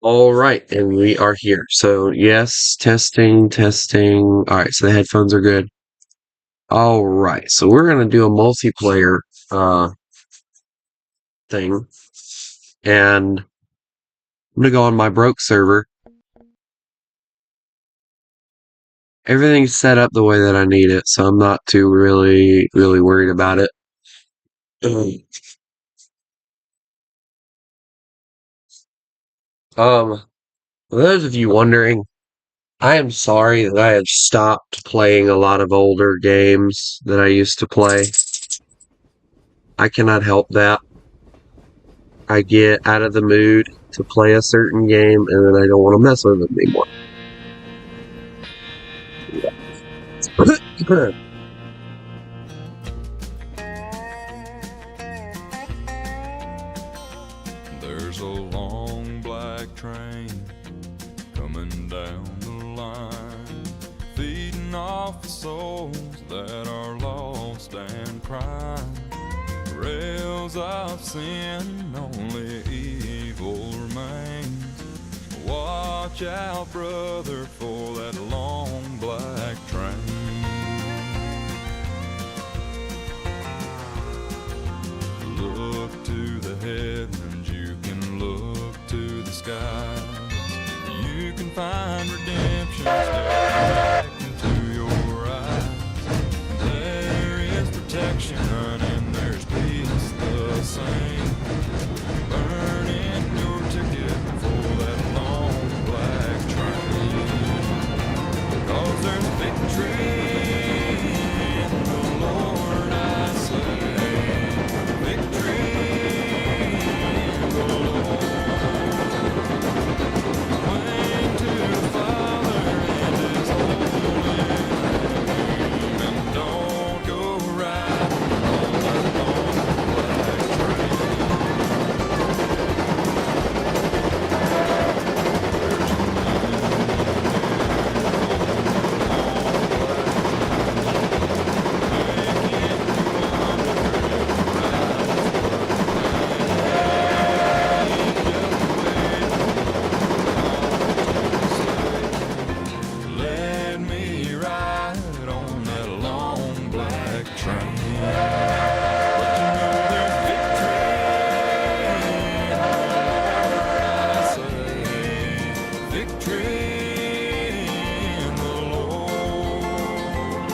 All right, and we are here. So, yes, testing, testing. All right, so the headphones are good. All right, so we're gonna do a multiplayer uh thing, and I'm gonna go on my broke server. Everything's set up the way that I need it, so I'm not too really worried about it. For those of you wondering, I am sorry that I have stopped playing a lot of older games that I used to play. I cannot help that. I get out of the mood to play a certain game and then I don't want to mess with it anymore. There's a long black train coming down the line, feeding off the souls that are lost and crying. Rails of sin, only evil remains. Watch out, brother, for that long black train. Look to the heavens, you can look to the sky. You can find redemption staring into your eyes. There is protection and there's peace the same. Burning your ticket for that long black train. 'Cause there's victory in the Lord, I say. Victory in the Lord. Cling to the Father and His holy name, and don't go riding on that long black Let me ride on that long black train. But you know there's victory in the Lord, I say. Victory in the Lord.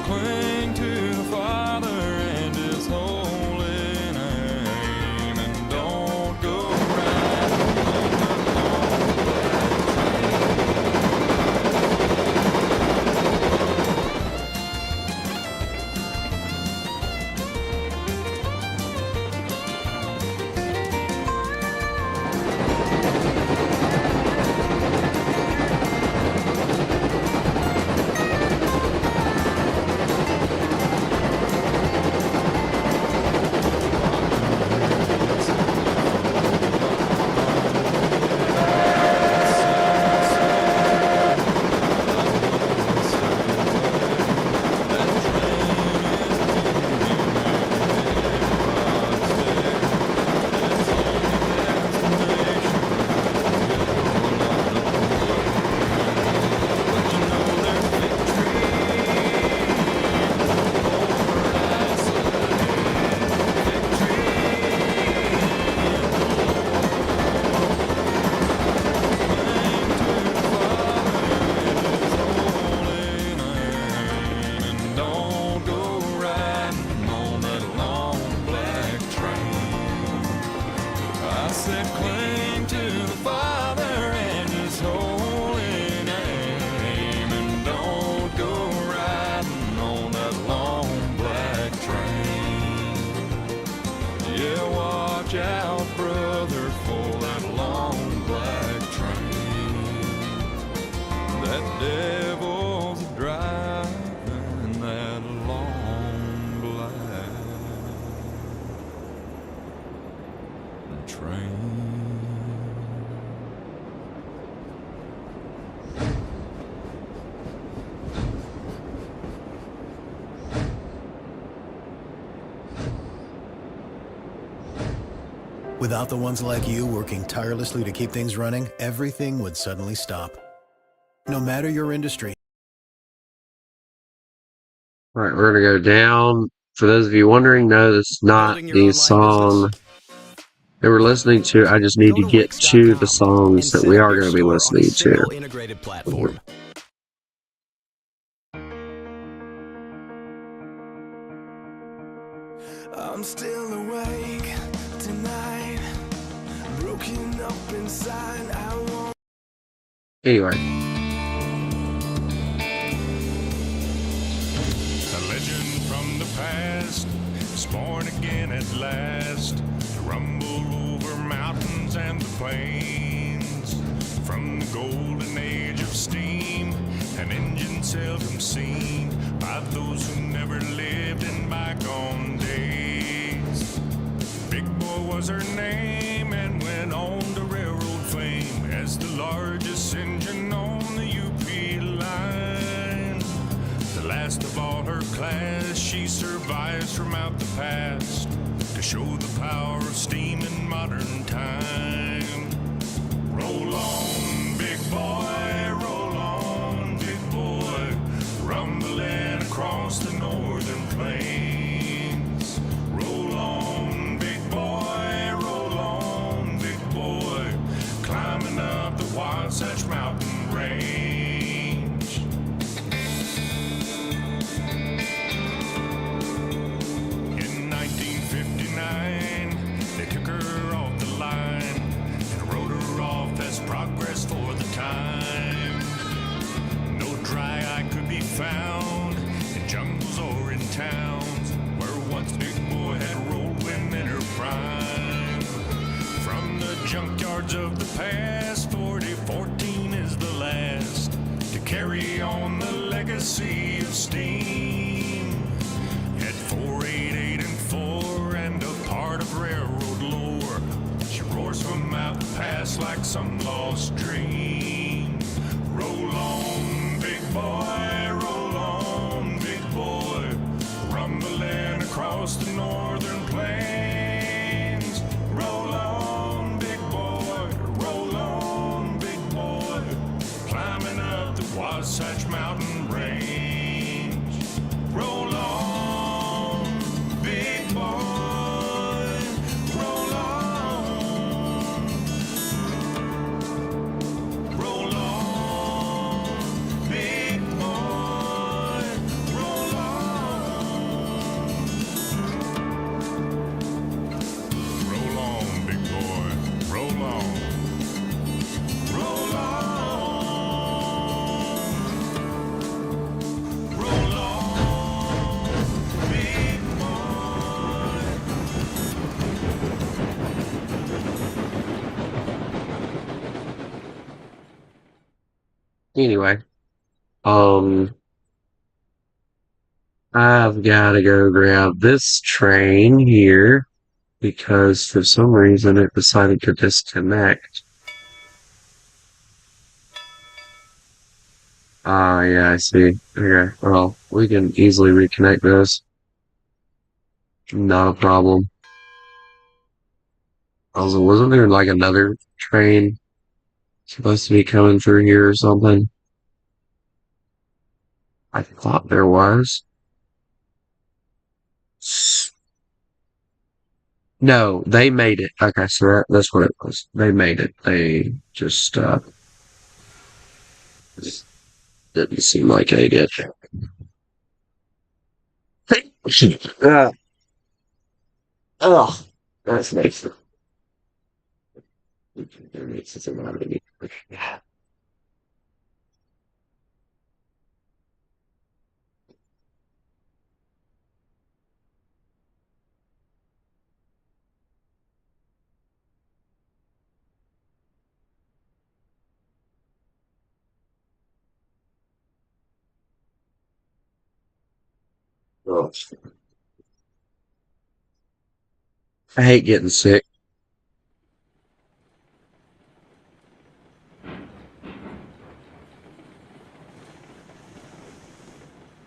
Cling to the Father and His holy name, and don't go riding on that long black train. Cling to the Father and His holy name, and don't go riding on that long black train. Yeah, watch out, brother, for that long black train. That devil's driving that long black train. Without the ones like you working tirelessly to keep things running, everything would suddenly stop. No matter your industry. All right, we're gonna go down. For those of you wondering, no, this is not Building your the online song business? that we're listening to. I just need Go to to get to the Wix.com songs and that set we up are your going to be store on a listening to. single integrated platform. I'm still awake tonight, broken up inside. I won't. Anyway, A legend from the past is born again at last to rumble over mountains and the plains. From the golden age of steam, an engine seldom seen by those who never lived in bygone days. Big Boy was her name and went on to railroad fame as the largest engine on the UP line. The last of all her class, she survives from out the past to show the power of steam in modern time. Roll on, big boy, roll on, big boy, rumbling across the northern plains. Roll on, big boy, roll on, big boy, climbing up the Wasatch Mountain Range. In 1959, they took her off the line and wrote her off as progress for the time. No dry eye could be found in jungles or in towns where once Big Boy had rolled when in her prime. From the junkyards of the past, 4014 is the last to carry on the legacy of steam. At 488 and 4 and a part of railroad lore, she roars from out the past like some lost dream. Roll on, big boy, roll on, big boy, rumbling across the northern plains. Roll on, big boy, roll on, big boy, climbing up the Wasatch Mountain Range. Roll on, big boy, roll on. Roll on, big boy, roll on. Roll on, big boy, roll on. Roll on. Roll on, big boy. anyway, um, I've got to go grab this train here because for some reason it decided to disconnect. Ah, yeah, I see. Okay, well, we can easily reconnect this. Not a problem. Also, wasn't there like another train supposed to be coming through here or something? I thought there was. No, they made it. Okay, so that's what it was. They made it. They just didn't seem like they did. Oh, that's nice. Oh, I hate getting sick.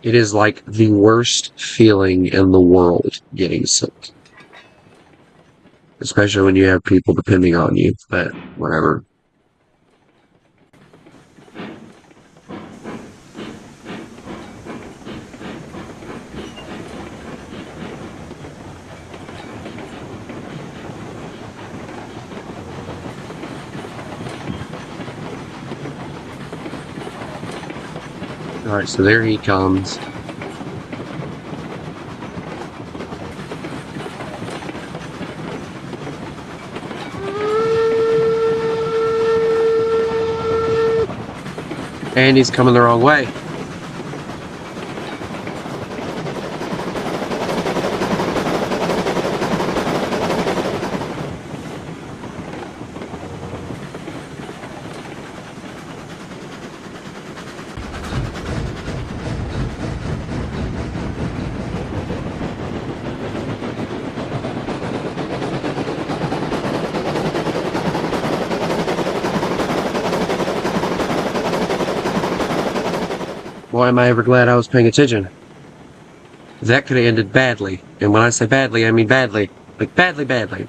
It is like the worst feeling in the world getting sick. especially when you have people depending on you, but whatever. Alright, so there he comes. And he's coming the wrong way. Why am I ever glad I was paying attention? That could have ended badly. And when I say badly, I mean badly. Like, badly, badly.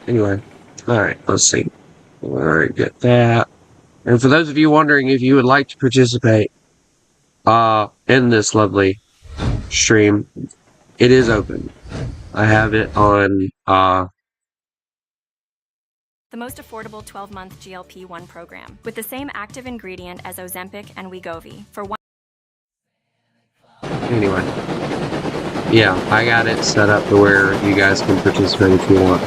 Anyway. Alright, let's see. Alright, get that. And for those of you wondering if you would like to participate in this lovely stream, it is open. I have it on the most affordable 12-month GLP-1 program with the same active ingredient as Ozempic and Wegovy for one. Anyway. Yeah, I got it set up to where you guys can participate if you want.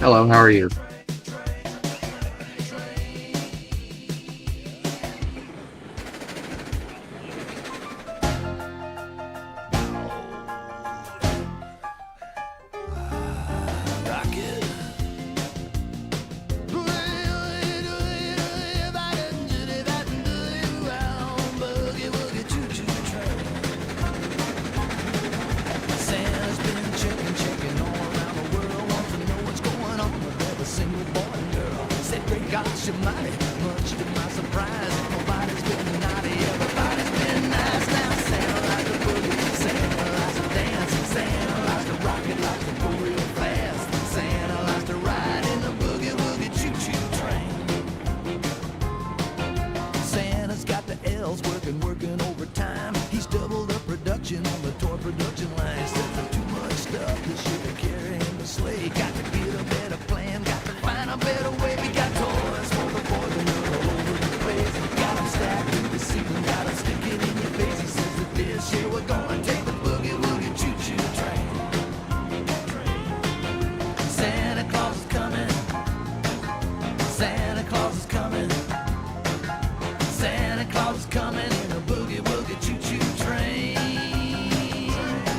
Hello, how are you?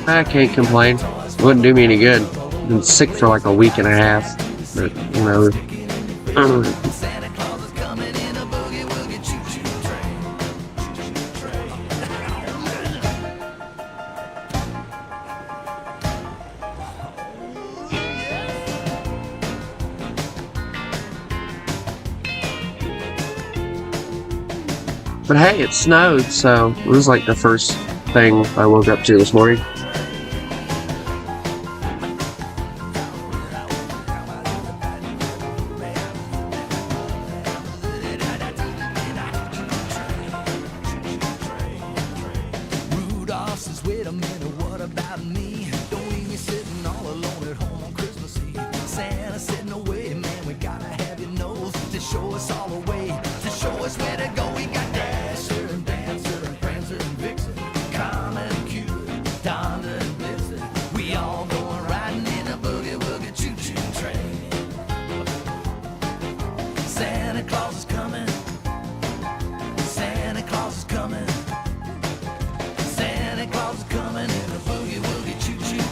I can't complain. It wouldn't do me any good. I've been sick for like a week and a half. But, you know. But hey, it snowed, so it was like the first thing I woke up to this morning.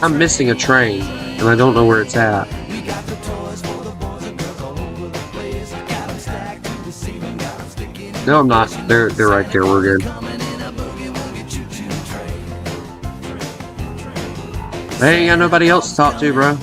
I'm missing a train, and I don't know where it's at. No, I'm not. They're right there. We're good. I ain't got nobody else to talk to, bro.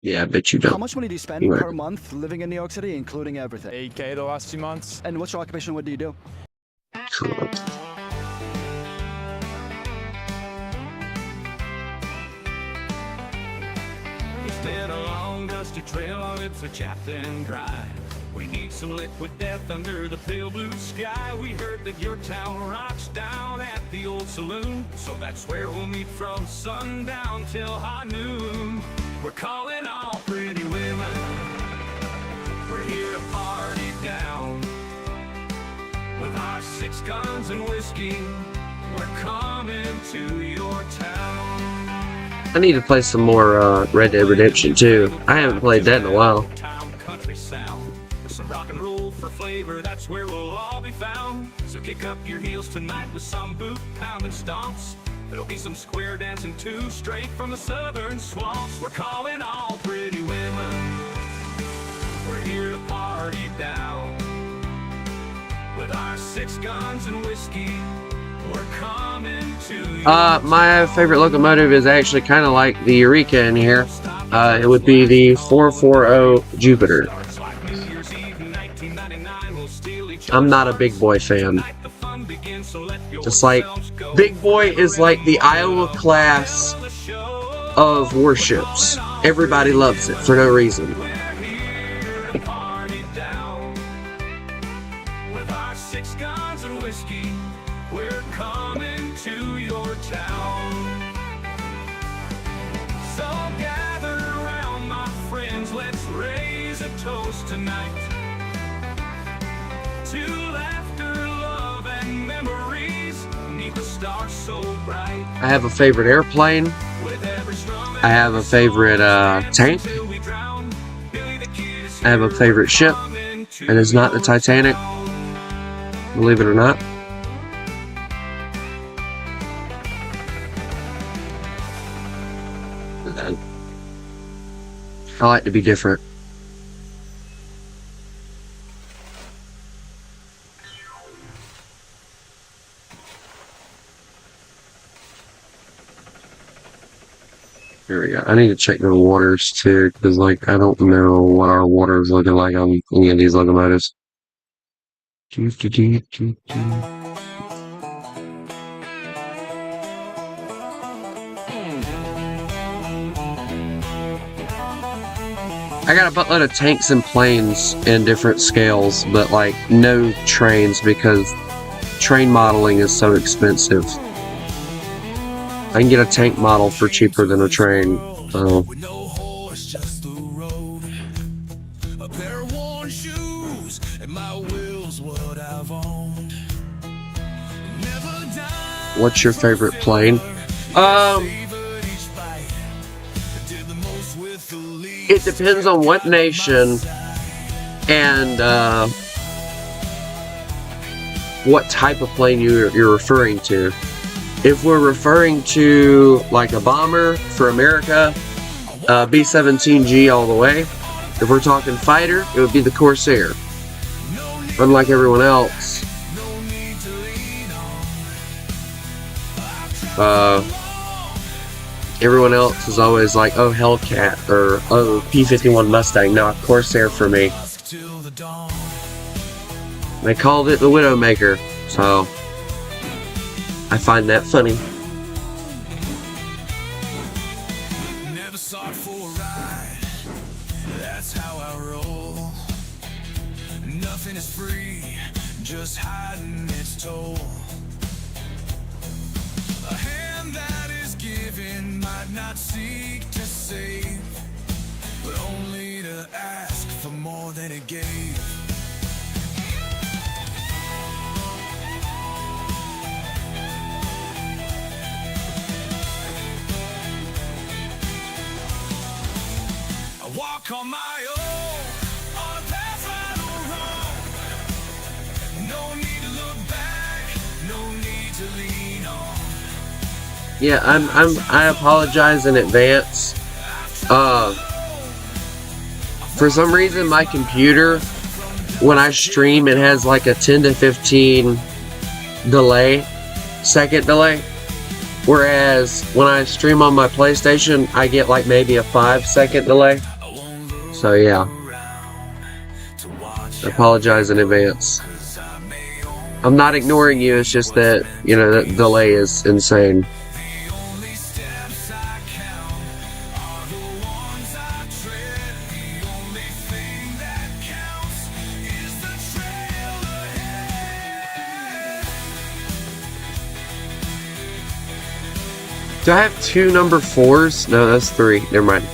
Yeah, I bet you How don't. much money do you spend You are. per month living in New York City, including everything? 8K the last 2 months. And what's your occupation? What do you do? It's been a long dusty trail, oh, it's a chapped and dry. We need some liquid death under the pale blue sky. We heard that your town rocks down at the old saloon, so that's where we'll meet from sundown till high noon. We're calling all pretty women, we're here to party down. With our 6 guns and whiskey, we're coming to your town. I need to play some more Red Dead Redemption 2. I haven't played that in a while. Town country sound. Some rock and roll for flavor, that's where we'll all be found. So kick up your heels tonight with some boot pounding stomps. There'll be some square dancing too, straight from the southern swamps. We're calling all pretty women, we're here to party down. With our 6 guns and whiskey, we're coming to you. My favorite locomotive is actually kind of like the Eureka in here. It would be the 440 Jupiter. I'm not a Big Boy fan. Just like, Big Boy is like the Iowa class of warships. Everybody loves it for no reason. With our 6 guns and whiskey, we're coming to your town. So gather around, my friends, let's raise a toast tonight to laughter, love, and memories. Neath the stars so bright. I have a favorite airplane. I have a favorite tank. I have a favorite ship, and it's not the Titanic, believe it or not. I like to be different. Here we go. I need to check the waters too, because like I don't know what our water is looking like on any of these locomotives. I got a buttload of tanks and planes in different scales, but like no trains because train modeling is so expensive. I can get a tank model for cheaper than a train. So. With no horse, just the road. A pair of worn shoes, and my will's what I've owned. Never die. What's your favorite plane? It depends on what nation and what type of plane you're referring to. If we're referring to like a bomber for America, B-17G all the way. If we're talking fighter, it would be the Corsair. Unlike everyone else, everyone else is always like, oh, Hellcat, or oh, P-51 Mustang. No, Corsair for me. They called it the Widowmaker, so I find that funny. Never sought for a ride. That's how I roll. Nothing is free, just hiding its toll. A hand that is given might not seek to save, but only to ask for more than it gave. Walk on my own, on a path I don't wrong. No need to look back, no need to lean on. Yeah, I apologize in advance. For some reason my computer, when I stream, it has like a 10 to 15 second delay. Whereas when I stream on my PlayStation, I get like maybe a 5-second delay. So yeah, I apologize in advance. I'm not ignoring you, it's just that, you know, that delay is insane. Do I have 2 number 4s? No, that's 3. Never mind.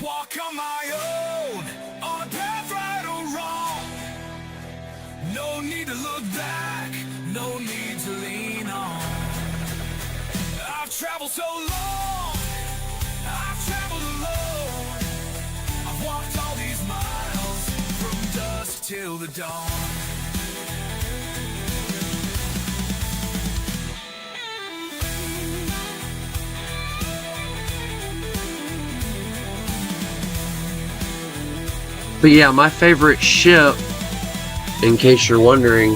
Walk on my own, on a path right or wrong. No need to look back, no need to lean on. I've traveled so long, I've traveled alone. I've walked all these miles, from dusk till the dawn. But yeah, my favorite ship, in case you're wondering,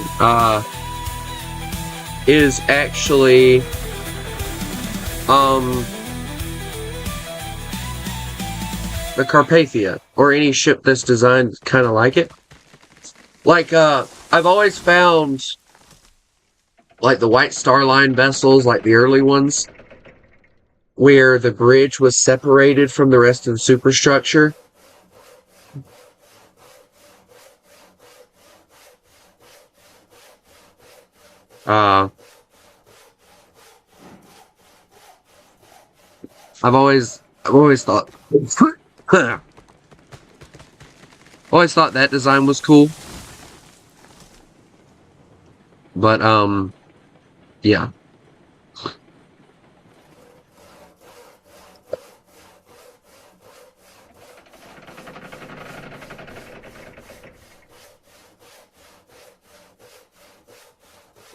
is actually, the Carpathia, or any ship that's designed kind of like it. Like, I've always found, like, the White Star Line vessels, like the early ones, where the bridge was separated from the rest of the superstructure. I've always thought always thought that design was cool. But yeah.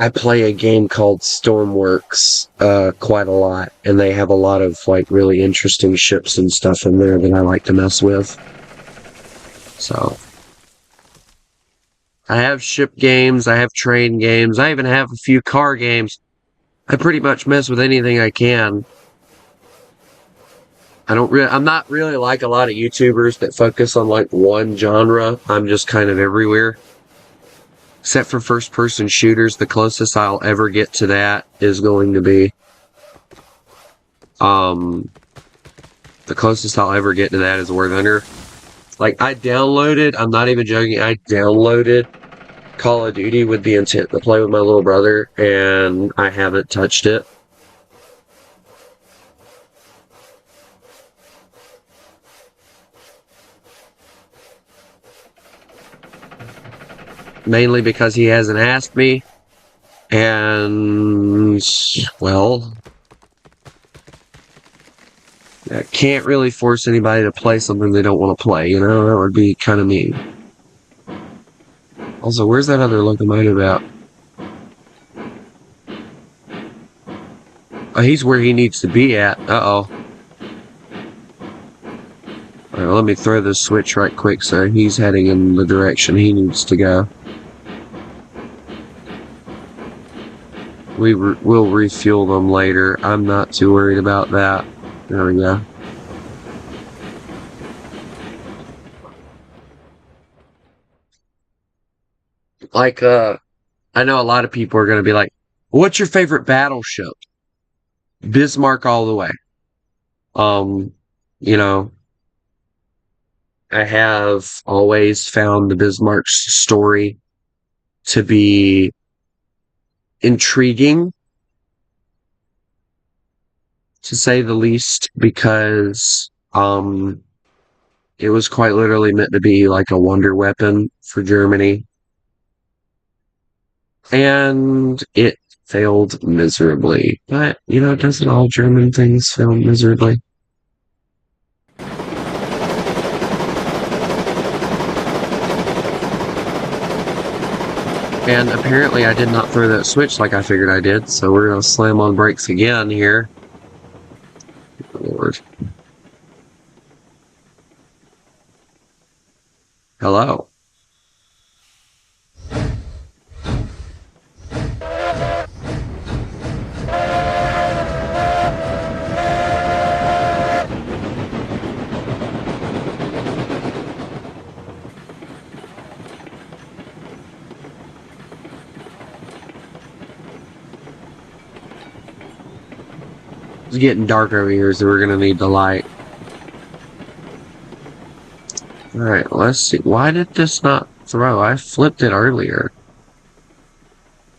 I play a game called Stormworks quite a lot, and they have a lot of like really interesting ships and stuff in there that I like to mess with. So I have ship games, I have train games, I even have a few car games. I pretty much mess with anything I can. I'm not really like a lot of YouTubers that focus on like one genre. I'm just kind of everywhere. Except for first-person shooters, the closest I'll ever get to that is going to be, the closest I'll ever get to that is War Thunder. Like, I'm not even joking, I downloaded Call of Duty with the intent to play with my little brother, and I haven't touched it. Mainly because he hasn't asked me, and, well, I can't really force anybody to play something they don't want to play, you know? That would be kind of mean. Also, where's that other locomotive at? Oh, he's where he needs to be at. Uh-oh. Alright, let me throw this switch right quick so he's heading in the direction he needs to go. We'll refuel them later. I'm not too worried about that. There we go. Like, I know a lot of people are going to be like, what's your favorite battleship? Bismarck all the way. You know, I have always found the Bismarck's story to be intriguing, to say the least, because it was quite literally meant to be like a wonder weapon for Germany, and it failed miserably. But you know, doesn't all German things fail miserably? And apparently I did not throw that switch like I figured I did, so we're going to slam on brakes again here. Lord. Hello. It's getting dark over here, so we're gonna need the light. Alright, let's see. Why did this not throw? I flipped it earlier.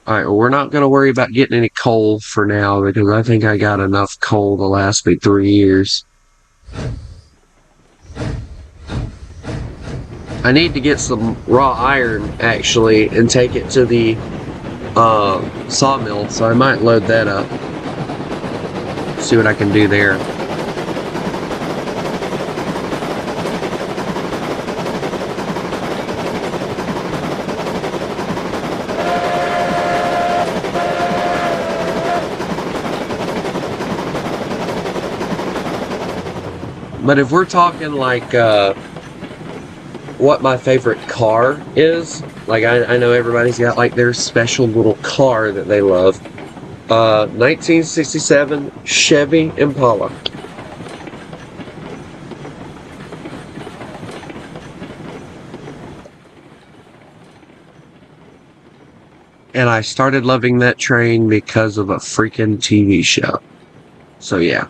Alright, well, we're not gonna worry about getting any coal for now, because I think I got enough coal to last me 3 years. I need to get some raw iron, actually, and take it to the sawmill, so I might load that up. See what I can do there. But if we're talking like what my favorite car is, like I know everybody's got like their special little car that they love. 1967 Chevy Impala. And I started loving that train because of a freaking TV show. So yeah.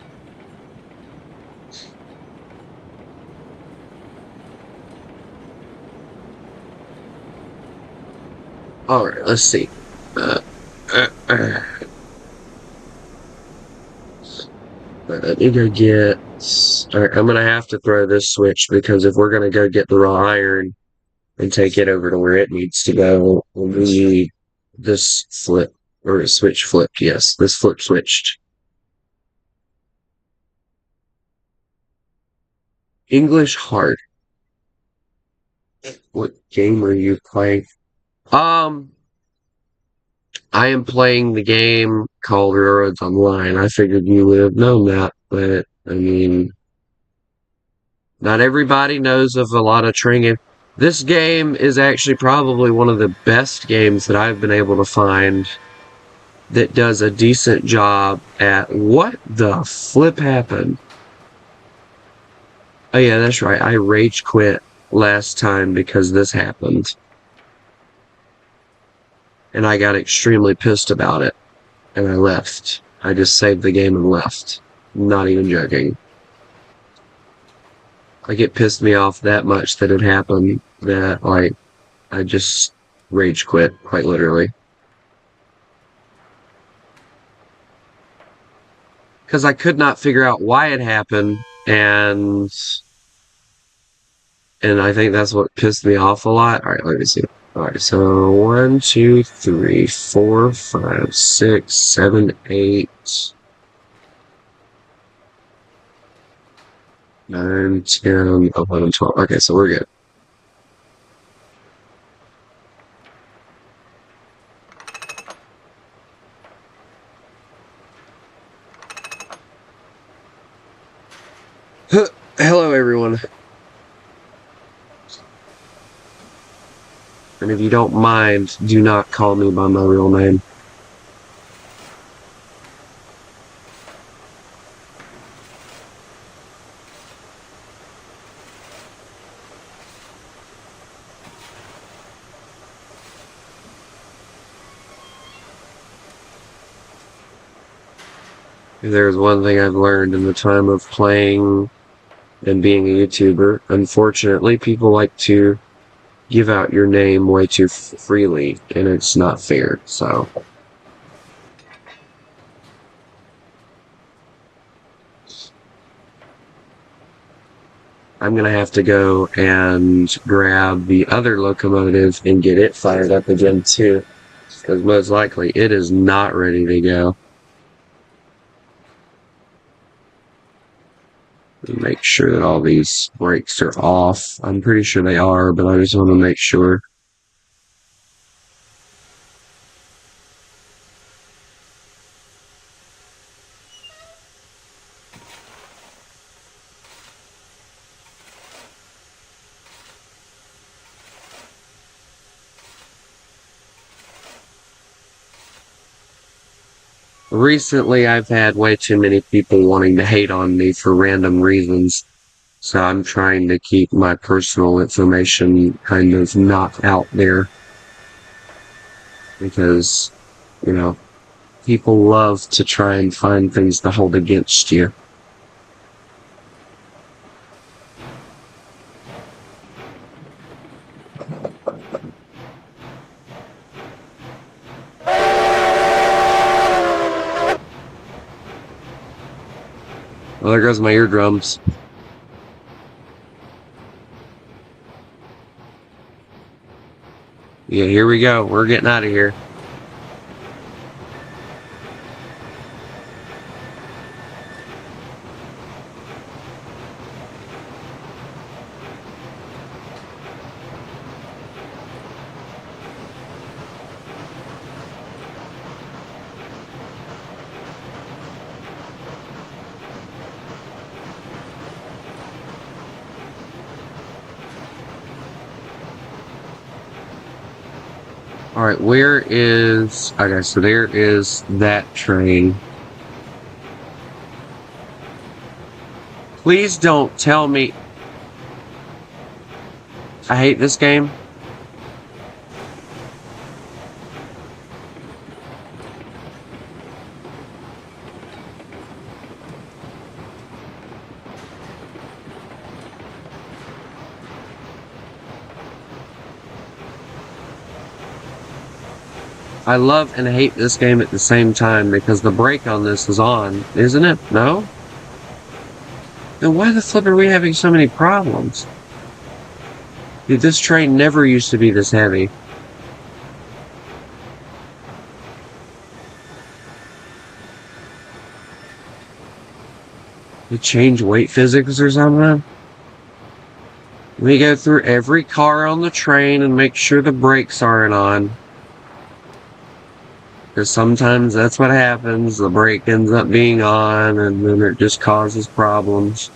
Alright, let's see. I need to get... Alright, I'm gonna have to throw this switch, because if we're gonna go get the raw iron and take it over to where it needs to go, we'll need this flip, or switch flipped, yes, this flip switched. English hard. What game are you playing? I am playing the game called Railroads Online. I figured you would have known that, but, I mean, not everybody knows of a lot of train games. This game is actually probably one of the best games that I've been able to find that does a decent job at... What the flip happened? Oh yeah, that's right. I rage quit last time because this happened. And I got extremely pissed about it. And I left. I just saved the game and left. Not even joking. Like, it pissed me off that much that it happened that, like, I just rage quit, quite literally. Because I could not figure out why it happened, and I think that's what pissed me off a lot. Alright, let me see. Alright, so 1, 2, 3, 4, 5, 6, 7, 8, 9, 10, 11, 12. Okay, so we're good. Hello, everyone. And if you don't mind, do not call me by my real name. If there's one thing I've learned in the time of playing and being a YouTuber, unfortunately, people like to give out your name way too freely, and it's not fair, so. I'm gonna have to go and grab the other locomotive and get it fired up again too, because most likely it is not ready to go. Make sure that all these brakes are off. I'm pretty sure they are, but I just want to make sure. Recently, I've had way too many people wanting to hate on me for random reasons, so I'm trying to keep my personal information kind of not out there, because, you know, People love to try and find things to hold against you. Well, there goes my eardrums. Yeah, here we go. We're getting out of here. Alright, where is... Okay, so there is that train. Please don't tell me... I hate this game. I love and hate this game at the same time because the brake on this is on, isn't it? No? Then why the flip are we having so many problems? Dude, this train never used to be this heavy. You change weight physics or something? We go through every car on the train and make sure the brakes aren't on. Because sometimes that's what happens, the brake ends up being on and then it just causes problems.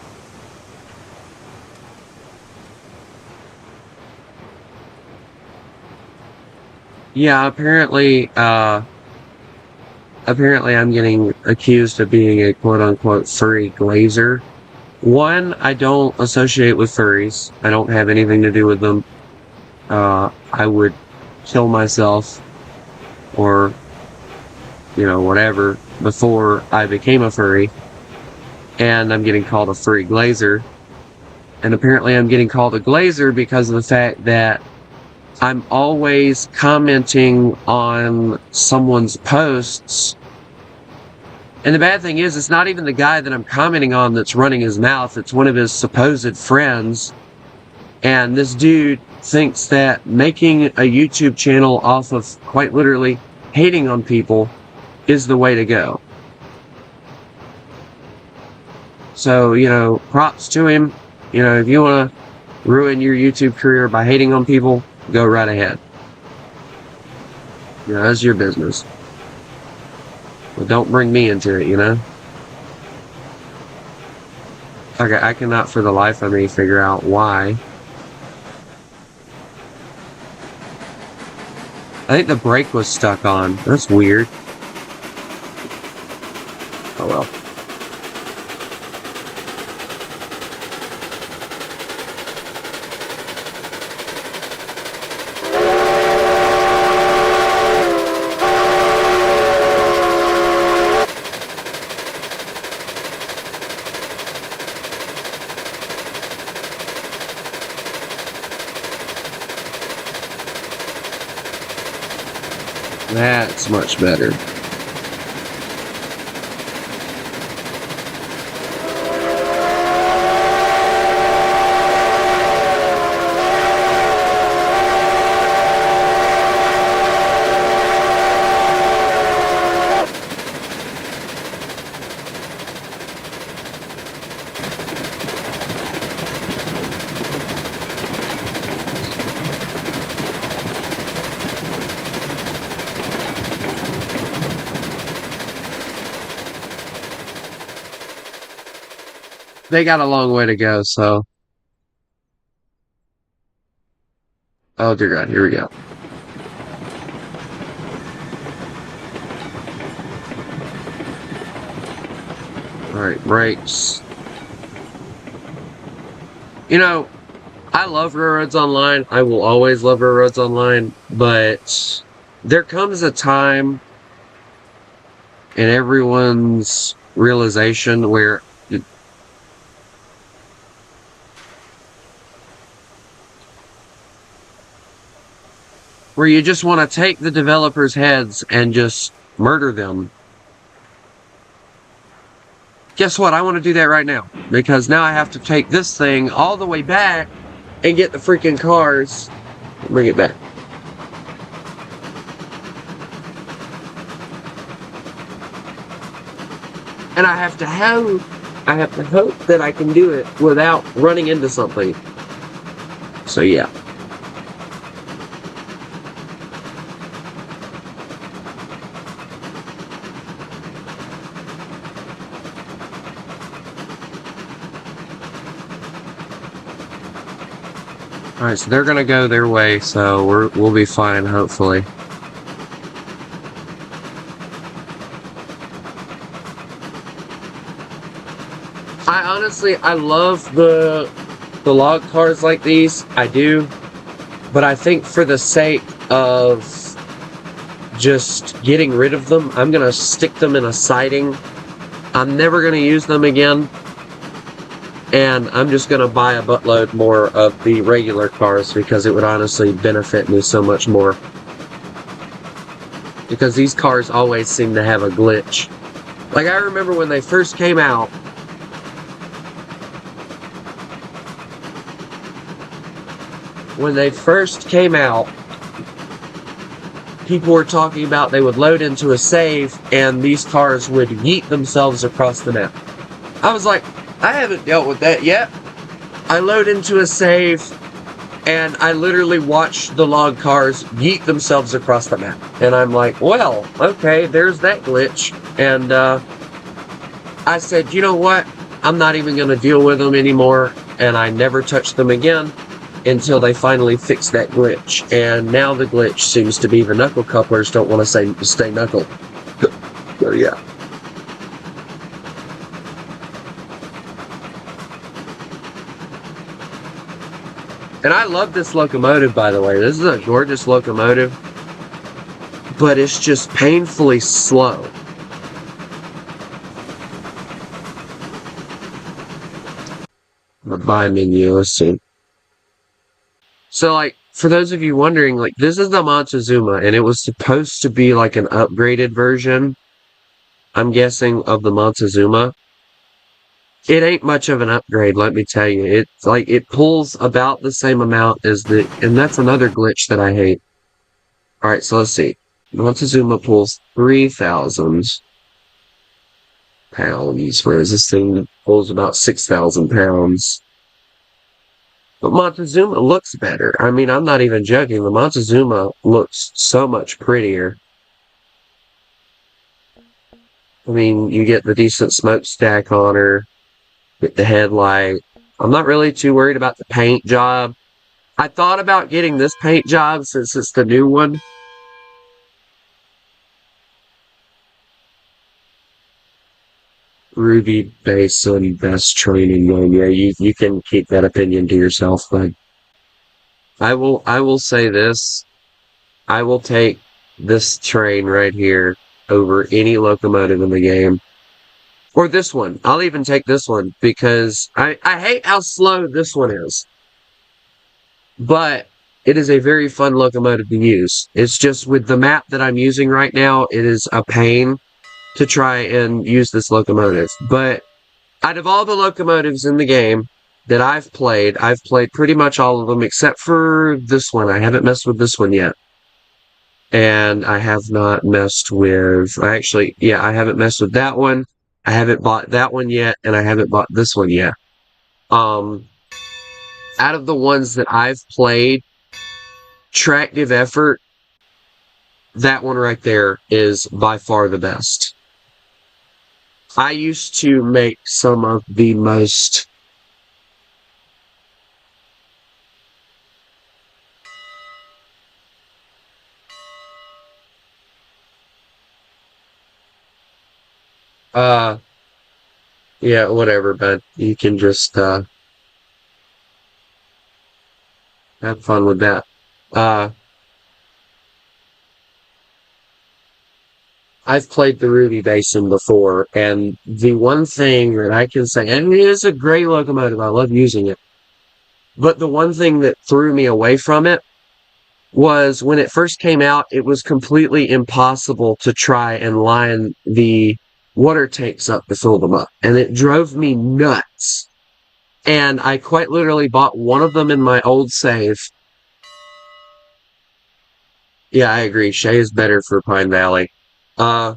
Yeah, apparently I'm getting accused of being a quote-unquote furry glazer. One, I don't associate with furries. I don't have anything to do with them. I would kill myself or whatever, before I became a furry. And I'm getting called a furry glazer. And apparently I'm getting called a glazer because of the fact that I'm always commenting on someone's posts. And the bad thing is, it's not even the guy that I'm commenting on that's running his mouth, it's one of his supposed friends. And this dude thinks that making a YouTube channel off of, quite literally, hating on people is the way to go. So, props to him. If you want to ruin your YouTube career by hating on people, go right ahead. That's your business. But don't bring me into it, Okay, I cannot for the life of me figure out why. I think the brake was stuck on. That's weird. Oh well. That's much better. They got a long way to go, so. Oh dear God, here we go. Alright, brakes. I love Railroads Online. I will always love Railroads Online, but there comes a time in everyone's realization where you just want to take the developers' heads and just murder them. Guess what? I want to do that right now. Because now I have to take this thing all the way back and get the freaking cars. Bring it back. And I have to hope that I can do it without running into something. So yeah. Alright, so they're gonna go their way, so we'll be fine, hopefully. I love the log cars like these. I do. But I think for the sake of just getting rid of them, I'm gonna stick them in a siding. I'm never gonna use them again. And I'm just gonna buy a buttload more of the regular cars because it would honestly benefit me so much more. Because these cars always seem to have a glitch. Like, I remember when they first came out, people were talking about they would load into a save and these cars would yeet themselves across the map. I was like, I haven't dealt with that yet. I load into a save and I literally watch the log cars yeet themselves across the map. And I'm like, well, okay, there's that glitch. And I said, you know what? I'm not even going to deal with them anymore. And I never touched them again until they finally fixed that glitch. And now the glitch seems to be the knuckle couplers don't want to stay knuckled. So yeah. And I love this locomotive, by the way. This is a gorgeous locomotive, but it's just painfully slow. The buy menu, let's see. So, like, for those of you wondering, like, this is the Montezuma, and it was supposed to be like an upgraded version, I'm guessing, of the Montezuma. It ain't much of an upgrade, let me tell you. It's like, it pulls about the same amount as and that's another glitch that I hate. Alright, so let's see. Montezuma pulls 3,000 pounds, whereas this thing pulls about 6,000 pounds. But Montezuma looks better. I mean, I'm not even joking. The Montezuma looks so much prettier. I mean, you get the decent smokestack on her. With the headlight. I'm not really too worried about the paint job. I thought about getting this paint job since it's the new one. Ruby Basin best training game. Yeah, you can keep that opinion to yourself, but I will say this. I will take this train right here over any locomotive in the game. Or this one. I'll even take this one because I hate how slow this one is. But it is a very fun locomotive to use. It's just with the map that I'm using right now, it is a pain to try and use this locomotive. But out of all the locomotives in the game that I've played pretty much all of them except for this one. I haven't messed with this one yet. And I have not messed with... I haven't messed with that one. I haven't bought that one yet, and I haven't bought this one yet. Out of the ones that I've played, Tractive Effort, that one right there is by far the best. I used to make some of the most... yeah, whatever, but you can just, have fun with that. I've played the Ruby Basin before, and the one thing that I can say, and it is a great locomotive, I love using it, but the one thing that threw me away from it was when it first came out, it was completely impossible to try and line the water tanks up to fill them up, and it drove me nuts. And I quite literally bought one of them in my old save. Yeah, I agree. Shay is better for Pine Valley. I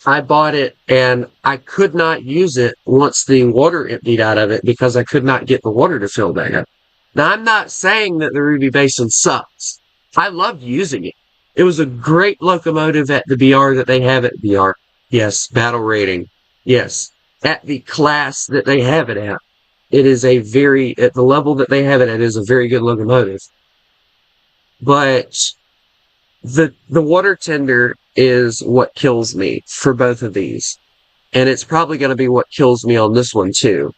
bought it and I could not use it once the water emptied out of it because I could not get the water to fill back up. Now, I'm not saying that the Ruby Basin sucks. I loved using it. It was a great locomotive at the BR that they have at BR. Yes, battle rating. Yes, at the class that they have it at. It is at the level that they have it at, is a very good locomotive. But the water tender is what kills me for both of these. And it's probably going to be what kills me on this one too.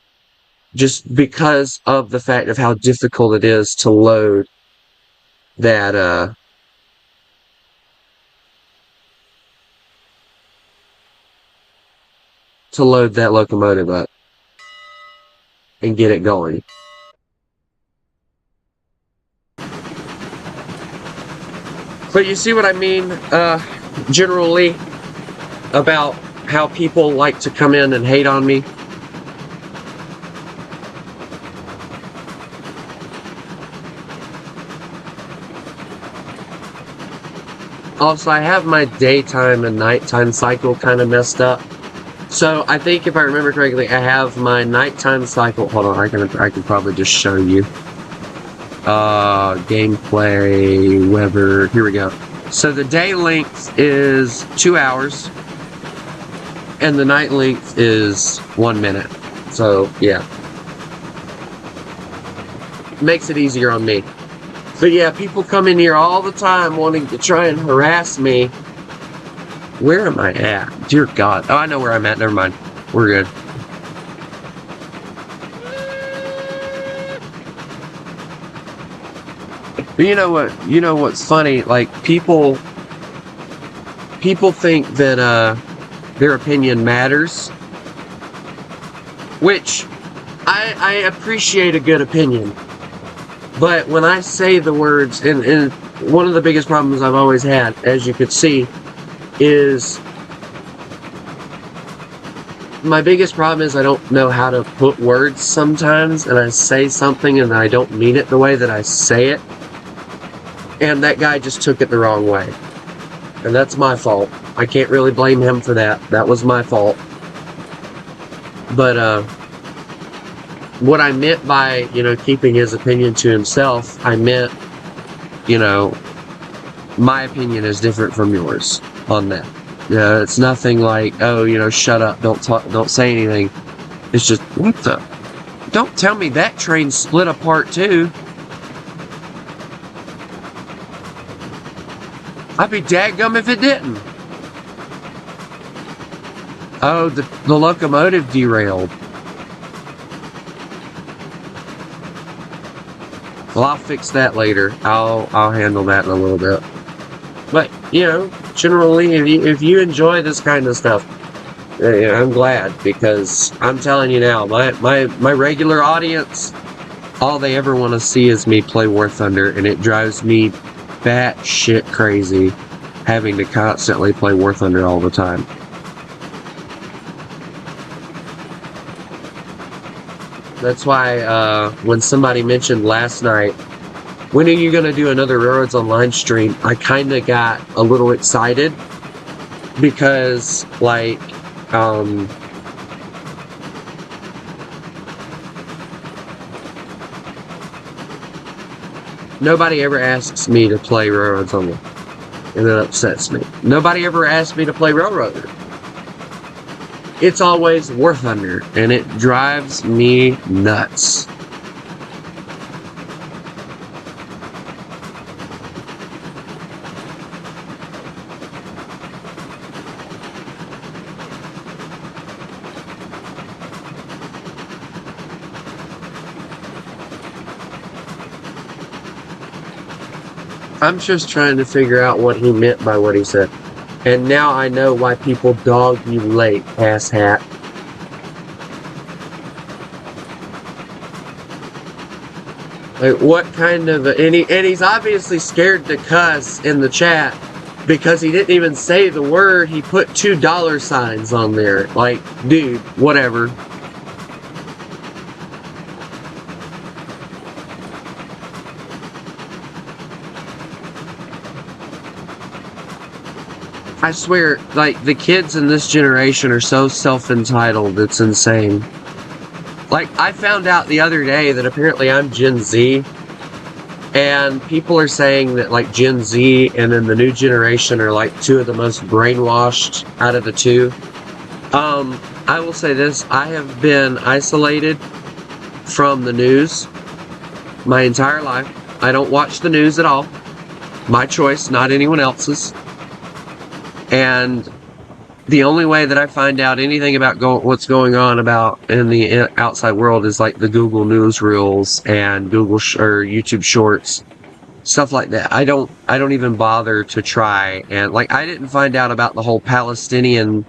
Just because of the fact of how difficult it is to load that, locomotive up and get it going. But you see what I mean, generally, about how people like to come in and hate on me? Also, I have my daytime and nighttime cycle kind of messed up. So I think if I remember correctly, I have my nighttime cycle. Hold on, I can probably just show you. Gameplay, Weber, here we go. So the day length is 2 hours, and the night length is 1 minute. So, yeah. Makes it easier on me. But yeah, people come in here all the time wanting to try and harass me. Where am I at? Dear God. Oh, I know where I'm at. Never mind. We're good. But you know what? You know what's funny? Like, people think that their opinion matters, which I appreciate a good opinion. But when I say the words, and one of the biggest problems I've always had, as you could see, is my biggest problem is I don't know how to put words sometimes, and I say something and I don't mean it the way that I say it. And that guy just took it the wrong way. And that's my fault. I can't really blame him for that. That was my fault. But, what I meant by, keeping his opinion to himself, I meant, my opinion is different from yours on that. It's nothing like, oh, shut up, don't talk, don't say anything. It's just, what the? Don't tell me that train split apart too. I'd be dadgum if it didn't. Oh, the locomotive derailed. Well, I'll fix that later. I'll handle that in a little bit. But, generally, if you enjoy this kind of stuff, I'm glad, because I'm telling you now, my regular audience, all they ever want to see is me play War Thunder, and it drives me batshit crazy having to constantly play War Thunder all the time. That's why when somebody mentioned last night, when are you going to do another Railroads Online stream, I kind of got a little excited because, like, nobody ever asks me to play Railroads Online, and it upsets me. Nobody ever asks me to play Railroader. It's always War Thunder, and it drives me nuts. I'm just trying to figure out what he meant by what he said. And now I know why people dog you late, asshat. Like, what kind of and he's obviously scared to cuss in the chat because he didn't even say the word. He put $2 on there. Like, dude, whatever. I swear, like, the kids in this generation are so self-entitled, it's insane. Like, I found out the other day that apparently I'm Gen Z, and people are saying that, like, Gen Z and then the new generation are, like, two of the most brainwashed out of the two. I will say this, I have been isolated from the news my entire life. I don't watch the news at all. My choice, not anyone else's. And the only way that I find out anything about what's going on about in the outside world is like the Google News Reels and Google or YouTube Shorts, stuff like that. I don't even bother to try. And like, I didn't find out about the whole Palestinian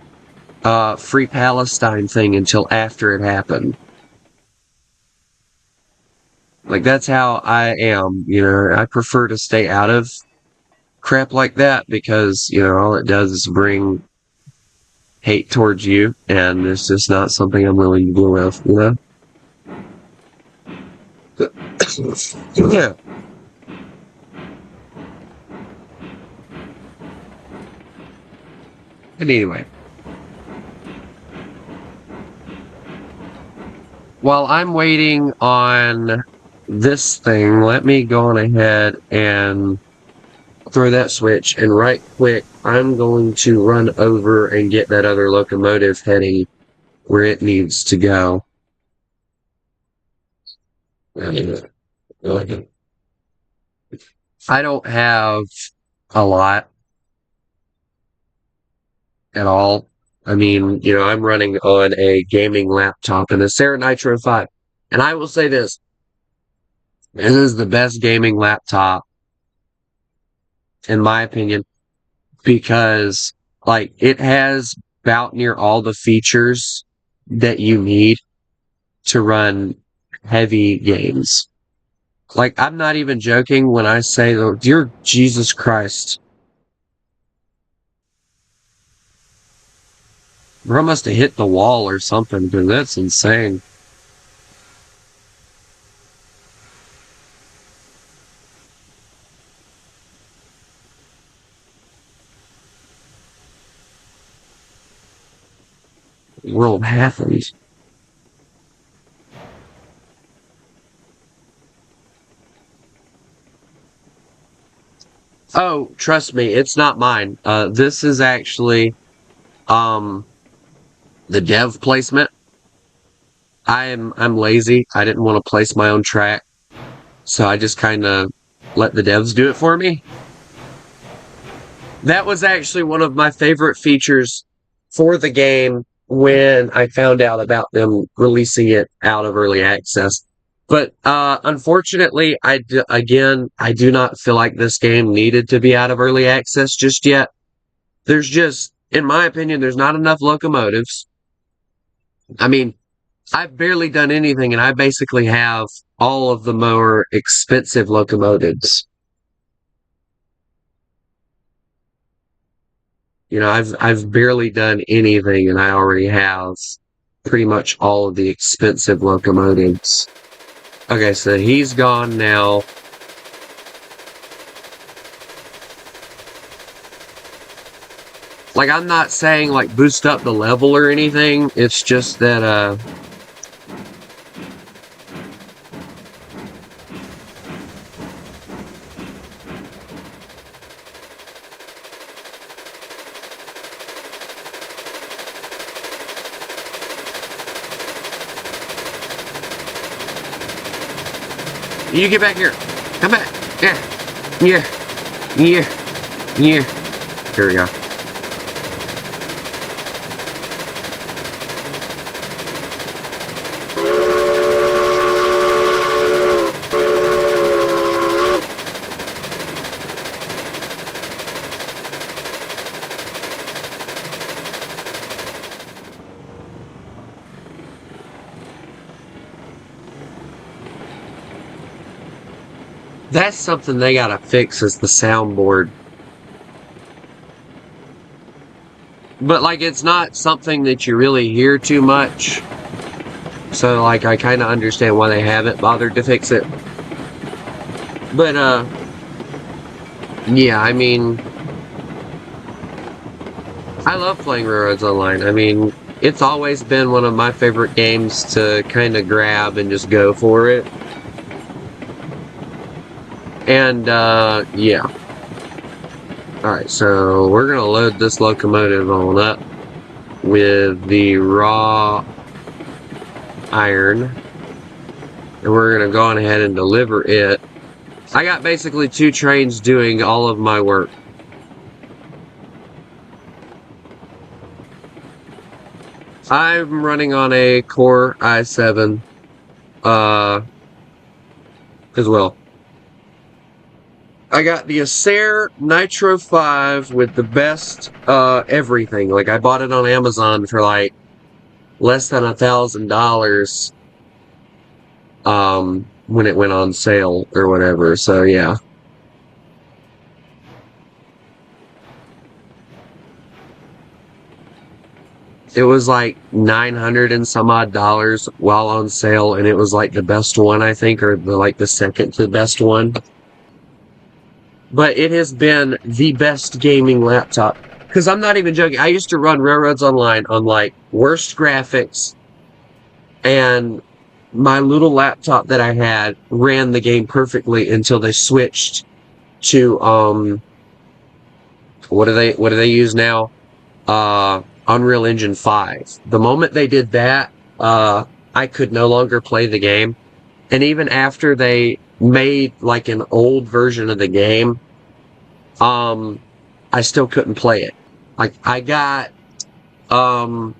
Free Palestine thing until after it happened. Like, that's how I am, you know. I prefer to stay out of crap like that because, you know, all it does is bring hate towards you, and it's just not something I'm willing to deal with, you know? Yeah. But anyway. While I'm waiting on this thing, let me go on ahead and throw that switch, and right quick, I'm going to run over and get that other locomotive heading where it needs to go. I don't have a lot at all. I mean, you know, I'm running on a gaming laptop and a Sarah Nitro 5. And I will say this is the best gaming laptop, in my opinion, because, like, it has about near all the features that you need to run heavy games. Like, I'm not even joking when I say, dear Jesus Christ. Bro must have hit the wall or something, because that's insane. What world happened? Oh, trust me, it's not mine. This is actually, the dev placement. I'm lazy. I didn't want to place my own track, so I just kind of let the devs do it for me. That was actually one of my favorite features for the game when I found out about them releasing it out of early access. But unfortunately, I do not feel like this game needed to be out of early access just yet. There's just, in my opinion, there's not enough locomotives. I mean, I've barely done anything, and I basically have all of the more expensive locomotives. You know, I've barely done anything, and I already have pretty much all of the expensive locomotives. Okay, so he's gone now. Like, I'm not saying, like, boost up the level or anything. It's just that, you get back here. Come back. Yeah. Yeah. Yeah. Yeah. Here we go. That's something they gotta fix is the soundboard. But, like, it's not something that you really hear too much. So, like, I kind of understand why they haven't bothered to fix it. But, yeah, I mean, I love playing Railroads Online. I mean, it's always been one of my favorite games to kind of grab and just go for it. And, yeah. Alright, so we're going to load this locomotive on up with the raw iron. And we're going to go on ahead and deliver it. I got basically 2 trains doing all of my work. I'm running on a Core i7 as well. I got the Acer Nitro 5 with the best everything. Like, I bought it on Amazon for like less than $1,000 when it went on sale or whatever. So yeah. It was like 900 and some odd dollars while on sale, and it was like the best one, I think, or the second to best one. But it has been the best gaming laptop. Because I'm not even joking. I used to run Railroads Online on like worst graphics, and my little laptop that I had ran the game perfectly until they switched to what do they use now? Unreal Engine 5. The moment they did that, I could no longer play the game. And even after they made like an old version of the game, I still couldn't play it. Like, I got, I'll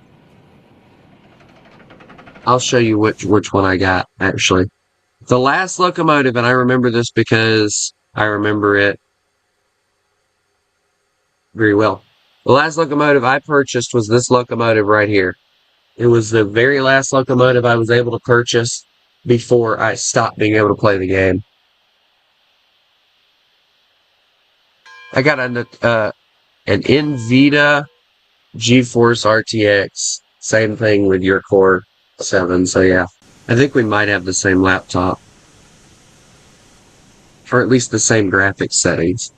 show you which one I got, actually. The last locomotive, and I remember this because I remember it very well. The last locomotive I purchased was this locomotive right here. It was the very last locomotive I was able to purchase before I stopped being able to play the game. I got an NVIDIA GeForce RTX. Same thing with your Core 7, so yeah. I think we might have the same laptop. Or at least the same graphics settings.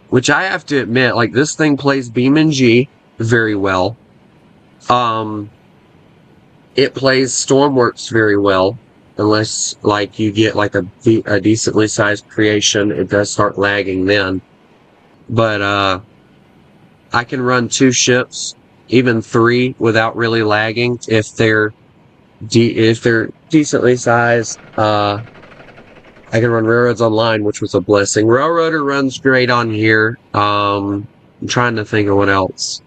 Which I have to admit, like, this thing plays BeamNG very well. It plays Stormworks very well. Unless, like, you get, like, a decently sized creation, it does start lagging then. But, I can run 2 ships, even 3, without really lagging if they're decently sized. I can run Railroads Online, which was a blessing. Railroader runs great on here. I'm trying to think of what else.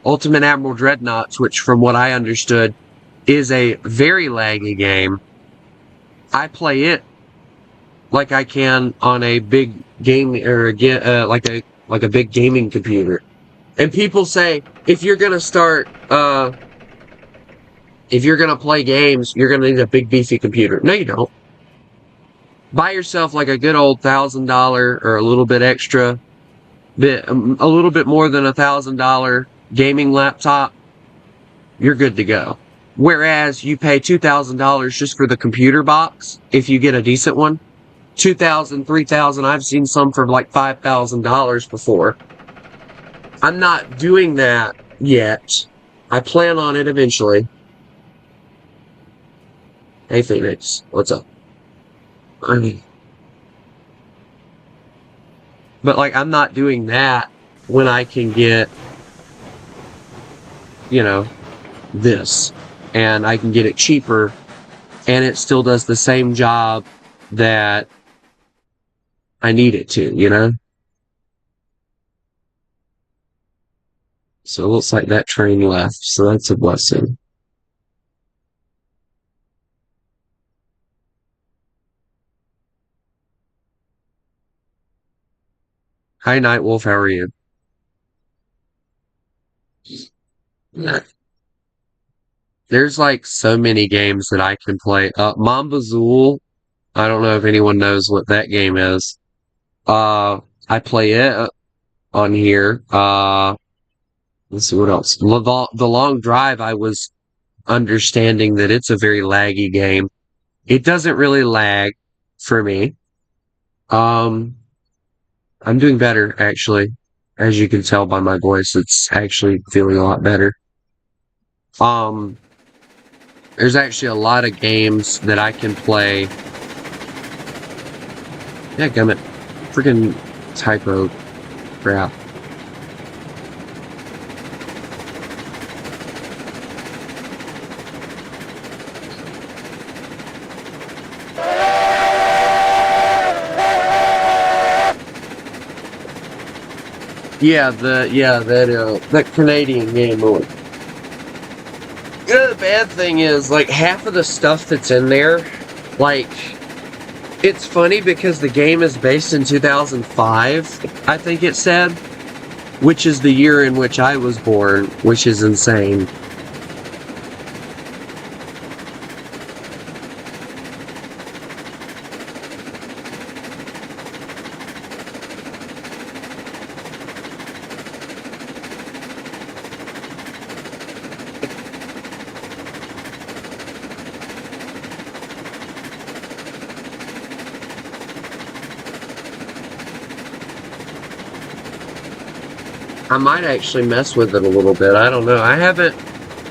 Ultimate Admiral Dreadnoughts, which from what I understood is a very laggy game. I play it like I can on a big game or like a big gaming computer. And people say if you're gonna start if you're gonna play games, you're gonna need a big beefy computer. No, you don't. Buy yourself like a good old $1,000 or a little bit extra, a little bit more than $1,000 gaming laptop. You're good to go. Whereas you pay $2,000 just for the computer box if you get a decent one. $2,000, $3,000. I've seen some for like $5,000 before. I'm not doing that yet. I plan on it eventually. Hey Phoenix, what's up? But like, I'm not doing that when I can get, you know, this. And I can get it cheaper, and it still does the same job that I need it to, you know? So it looks like that train left, so that's a blessing. Hi, Nightwolf, how are you? There's like so many games that I can play. Mamba Zool. I don't know if anyone knows what that game is. I play it on here. Let's see what else. The Long Drive, I was understanding that it's a very laggy game. It doesn't really lag for me. I'm doing better, actually. As you can tell by my voice, it's actually feeling a lot better. There's actually a lot of games that I can play. Yeah, gummit. Freaking typo crap. Yeah, that Canadian game. You know, the bad thing is, like, half of the stuff that's in there, like, it's funny because the game is based in 2005, I think it said, which is the year in which I was born, which is insane. I might actually mess with it a little bit. I don't know. I haven't,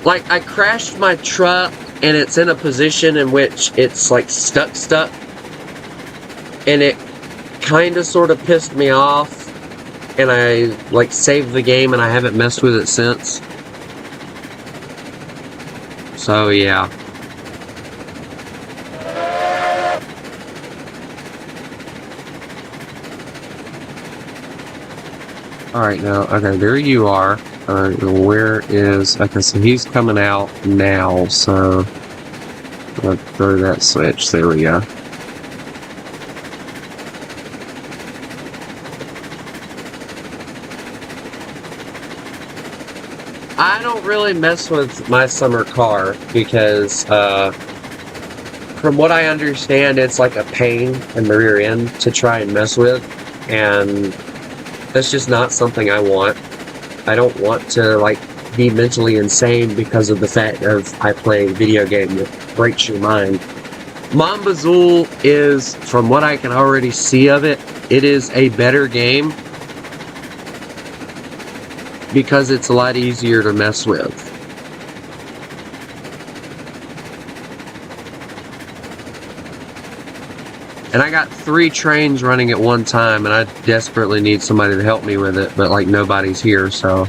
like, I crashed my truck and it's in a position in which it's like stuck. And it kind of sort of pissed me off. And I like saved the game and I haven't messed with it since. So yeah. Alright, now, okay, there you are. Where is... Okay, so he's coming out now, so... Let's throw that switch. There we go. I don't really mess with my summer car because, from what I understand, it's like a pain in the rear end to try and mess with, and that's just not something I want. I don't want to, like, be mentally insane because of the fact of I play a video game that breaks your mind. Mamba Zool is, from what I can already see of it, it is a better game because it's a lot easier to mess with. And I got 3 trains running at one time, and I desperately need somebody to help me with it, but, like, nobody's here, so...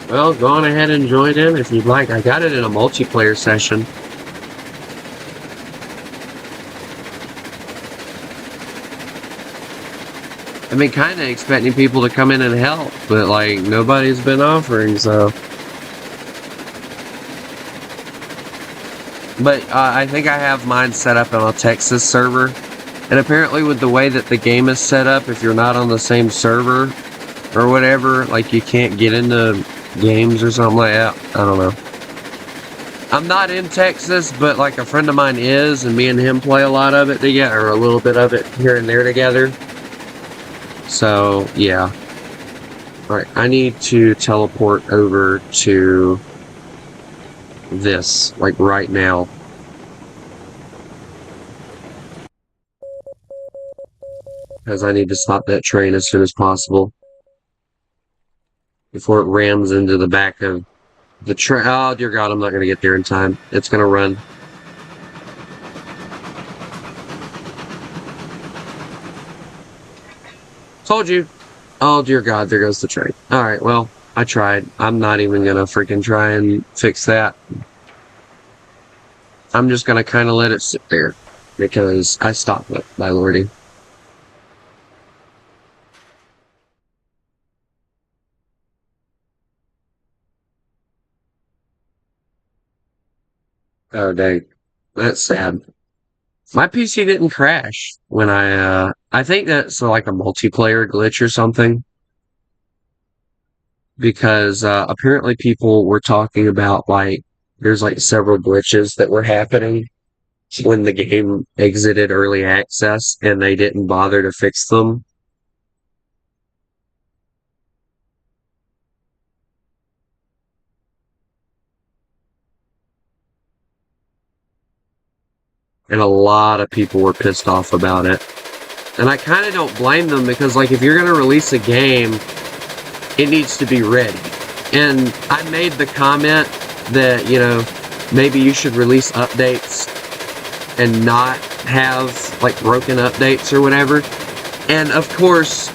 Well, go on ahead and join in if you'd like. I got it in a multiplayer session. I've been kind of expecting people to come in and help, but, like, nobody's been offering, so... But, I think I have mine set up on a Texas server. And apparently with the way that the game is set up, if you're not on the same server or whatever, like, you can't get into games or something like that. I don't know. I'm not in Texas, but, like, a friend of mine is, and me and him play a lot of it together, or a little bit of it here and there together. So, yeah. Alright, I need to teleport over to this, like, right now. Because I need to stop that train as soon as possible before it rams into the back of The train. Oh, dear God, I'm not going to get there in time. It's going to run. Told you. Oh, dear God, there goes the train. Alright, well, I tried. I'm not even going to freaking try and fix that. I'm just going to kind of let it sit there. Because I stopped it, by lordy. Oh, dang. That's sad. My PC didn't crash when I think that's like a multiplayer glitch or something. Because, apparently people were talking about, like, there's like several glitches that were happening when the game exited early access and they didn't bother to fix them. And a lot of people were pissed off about it. And I kind of don't blame them because, like, if you're going to release a game, it needs to be ready. And I made the comment that, you know, maybe you should release updates and not have, like, broken updates or whatever. And, of course,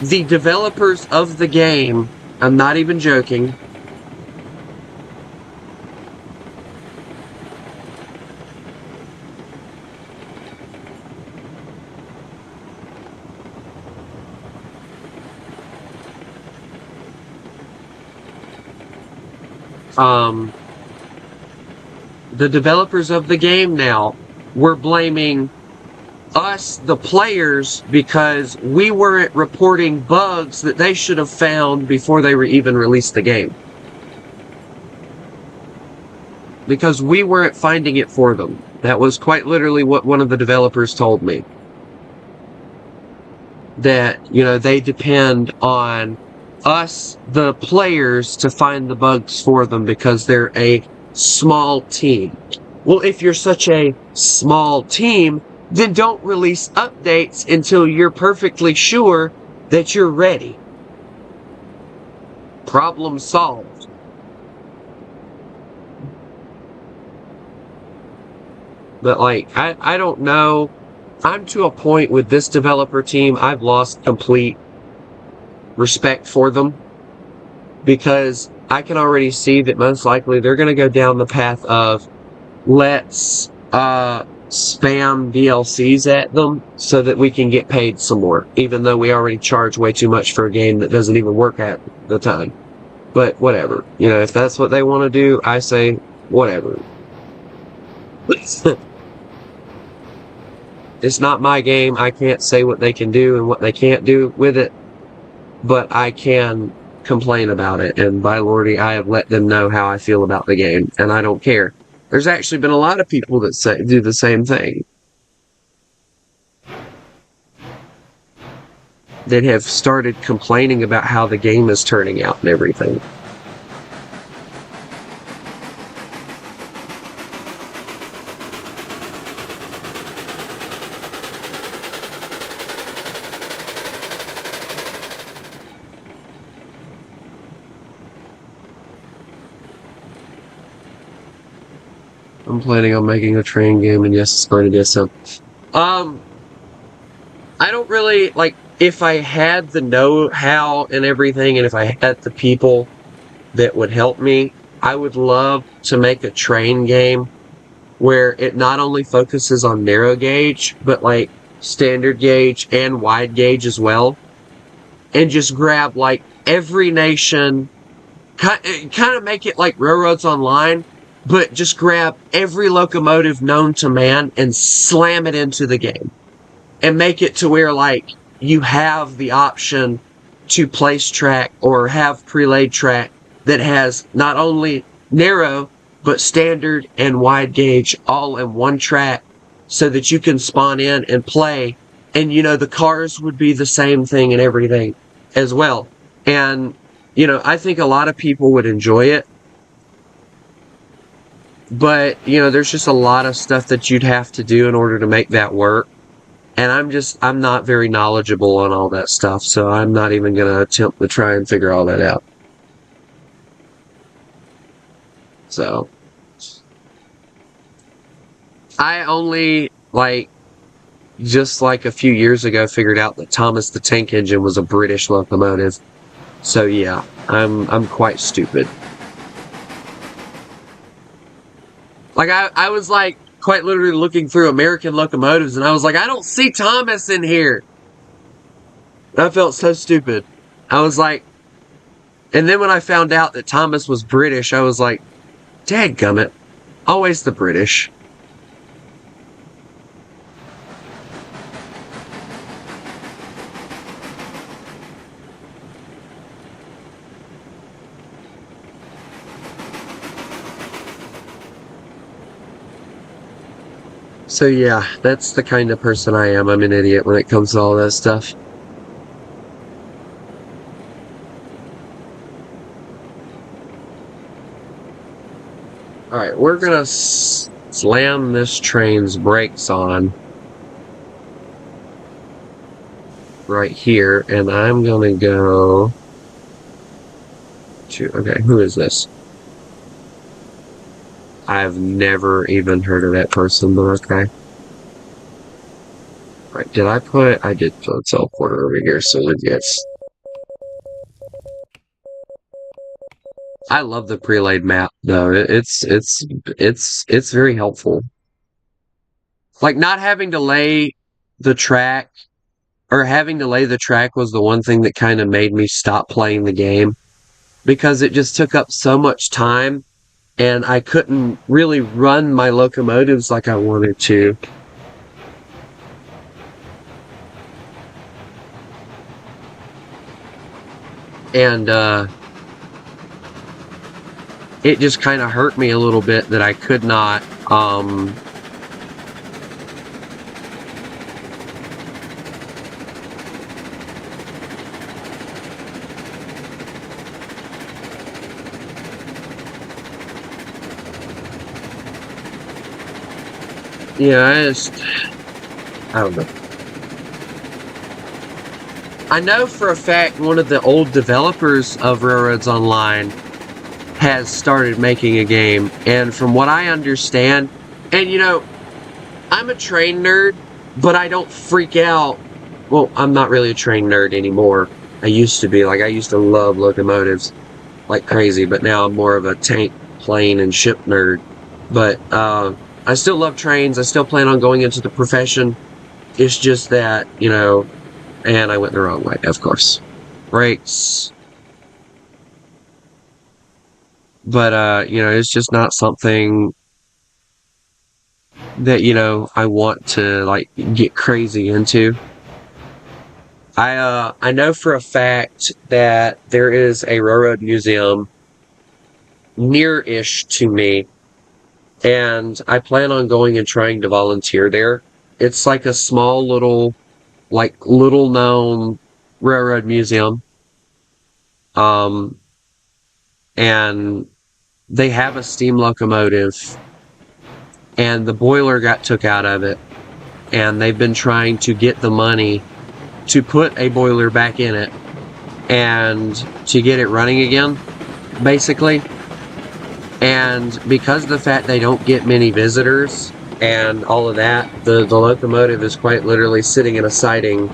the developers of the game, I'm not even joking, the developers of the game now were blaming us, the players, because we weren't reporting bugs that they should have found before they were even released the game. Because we weren't finding it for them. That was quite literally what one of the developers told me. That, you know, they depend on us, the players, to find the bugs for them because they're a small team. Well, if you're such a small team, then don't release updates until you're perfectly sure that you're ready. Problem solved. But, like, I don't know. I'm to a point with this developer team, I've lost complete respect for them. Because I can already see that most likely they're going to go down the path of let's spam DLCs at them so that we can get paid some more, even though we already charge way too much for a game that doesn't even work at the time. But whatever. You know, if that's what they want to do, I say whatever. It's not my game. I can't say what they can do and what they can't do with it, but I can complain about it, and by lordy, I have let them know how I feel about the game, and I don't care. There's actually been a lot of people that do the same thing. That have started complaining about how the game is turning out and everything. I'm planning on making a train game, and yes, it's going to be a sim. I don't really, like, if I had the know-how and everything, and if I had the people that would help me, I would love to make a train game where it not only focuses on narrow gauge, but, like, standard gauge and wide gauge as well. And just grab, like, every nation, kind of make it like Railroads Online, but just grab every locomotive known to man and slam it into the game. And make it to where, like, you have the option to place track or have pre-laid track that has not only narrow, but standard and wide gauge all in one track so that you can spawn in and play. And, you know, the cars would be the same thing and everything as well. And, you know, I think a lot of people would enjoy it. But, you know, there's just a lot of stuff that you'd have to do in order to make that work. And I'm not very knowledgeable on all that stuff, so I'm not even going to attempt to try and figure all that out. So, I only, like, just like a few years ago figured out that Thomas the Tank Engine was a British locomotive. So yeah, I'm quite stupid. Like I was like quite literally looking through American locomotives and I was like, I don't see Thomas in here. I felt so stupid. I was like, and then when I found out that Thomas was British, I was like, dadgummit, always the British. So yeah, that's the kind of person I am. I'm an idiot when it comes to all that stuff. Alright, we're gonna slam this train's brakes on right here, and I'm gonna go to, okay, who is this? I've never even heard of that person, but okay. Right, I did put a teleporter over here, so yes. I love the pre-laid map, though. It's very helpful. Like, not having to lay the track, or having to lay the track was the one thing that kind of made me stop playing the game, because it just took up so much time, and I couldn't really run my locomotives like I wanted to. And, it just kind of hurt me a little bit that I could not, yeah, I don't know. I know for a fact one of the old developers of Railroads Online has started making a game, and from what I understand, and you know, I'm a train nerd, but I don't freak out. Well, I'm not really a train nerd anymore. I used to be. Like, I used to love locomotives like crazy, but now I'm more of a tank, plane, and ship nerd. But, I still love trains. I still plan on going into the profession. It's just that, you know, and I went the wrong way, of course. Brakes. But, you know, it's just not something that, you know, I want to, like, get crazy into. I know for a fact that there is a railroad museum near-ish to me, and I plan on going and trying to volunteer there. It's like a small little, like, little-known railroad museum. And they have a steam locomotive, and the boiler got took out of it, and they've been trying to get the money to put a boiler back in it and to get it running again, basically. And because of the fact they don't get many visitors and all of that, the locomotive is quite literally sitting in a siding,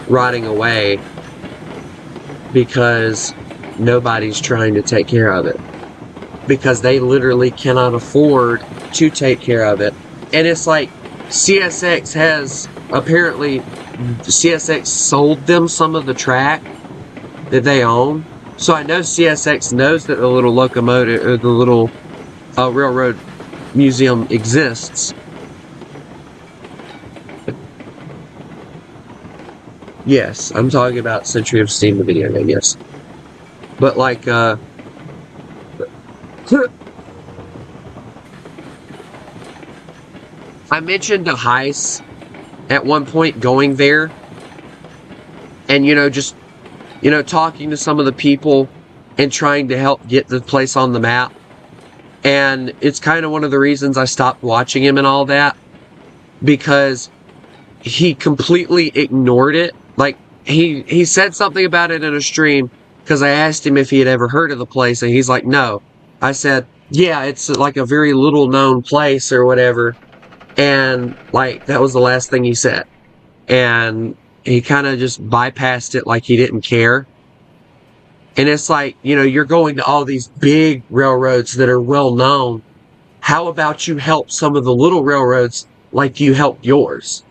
rotting away, because nobody's trying to take care of it. Because they literally cannot afford to take care of it. And it's like, CSX has, apparently, CSX sold them some of the track that they own. So I know CSX knows that the little locomotive, or the little railroad museum exists. Yes, I'm talking about Century of Steam, the video game, yes. But like, I mentioned to Heis at one point going there and, you know, just, you know, talking to some of the people and trying to help get the place on the map. And it's kind of one of the reasons I stopped watching him and all that, because he completely ignored it. Like, he said something about it in a stream, because I asked him if he had ever heard of the place, and he's like, no. I said, yeah, it's like a very little known place or whatever. And like, that was the last thing he said. And he kind of just bypassed it like he didn't care. And it's like, you're going to all these big railroads that are well known. How about you help some of the little railroads like you helped yours?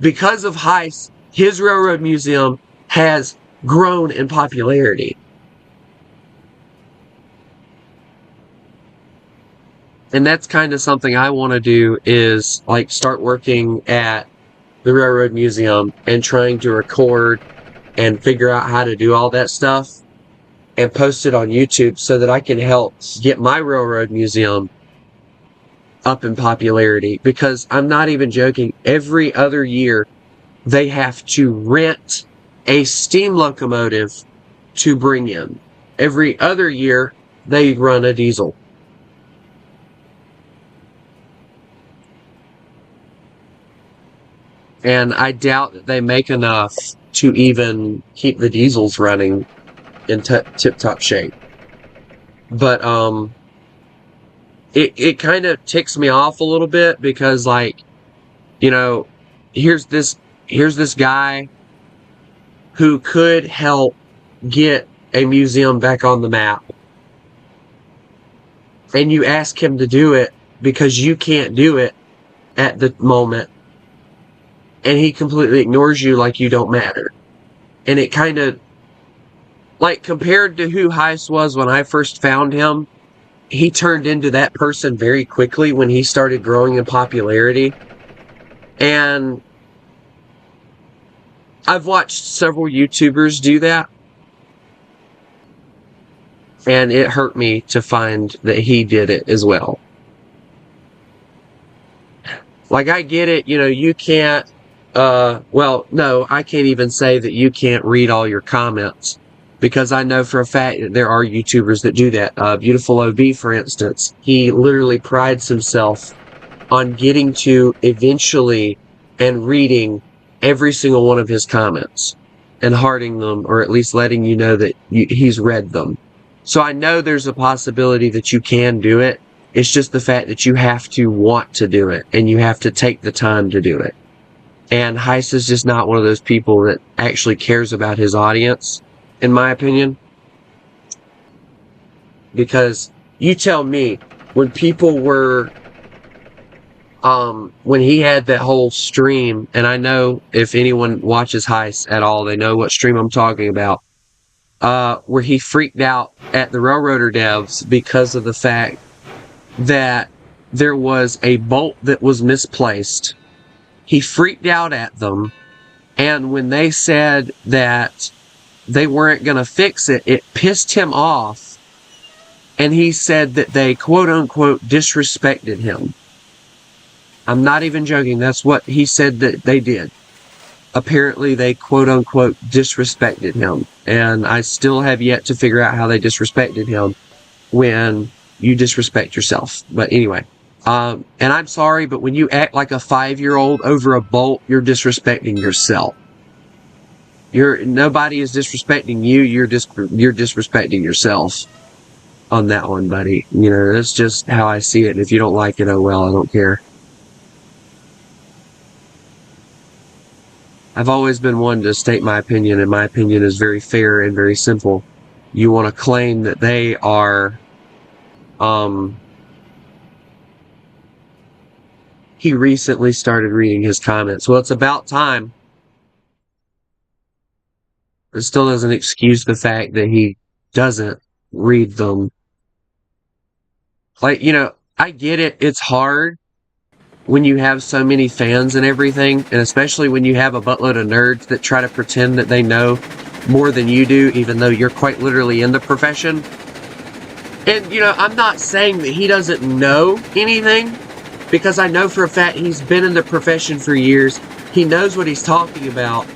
Because of Heiss, his railroad museum has grown in popularity. And that's kind of something I want to do, is like start working at the railroad museum and trying to record and figure out how to do all that stuff and post it on YouTube so that I can help get my railroad museum up in popularity. Because I'm not even joking, every other year they have to rent a steam locomotive to bring in. Every other year they run a diesel. And I doubt that they make enough to even keep the diesels running in tip-top shape. But it kind of ticks me off a little bit, because like, here's this guy who could help get a museum back on the map, and you ask him to do it because you can't do it at the moment, and he completely ignores you like you don't matter. And it kind of, like, compared to who Heiss was when I first found him, he turned into that person very quickly when he started growing in popularity. And I've watched several YouTubers do that, and it hurt me to find that he did it as well. Like, I get it, you can't, well, no, I can't even say that you can't read all your comments, because I know for a fact that there are YouTubers that do that. Beautiful OB, for instance, he literally prides himself on getting to eventually and reading every single one of his comments and hearting them, or at least letting you know that he's read them. So I know there's a possibility that you can do it. It's just the fact that you have to want to do it, and you have to take the time to do it. And Heiss is just not one of those people that actually cares about his audience, in my opinion. Because you tell me, when people were, when he had that whole stream, and I know if anyone watches Heiss at all, they know what stream I'm talking about, where he freaked out at the Railroader devs because of the fact that there was a bolt that was misplaced. He freaked out at them, and when they said that they weren't going to fix it, it pissed him off, and he said that they quote-unquote disrespected him. I'm not even joking, that's what he said that they did. Apparently they quote-unquote disrespected him, and I still have yet to figure out how they disrespected him when you disrespect yourself. But anyway, and I'm sorry, but when you act like a 5-year-old over a bolt, you're disrespecting yourself. Nobody is disrespecting you. You're disrespecting yourself on that one, buddy. That's just how I see it. And if you don't like it, oh well, I don't care. I've always been one to state my opinion, and my opinion is very fair and very simple. You want to claim that they are, he recently started reading his comments. Well, it's about time. It still doesn't excuse the fact that he doesn't read them. Like, I get it. It's hard when you have so many fans and everything, and especially when you have a buttload of nerds that try to pretend that they know more than you do, even though you're quite literally in the profession. And, I'm not saying that he doesn't know anything, because I know for a fact he's been in the profession for years. He knows what he's talking about.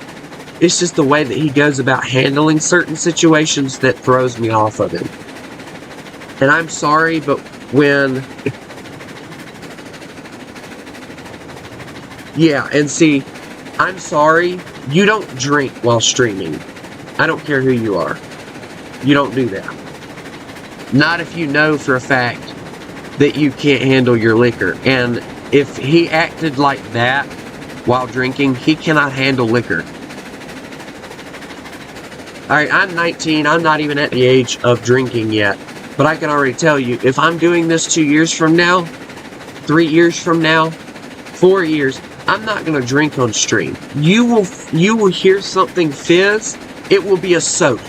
It's just the way that he goes about handling certain situations that throws me off of him. And I'm sorry, but when... Yeah, and see, I'm sorry, you don't drink while streaming. I don't care who you are. You don't do that. Not if you know for a fact that you can't handle your liquor. And if he acted like that while drinking, he cannot handle liquor. Alright, I'm 19, I'm not even at the age of drinking yet. But I can already tell you, if I'm doing this 2 years from now, 3 years from now, 4 years, I'm not going to drink on stream. You will hear something fizz, it will be a soda.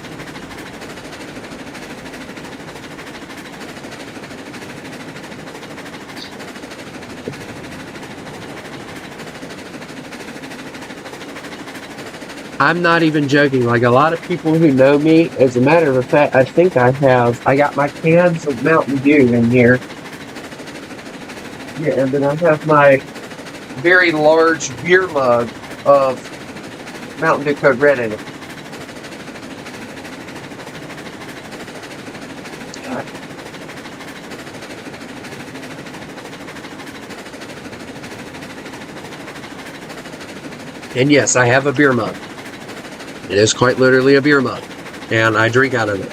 I'm not even joking. Like, a lot of people who know me, as a matter of fact, I think I got my cans of Mountain Dew in here. Yeah, and then I have my very large beer mug of Mountain Dew Code Red in it. God. And yes, I have a beer mug. It is quite literally a beer mug, and I drink out of it.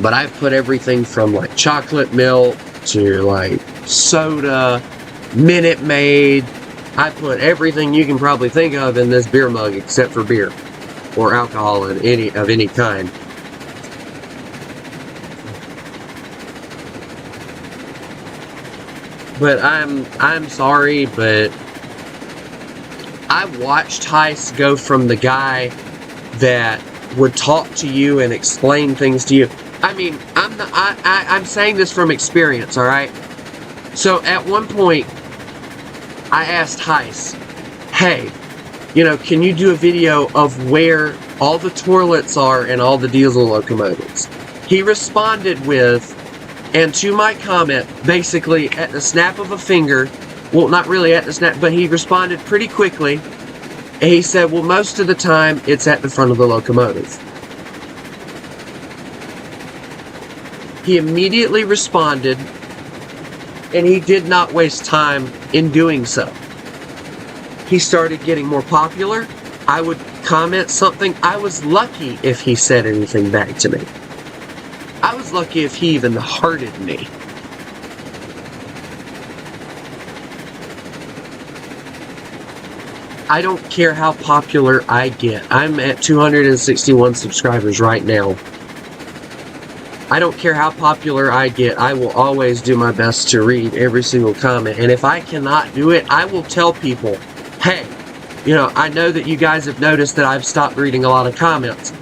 But I've put everything from like chocolate milk to like soda, Minute Maid. I put everything you can probably think of in this beer mug except for beer or alcohol of any kind. But I'm sorry, but I watched Heist go from the guy that would talk to you and explain things to you. I mean, I'm saying this from experience, all right? So at one point, I asked Heist, hey, you know, can you do a video of where all the toilets are and all the diesel locomotives? He responded with, and to my comment, basically at the snap of a finger, well, not really at the snap, but he responded pretty quickly. And he said, well, most of the time, it's at the front of the locomotive. He immediately responded, and he did not waste time in doing so. He started getting more popular. I would comment something. I was lucky if he said anything back to me. I was lucky if he even hearted me. I don't care how popular I get. I'm at 261 subscribers right now. I don't care how popular I get. I will always do my best to read every single comment. And if I cannot do it, I will tell people, hey, you know, I know that you guys have noticed that I've stopped reading a lot of comments.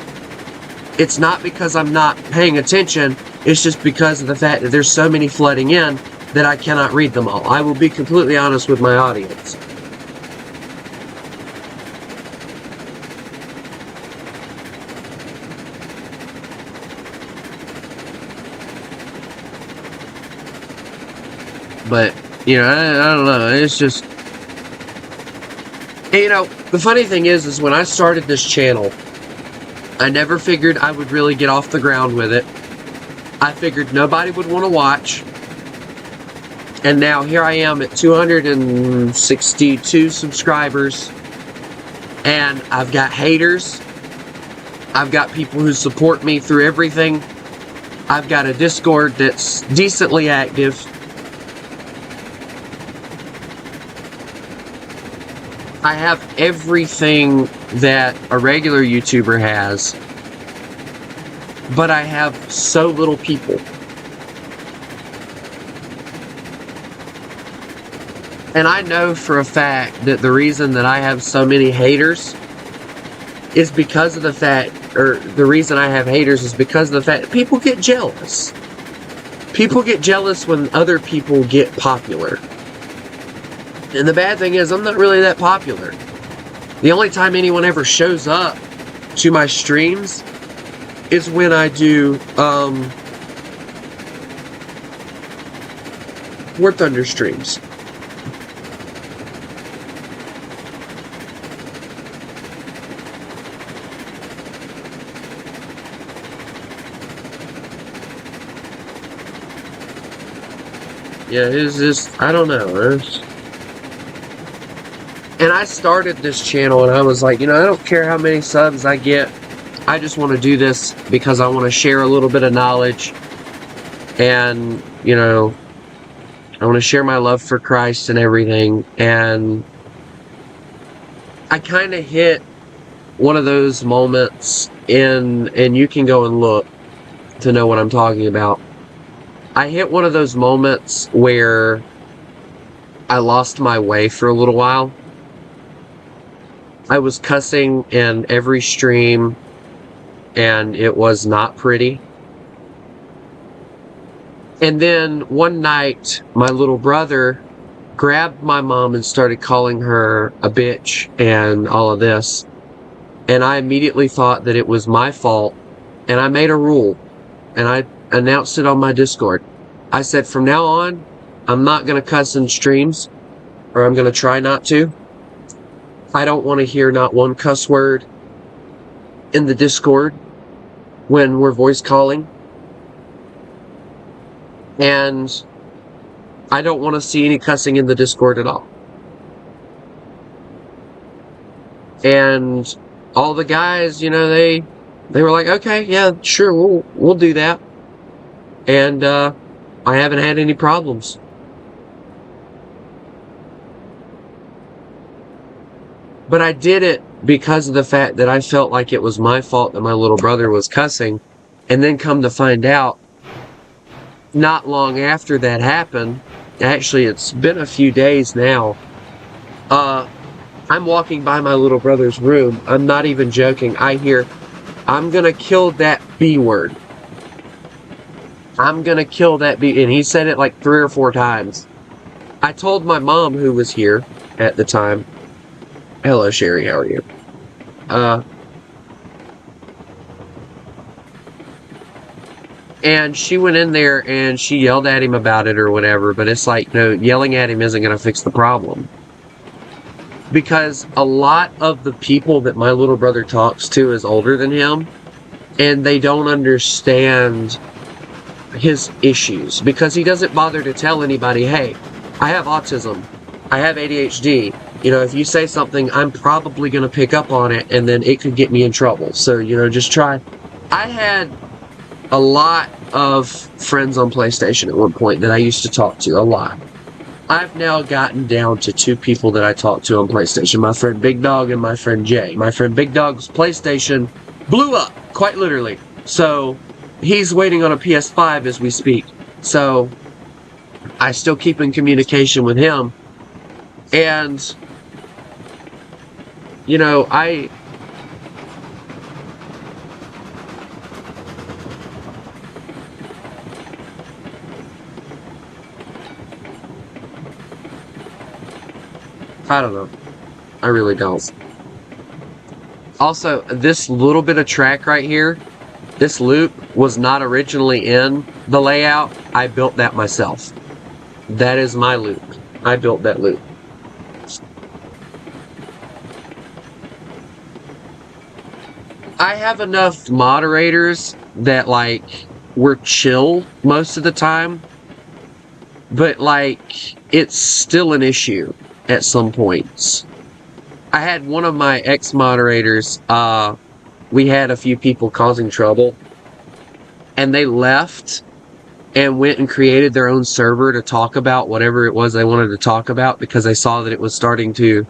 It's not because I'm not paying attention. It's just because of the fact that there's so many flooding in that I cannot read them all. I will be completely honest with my audience. But, you know, I don't know. It's just... And, you know, the funny thing is when I started this channel, I never figured I would really get off the ground with it. I figured nobody would want to watch. And now here I am at 262 subscribers. And I've got haters. I've got people who support me through everything. I've got a Discord that's decently active. I have everything that a regular YouTuber has, but I have so little people. And I know for a fact that the reason that I have so many haters is because of the fact, or the reason I have haters is because of the fact that people get jealous. People get jealous when other people get popular. And the bad thing is, I'm not really that popular. The only time anyone ever shows up to my streams is when I do, War Thunder streams. Yeah, it's just, I don't know. And I started this channel and I was like, you know, I don't care how many subs I get. I just want to do this because I want to share a little bit of knowledge, and, you know, I want to share my love for Christ and everything. And I kind of hit one of those moments and you can go and look to know what I'm talking about. I hit one of those moments where I lost my way for a little while. I was cussing in every stream, and it was not pretty. And then one night, my little brother grabbed my mom and started calling her a bitch and all of this. And I immediately thought that it was my fault, and I made a rule, and I announced it on my Discord. I said, from now on, I'm not going to cuss in streams, or I'm going to try not to. I don't want to hear not one cuss word in the Discord when we're voice calling. And I don't want to see any cussing in the Discord at all. And all the guys, you know, they were like, okay, yeah, sure, we'll do that. And I haven't had any problems. But I did it because of the fact that I felt like it was my fault that my little brother was cussing. And then come to find out, not long after that happened, actually it's been a few days now, I'm walking by my little brother's room. I'm not even joking. I hear, I'm gonna kill that B word. I'm gonna kill that B. And he said it like 3 or 4 times. I told my mom, who was here at the time, hello Sherry, how are you? And she went in there and she yelled at him about it or whatever, but it's like, no, yelling at him isn't going to fix the problem. Because a lot of the people that my little brother talks to is older than him, and they don't understand his issues, because he doesn't bother to tell anybody, hey, I have autism, I have ADHD, you know, if you say something, I'm probably going to pick up on it, and then it could get me in trouble, so, you know, just try. I had a lot of friends on PlayStation at one point that I used to talk to, a lot. I've now gotten down to 2 people that I talk to on PlayStation, my friend Big Dog and my friend Jay. My friend Big Dog's PlayStation blew up, quite literally. So, he's waiting on a PS5 as we speak. So, I still keep in communication with him. And, you know, I don't know. I really don't. Also, this little bit of track right here, this loop was not originally in the layout. I built that myself. That is my loop. I built that loop. I have enough moderators that, like, we're chill most of the time. But, like, it's still an issue at some points. I had one of my ex-moderators, we had a few people causing trouble, and they left and went and created their own server to talk about whatever it was they wanted to talk about, because they saw that it was starting to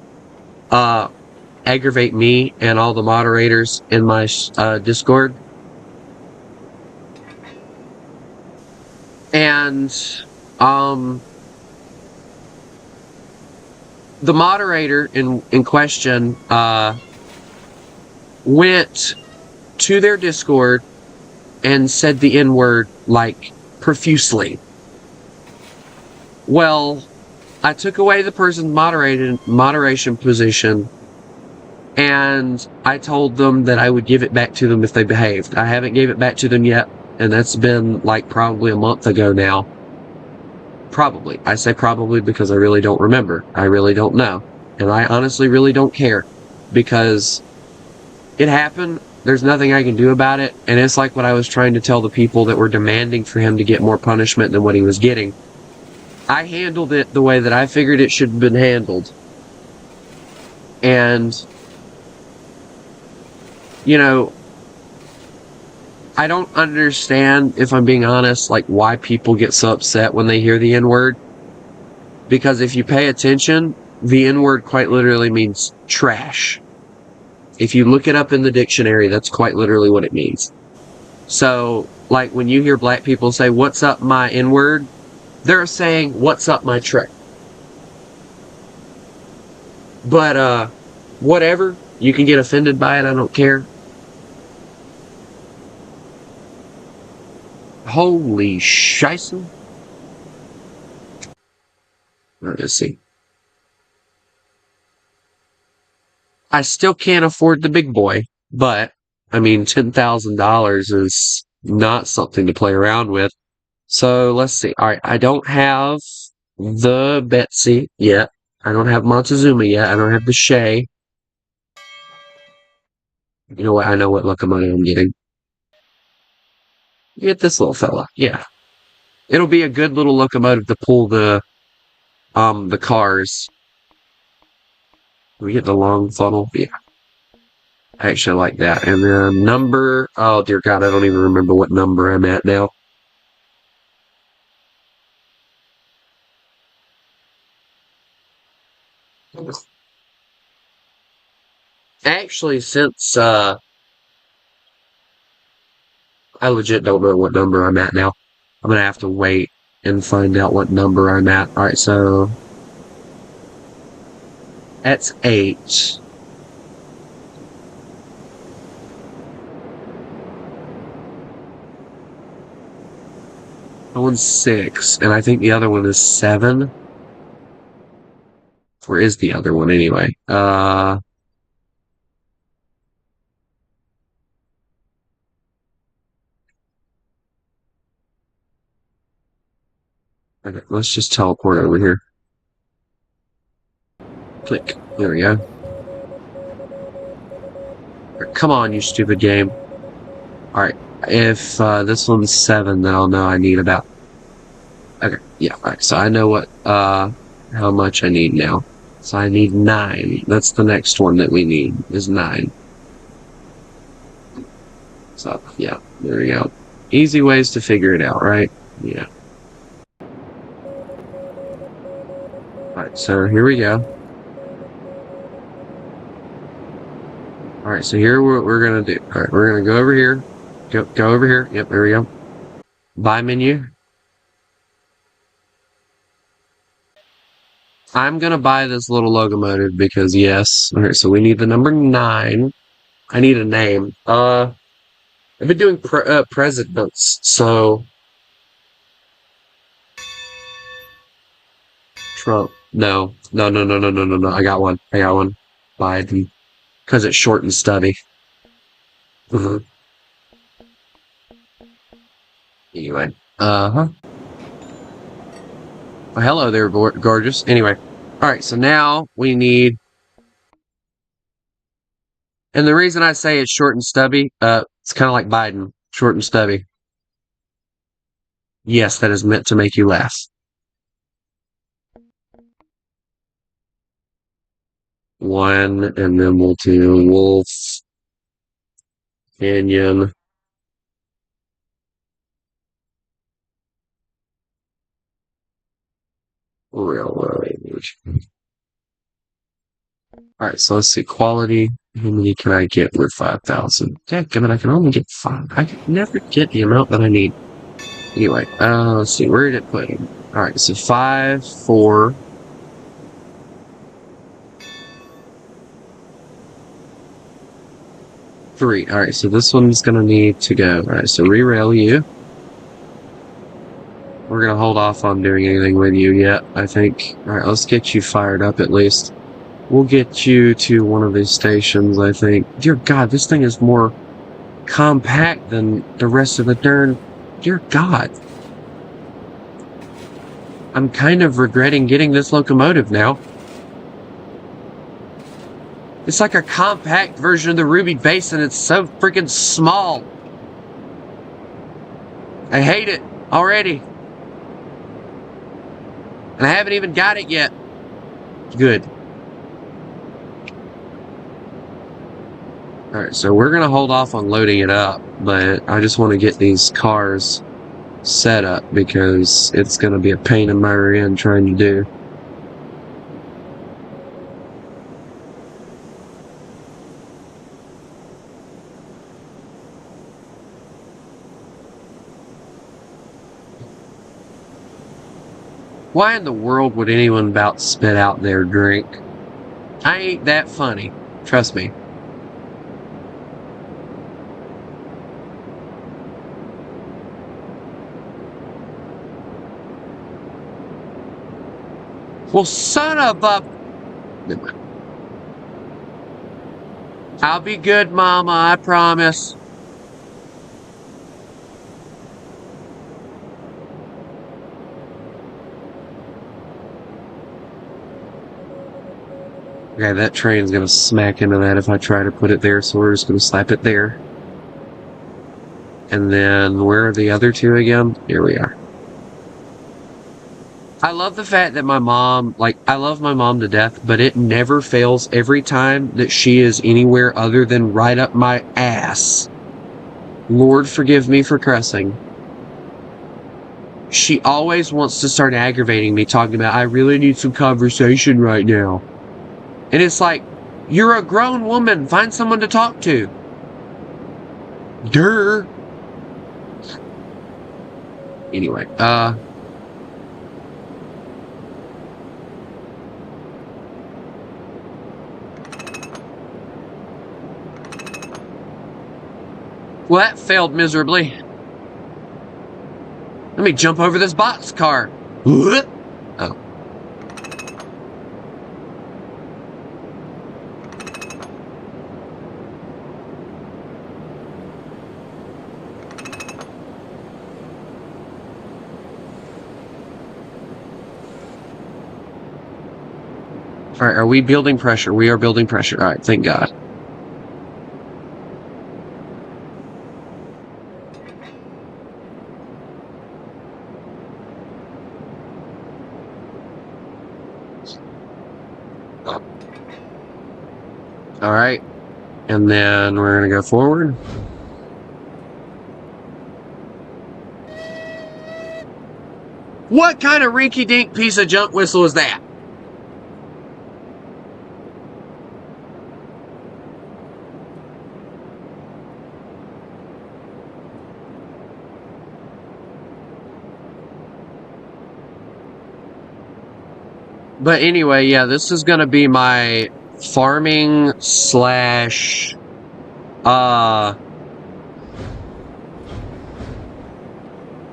aggravate me and all the moderators in my Discord. And the moderator in question went to their Discord and said the N-word, like, profusely. Well, I took away the person's moderation position, and I told them that I would give it back to them if they behaved. I haven't gave it back to them yet, and that's been, like, probably a month ago now. Probably. I say probably because I really don't remember. I really don't know. And I honestly really don't care. Because it happened. There's nothing I can do about it. And it's like what I was trying to tell the people that were demanding for him to get more punishment than what he was getting. I handled it the way that I figured it should have been handled. And, you know, I don't understand, if I'm being honest, like why people get so upset when they hear the N-word. Because if you pay attention, the N-word quite literally means trash. If you look it up in the dictionary, that's quite literally what it means. So, like when you hear black people say, "What's up my N-word?" they're saying, "What's up my trick?" But, whatever. You can get offended by it, I don't care. Holy scheisse. Let's see. I still can't afford the big boy, but, I mean, $10,000 is not something to play around with. So, let's see. Alright, I don't have the Betsy yet. I don't have Montezuma yet. I don't have the Shea. You know what? I know what locomotive I'm getting. Get this little fella. Yeah. It'll be a good little locomotive to pull the cars. We get the long funnel. Yeah. I actually like that. And then number, oh dear God, I don't even remember what number I'm at now. Actually, since, I legit don't know what number I'm at now. I'm gonna have to wait and find out what number I'm at. Alright, so that's 8. That one's 6, and I think the other one is 7. Where is the other one anyway? Okay, let's just teleport over here. Click. There we go. Come on, you stupid game. Alright, if this one's 7, then I'll know I need about... Okay, yeah, alright, so I know what, how much I need now. So I need 9. That's the next one that we need, is 9. So, yeah, there we go. Easy ways to figure it out, right? Yeah. Alright, so here we go. Alright, so here what we're gonna do. Alright, we're gonna go over here. Go over here. Yep, there we go. Buy menu. I'm gonna buy this little locomotive because yes. Alright, so we need the number 9. I need a name. I've been doing presidents, so... Trump. No. No. I got one. Biden. Because it's short and stubby. Mm-hmm. Anyway. Oh, hello there, gorgeous. Anyway. Alright, so now we need... And the reason I say it's short and stubby, it's kind of like Biden. Short and stubby. Yes, that is meant to make you laugh. One, and then we'll do Wolf, Canyon, Railroad. Alright, so let's see. Quality. How many can I get with 5,000? Dadgummit, I can only get 5. I can never get the amount that I need. Anyway, let's see. Where did it put him? Alright, so 5, 4. Three. Alright, so this one's gonna need to go. Alright, so re-rail you. We're gonna hold off on doing anything with you yet, I think. Alright, let's get you fired up at least. We'll get you to one of these stations, I think. Dear God, this thing is more compact than the rest of the darn... Dear God. I'm kind of regretting getting this locomotive now. It's like a compact version of the Ruby Basin. It's so freaking small. I hate it already. And I haven't even got it yet. Good. Alright, so we're gonna hold off on loading it up, but I just want to get these cars set up because it's gonna be a pain in my rear end trying to do. Why in the world would anyone about spit out their drink? I ain't that funny. Trust me. Well, son of a... I'll be good, Mama, I promise. Okay, that train's gonna smack into that if I try to put it there, so we're just gonna slap it there. And then, where are the other two again? Here we are. I love the fact that my mom, like, I love my mom to death, but it never fails every time that she is anywhere other than right up my ass. Lord forgive me for cussing. She always wants to start aggravating me, talking about, I really need some conversation right now. And it's like, you're a grown woman. Find someone to talk to. Durr. Anyway, well, that failed miserably. Let me jump over this box car. Oh. Alright, are we building pressure? We are building pressure. Alright, thank God. Alright, and then we're gonna go forward. What kind of rinky-dink piece of junk whistle is that? But anyway, yeah, this is gonna be my farming slash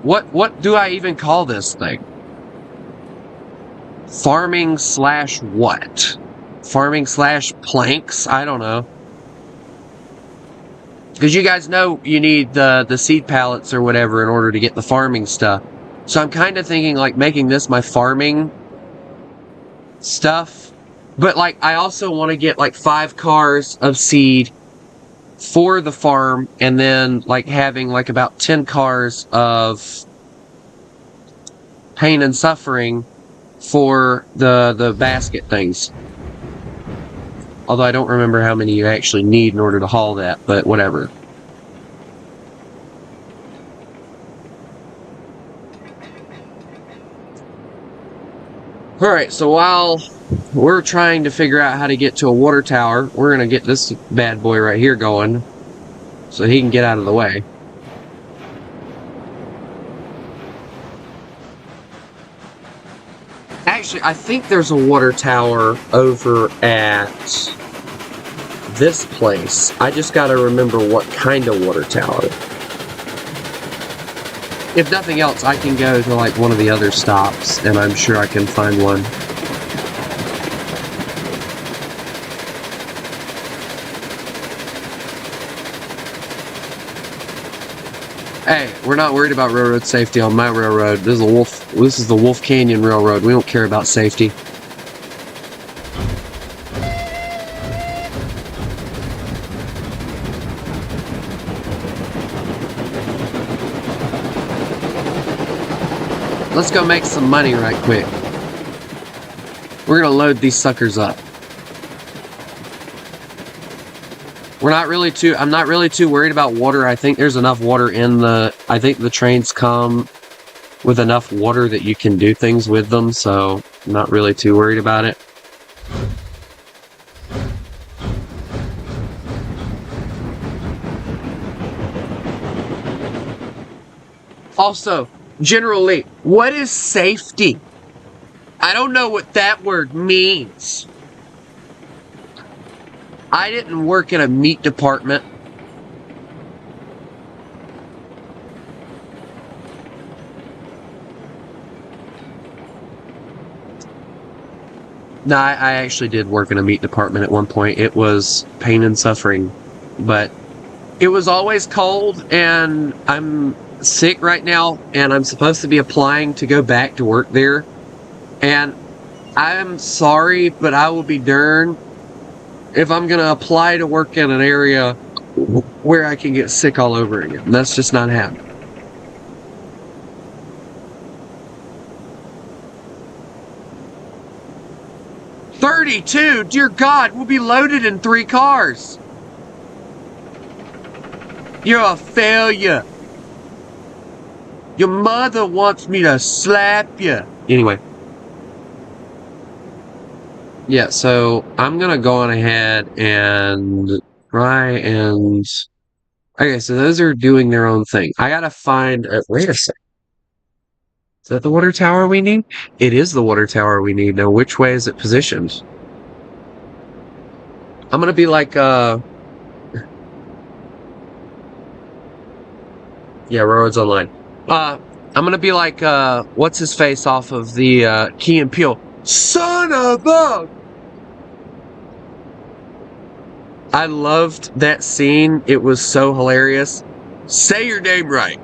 what do I even call this thing? Farming slash what? Farming slash planks? I don't know. Because you guys know you need the seed pallets or whatever in order to get the farming stuff. So I'm kind of thinking like making this my farming stuff. But like I also want to get like 5 cars of seed for the farm, and then like having like about 10 cars of pain and suffering for the basket things. Although I don't remember how many you actually need in order to haul that, but whatever. Alright, so while we're trying to figure out how to get to a water tower, we're going to get this bad boy right here going so he can get out of the way. Actually, I think there's a water tower over at this place. I just got to remember what kind of water tower. If nothing else, I can go to like one of the other stops, and I'm sure I can find one. Hey, we're not worried about railroad safety on my railroad. This is the Wolf Canyon Railroad. We don't care about safety. Let's go make some money right quick. We're gonna load these suckers up. I'm not really too worried about water. I think there's enough water I think the trains come with enough water that you can do things with them, so I'm not really too worried about it. Also, General Lee, what is safety? I don't know what that word means. I didn't work in a meat department. No, I actually did work in a meat department at one point. It was pain and suffering, but it was always cold, and I'm sick right now, and I'm supposed to be applying to go back to work there. And I'm sorry, but I will be darned if I'm going to apply to work in an area where I can get sick all over again. That's just not happening. $32? Dear God, we'll be loaded in 3 cars. You're a failure. Your mother wants me to slap you. Anyway. Yeah, so I'm going to go on ahead and try and... Okay, so those are doing their own thing. I got to find... wait a second. Is that the water tower we need? It is the water tower we need. Now, which way is it positioned? I'm going to be like... Yeah, Railroads Online. I'm going to be like... what's his face off of the Key and Peele? Son of a... I loved that scene. It was so hilarious. Say your name right.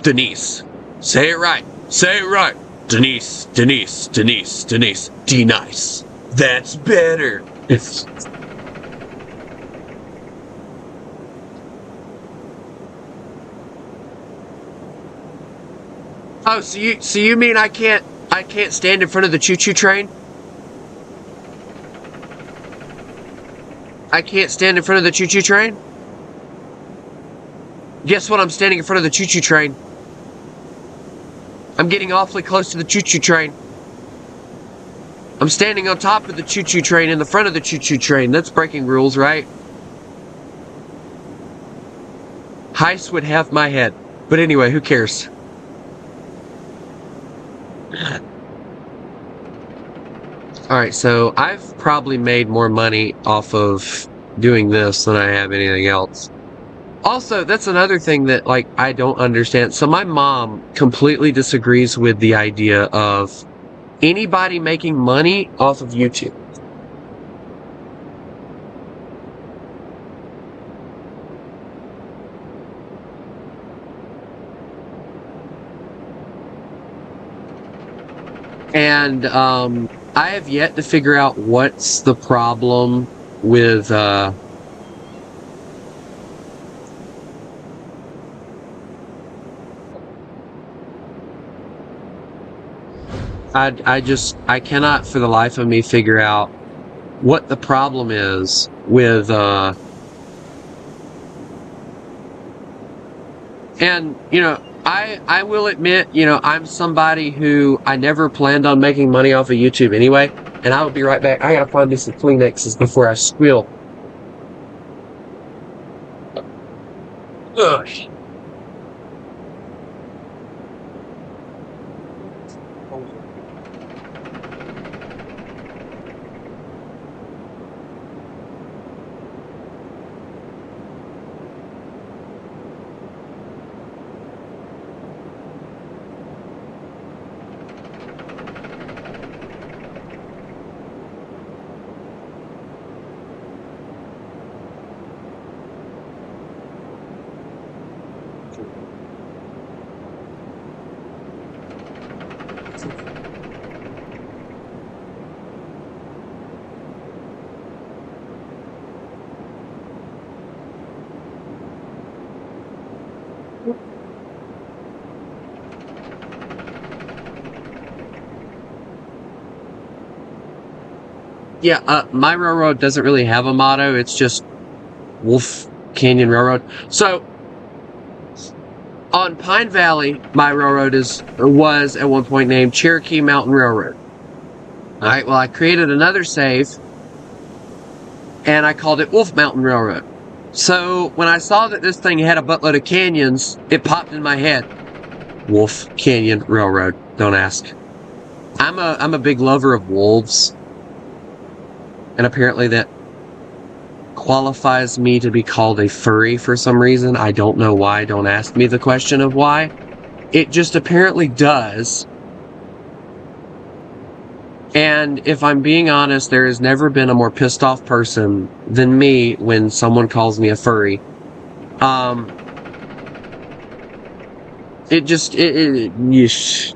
Denise. Say it right. Say it right. Denise. Denise. Denise. Denise. D-nice. That's better. It's... Oh, so you mean I can't stand in front of the choo-choo train? I can't stand in front of the choo-choo train? Guess what? I'm standing in front of the choo-choo train. I'm getting awfully close to the choo-choo train. I'm standing on top of the choo-choo train in the front of the choo-choo train. That's breaking rules, right? Heist would have my head. But anyway, who cares? Alright, so I've probably made more money off of doing this than I have anything else. Also, that's another thing that, like, I don't understand. So my mom completely disagrees with the idea of anybody making money off of YouTube. And, I have yet to figure out what's the problem with, I cannot for the life of me figure out what the problem is with, and, you know, I will admit, you know, I'm somebody who I never planned on making money off of YouTube anyway, and I will be right back. I gotta find me some Kleenexes before I squeal. Ugh. Yeah, my railroad doesn't really have a motto. It's just Wolf Canyon Railroad. So, on Pine Valley, my railroad was at one point named Cherokee Mountain Railroad. All right, well, I created another save, and I called it Wolf Mountain Railroad. So, when I saw that this thing had a buttload of canyons, it popped in my head. Wolf Canyon Railroad. Don't ask. I'm a big lover of wolves, and apparently that qualifies me to be called a furry for some reason. I don't know why. Don't ask me the question of why. It just apparently does. And if I'm being honest, there has never been a more pissed off person than me when someone calls me a furry. Yeesh.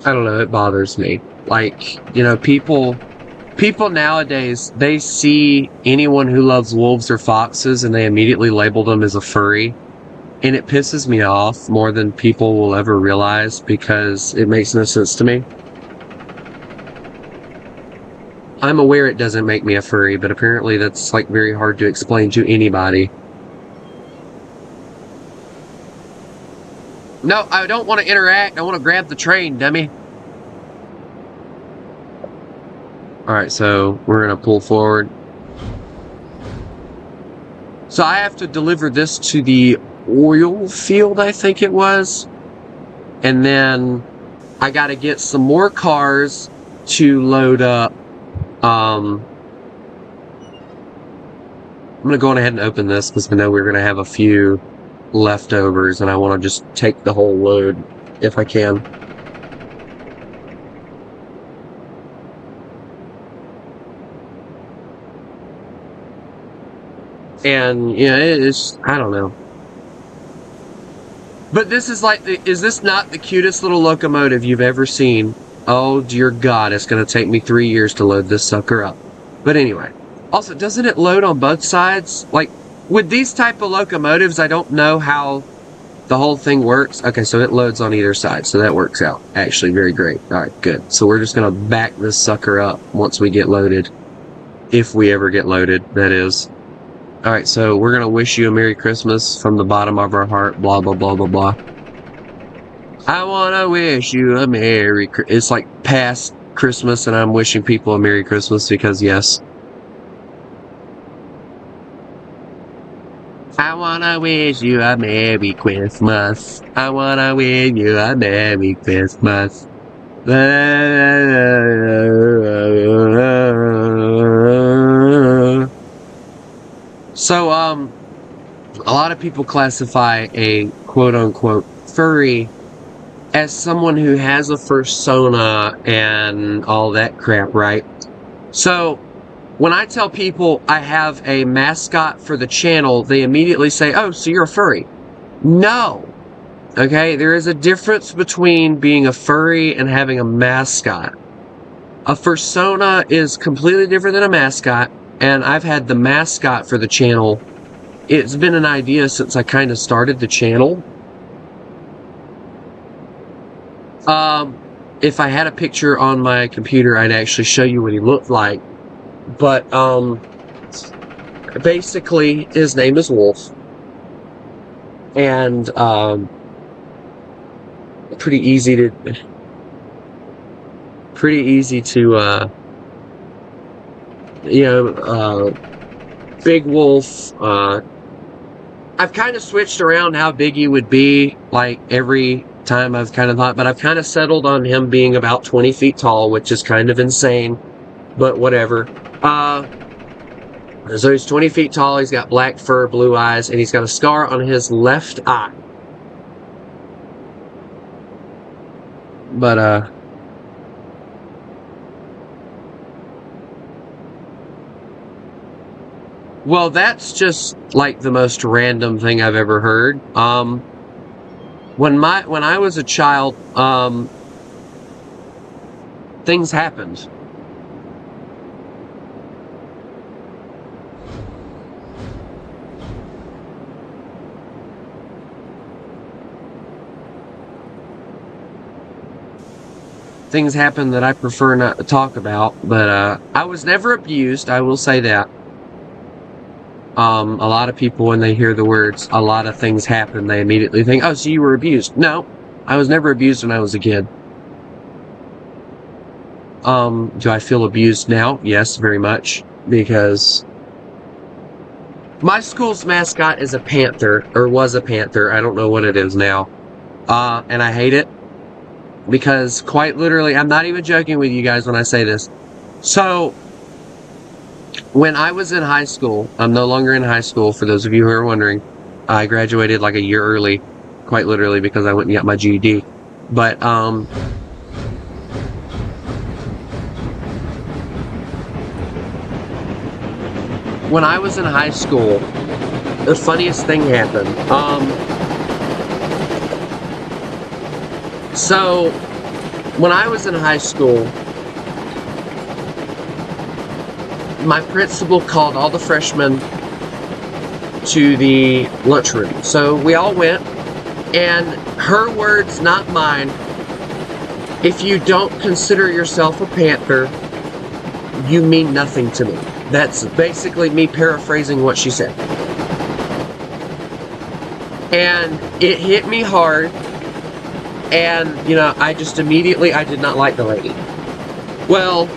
I don't know, it bothers me. Like, you know, people nowadays, they see anyone who loves wolves or foxes and they immediately label them as a furry. And it pisses me off more than people will ever realize because it makes no sense to me. I'm aware it doesn't make me a furry, but apparently that's like very hard to explain to anybody. No, I don't want to interact. I want to grab the train, dummy. Alright, so we're going to pull forward. So I have to deliver this to the oil field, I think it was. And then I got to get some more cars to load up. I'm going to go on ahead and open this because I know we're going to have a few leftovers and I want to just take the whole load if I can. And yeah, it's, I don't know. But this is like, is this not the cutest little locomotive you've ever seen? Oh dear God, it's going to take me 3 years to load this sucker up. But anyway, also, doesn't it load on both sides? Like, with these type of locomotives, I don't know how the whole thing works. Okay, so it loads on either side, so that works out. Actually, very great. Alright, good. So we're just going to back this sucker up once we get loaded. If we ever get loaded, that is. Alright, so we're going to wish you a Merry Christmas from the bottom of our heart, blah, blah, blah, blah, blah. I want to wish you a Merry Christmas. It's like past Christmas, and I'm wishing people a Merry Christmas because, yes. I want to wish you a Merry Christmas. I want to wish you a Merry Christmas. So, a lot of people classify a quote-unquote furry as someone who has a fursona and all that crap, right? So, when I tell people I have a mascot for the channel, they immediately say, oh, so you're a furry. No. Okay, there is a difference between being a furry and having a mascot. A fursona is completely different than a mascot, and I've had the mascot for the channel. It's been an idea since I kind of started the channel. If I had a picture on my computer, I'd actually show you what he looked like. But, basically, his name is Wolf. And, pretty easy to, you know, Big Wolf. I've kind of switched around how big he would be, like, every time I've kind of thought, but I've kind of settled on him being about 20 feet tall, which is kind of insane, but whatever. So he's 20 feet tall, he's got black fur, blue eyes, and he's got a scar on his left eye. But, well, that's just, like, the most random thing I've ever heard. When I was a child, things happened. things happen that I prefer not to talk about, but I was never abused, I will say that. A lot of people, when they hear the words, a lot of things happen, they immediately think, oh, so you were abused. No, I was never abused when I was a kid. Do I feel abused now? Yes, very much, because my school's mascot is a panther, or was a panther. I don't know what it is now. And I hate it, because quite literally, I'm not even joking with you guys when I say this. So, when I was in high school, I'm no longer in high school, for those of you who are wondering. I graduated like a year early, quite literally, because I went and got my GED. But, when I was in high school, the funniest thing happened. So, when I was in high school, my principal called all the freshmen to the lunchroom. So we all went, and her words, not mine, if you don't consider yourself a panther, you mean nothing to me. That's basically me paraphrasing what she said. And it hit me hard, and, I just immediately, I did not like the lady. Well,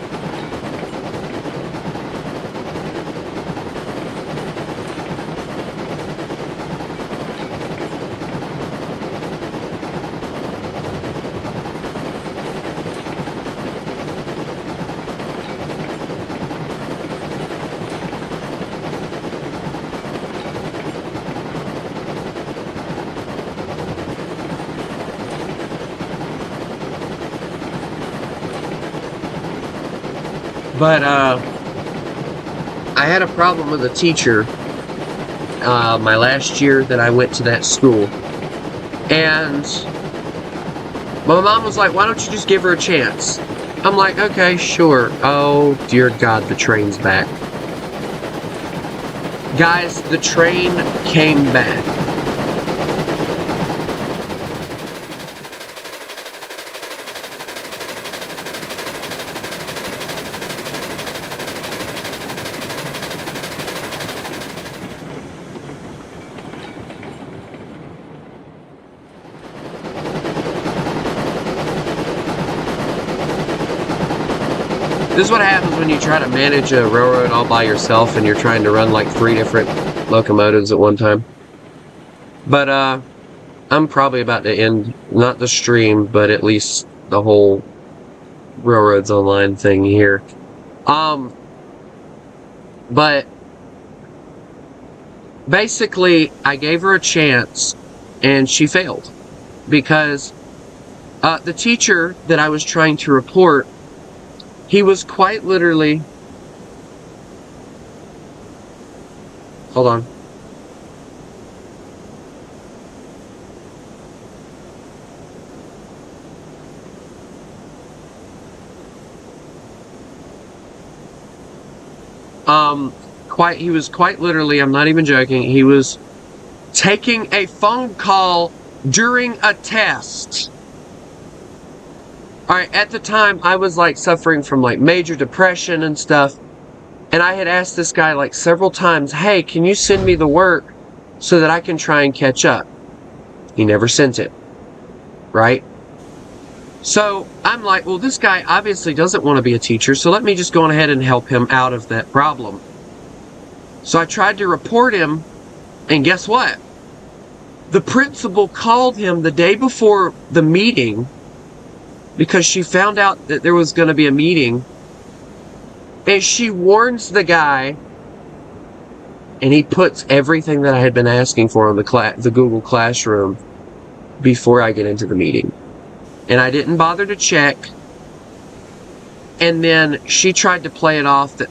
I had a problem with a teacher my last year that I went to that school. And my mom was like, why don't you just give her a chance? I'm like, okay, sure. Oh, dear God, the train's back. Guys, the train came back. This is what happens when you try to manage a railroad all by yourself and you're trying to run like 3 different locomotives at one time. But, I'm probably about to end, not the stream, but at least the whole Railroads Online thing here. But basically, I gave her a chance, and she failed. Because, the teacher that I was trying to report, he was quite literally... Hold on. He was quite literally, I'm not even joking, he was taking a phone call during a test. Alright, at the time, I was like suffering from like major depression and stuff. And I had asked this guy like several times, hey, can you send me the work so that I can try and catch up? He never sent it. Right? So I'm like, well, this guy obviously doesn't want to be a teacher, so let me just go on ahead and help him out of that problem. So I tried to report him, and guess what? The principal called him the day before the meeting because she found out that there was going to be a meeting, and she warns the guy, and he puts everything that I had been asking for on the Google Classroom before I get into the meeting. And I didn't bother to check. And then she tried to play it off that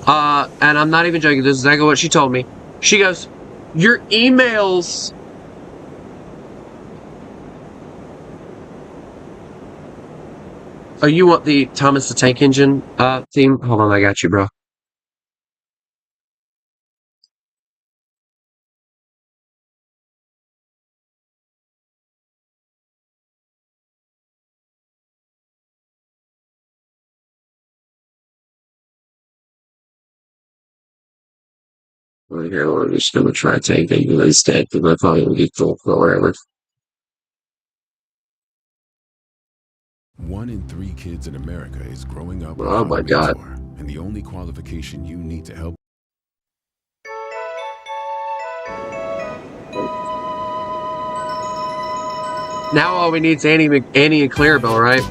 and I'm not even joking, this is exactly what she told me. She goes, your emails... Oh, you want the Thomas the Tank Engine theme? Hold on, I got you, bro. Right here, we're just gonna try taking it instead because I thought it would be cool or whatever. 1 in 3 kids in America is growing up Oh without my a God. mentor, and the only qualification you need to help Now all we need is Annie and Clarabelle, right?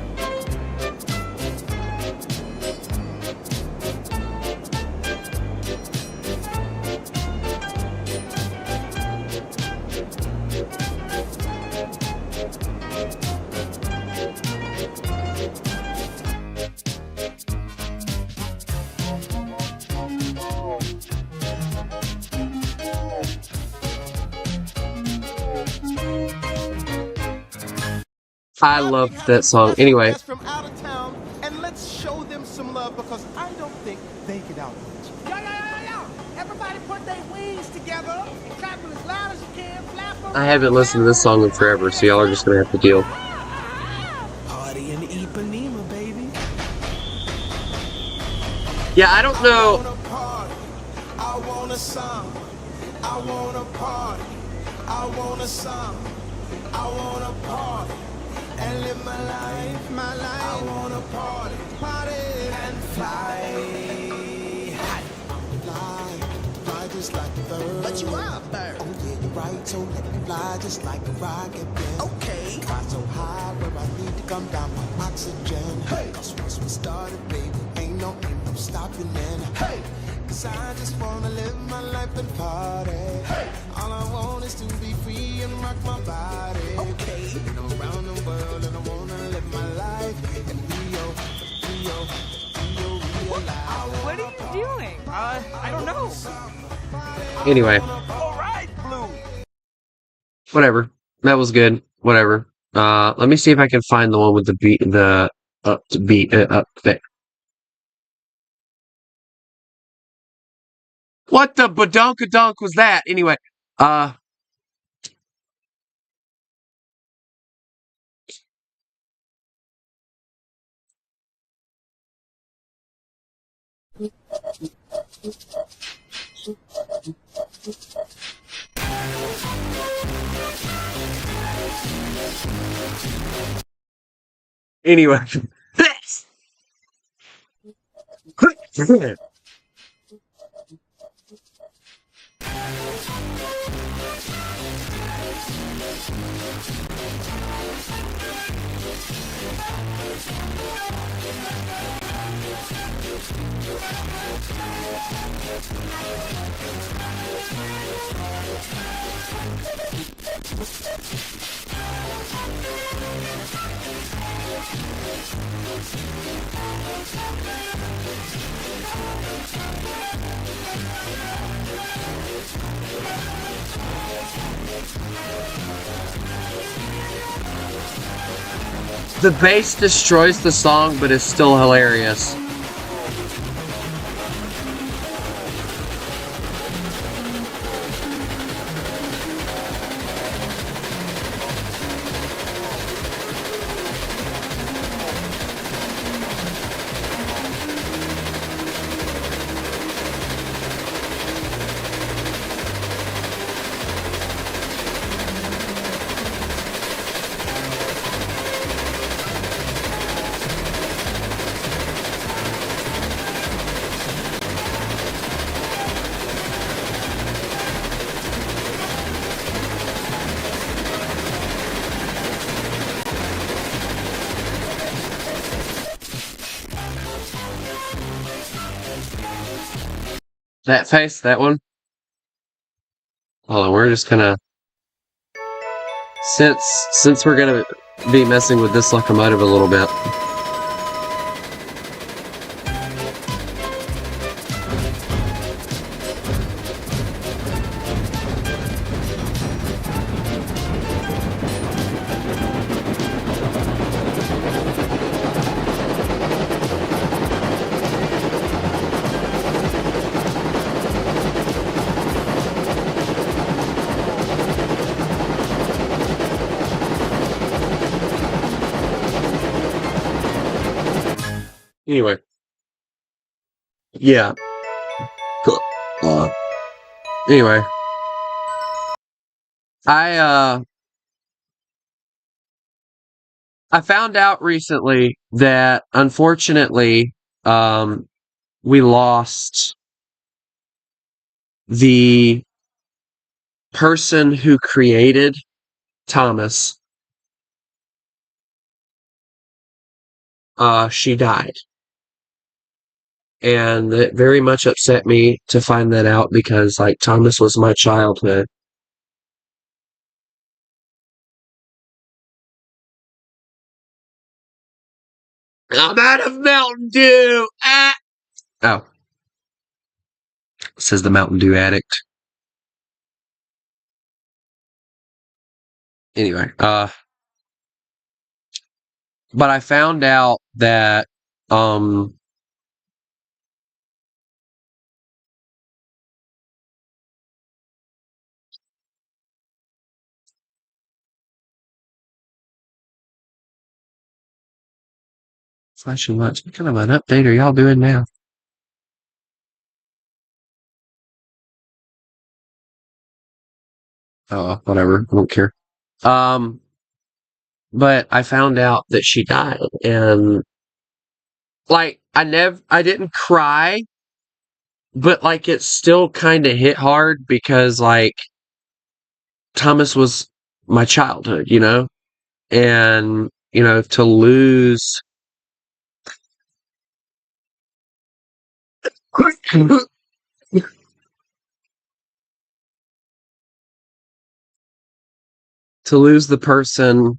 I love that song. Anyway, From out of town, and let's show them some love because I don't think they get out much. Yo, yo, yo, yo! Everybody put their wings together and clap as loud as you can. Flap I haven't listened to this song in forever, so y'all are just gonna have to deal. Party in Ipanema, baby. Yeah, I don't know. I want a song. I want a party. I want a song. I want a party. And live my life, my life. I want a party, party and fly. Fly just like a bird. But you are a bird. Oh yeah, you're right. So let me fly just like a rocket. Okay. Fly so high where I need to come down with oxygen. Hey. Cause once we started, baby, ain't no stopping then. Hey. Cause I just wanna live my life and party. Hey. All I want is to be free and rock my body. Okay. You know, around the world and I wanna live my life in Rio, Rio life. What are you doing? I don't know. Anyway, Alright, Blue. whatever. That was good. Whatever. Let me see if I can find the one with the beat, up there. What the badonkadonk was that? Anyway, anyway. The bass destroys the song, but is still hilarious. That face, that one. Hold on, we're just gonna since we're gonna be messing with this locomotive a little bit. Anyway. Yeah. Cool. Anyway, I found out recently that unfortunately, we lost the person who created Thomas. She died. And it very much upset me to find that out because, like, Thomas was my childhood. I'm out of Mountain Dew! Ah! Oh. Says the Mountain Dew addict. Anyway, but I found out that, flashing lights. What kind of an update are y'all doing now? Oh, whatever. I don't care. But I found out that she died, and like I didn't cry, but like it still kind of hit hard because like Thomas was my childhood, you know, and you know to lose the person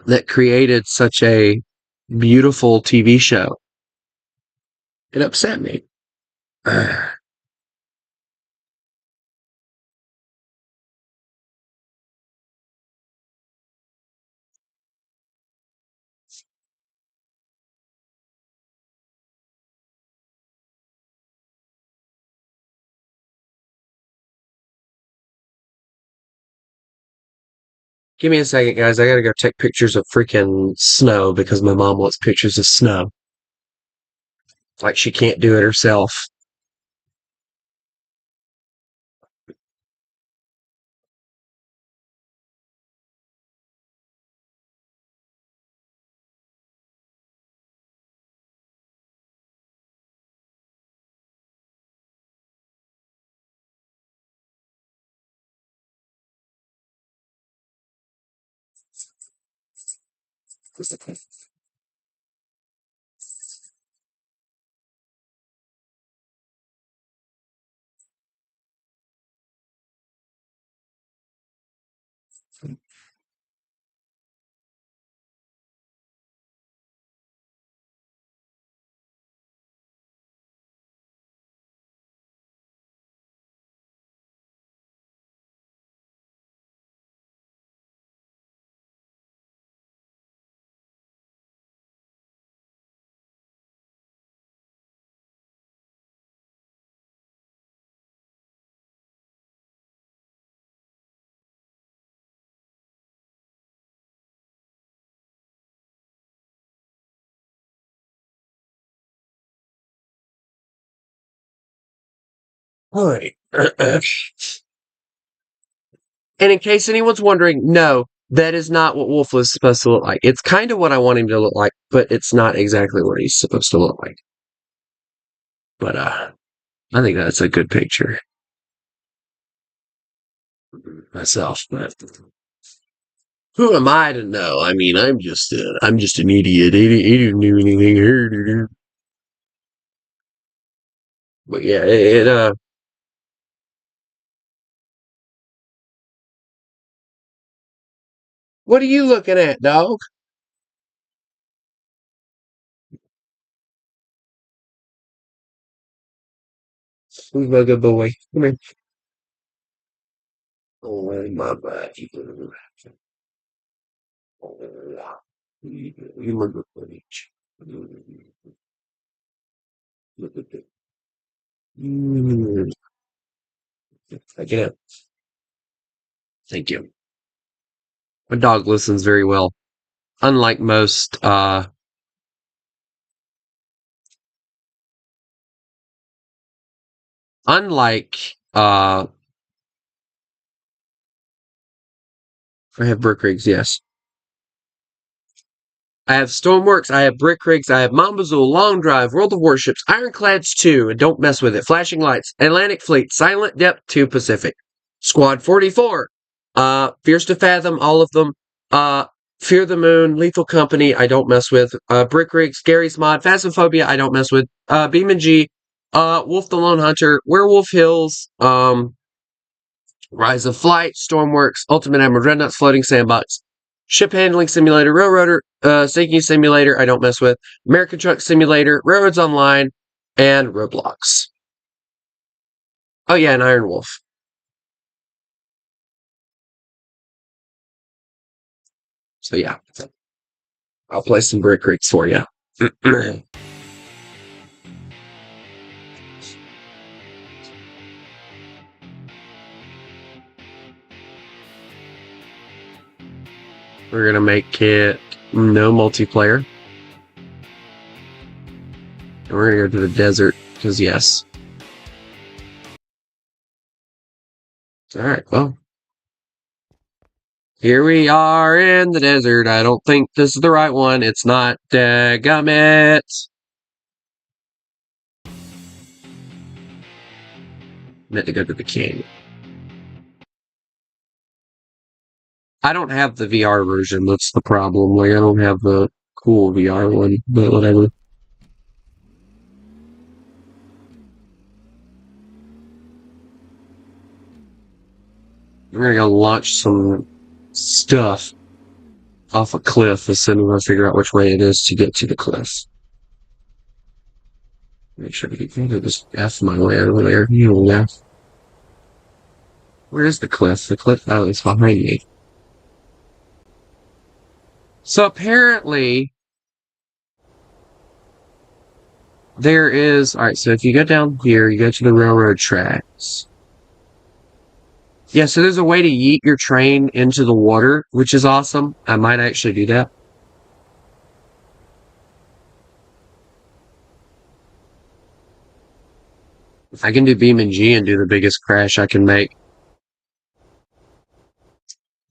that created such a beautiful TV show, it upset me. Give me a second, guys. I gotta go take pictures of freaking snow because my mom wants pictures of snow. Like she can't do it herself. All right. And in case anyone's wondering, no, that is not what Wolf was supposed to look like. It's kind of what I want him to look like, but it's not exactly what he's supposed to look like. But I think that's a good picture myself. But who am I to know? I mean, I'm just an idiot. He didn't do anything. But yeah, what are you looking at, dog? Bugger boy. Come here. Oh, my body. You mugger footage. Look at that. Take it out. Thank you. My dog listens very well. Unlike most, unlike I have Brick Rigs, yes. I have Stormworks, I have Brick Rigs, I have Mambazul, Long Drive, World of Warships, Ironclads 2, and don't mess with it, Flashing Lights, Atlantic Fleet, Silent Depth 2 Pacific, Squad 44, Fierce to Fathom, all of them, Fear the Moon, Lethal Company, I don't mess with, Brick Rigs, Gary's Mod, Phasmophobia, I don't mess with, Beam and G, Wolf the Lone Hunter, Werewolf Hills, Rise of Flight, Stormworks, Ultimate Emerald Dreadnoughts, Floating Sandbox, Ship Handling Simulator, Railroader, Staking Simulator, I don't mess with, American Truck Simulator, Railroads Online, and Roblox. Oh yeah, and Iron Wolf. So yeah, I'll play some Brick Rigs for you. We're gonna make it no multiplayer. And we're gonna go to the desert, because yes. Alright, well. Here we are in the desert. I don't think this is the right one. It's not. Dadgummit. Meant to go to the king. I don't have the VR version, that's the problem. Like, I don't have the cool VR one, but whatever. We're gonna go launch some stuff off a cliff as soon as I figure out which way it is to get to the cliff. Make sure to just F my way over there. You know, F. Where is the cliff? The cliff, oh, it's behind me. So apparently, there is, alright, so if you go down here, you go to the railroad tracks. Yeah, so there's a way to yeet your train into the water, which is awesome. I might actually do that. I can do Beam and G and do the biggest crash I can make.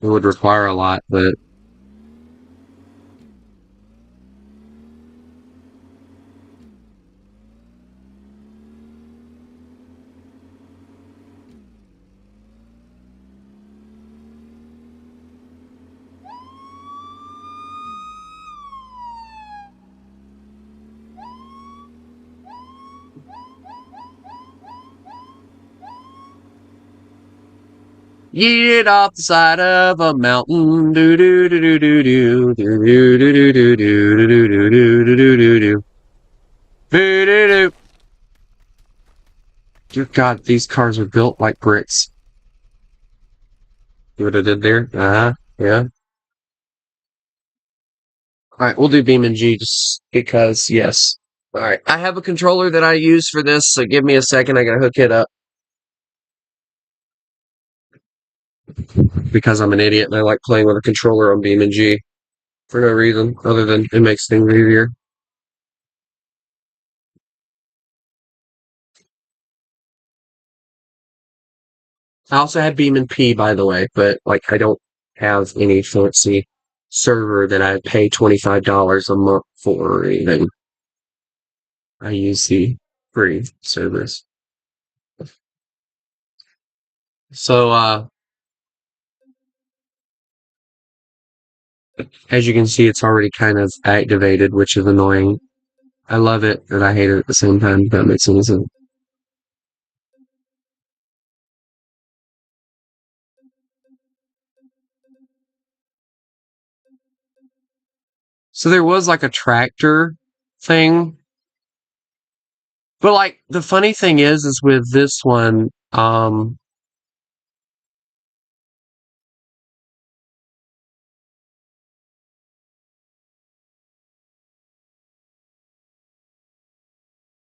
It would require a lot, but... Yeet it off the side of a mountain. Do do do do do do do do do do do do do do do do do do. Do do do. Dear God, these cars are built like bricks. See what I did there? Yeah. Alright, we'll do Beam and G just because, yes. Alright, I have a controller that I use for this, so give me a second, I gotta hook it up. Because I'm an idiot and I like playing with a controller on Beam and G. For no reason, other than it makes things easier. I also have Beam and P, by the way, but, like, I don't have any fancy server that I pay $25 a month for or anything. I use the free servers. So, as you can see, it's already kind of activated, which is annoying. I love it, and I hate it at the same time, if that makes any sense. So there was, like, a tractor thing. But, like, the funny thing is with this one,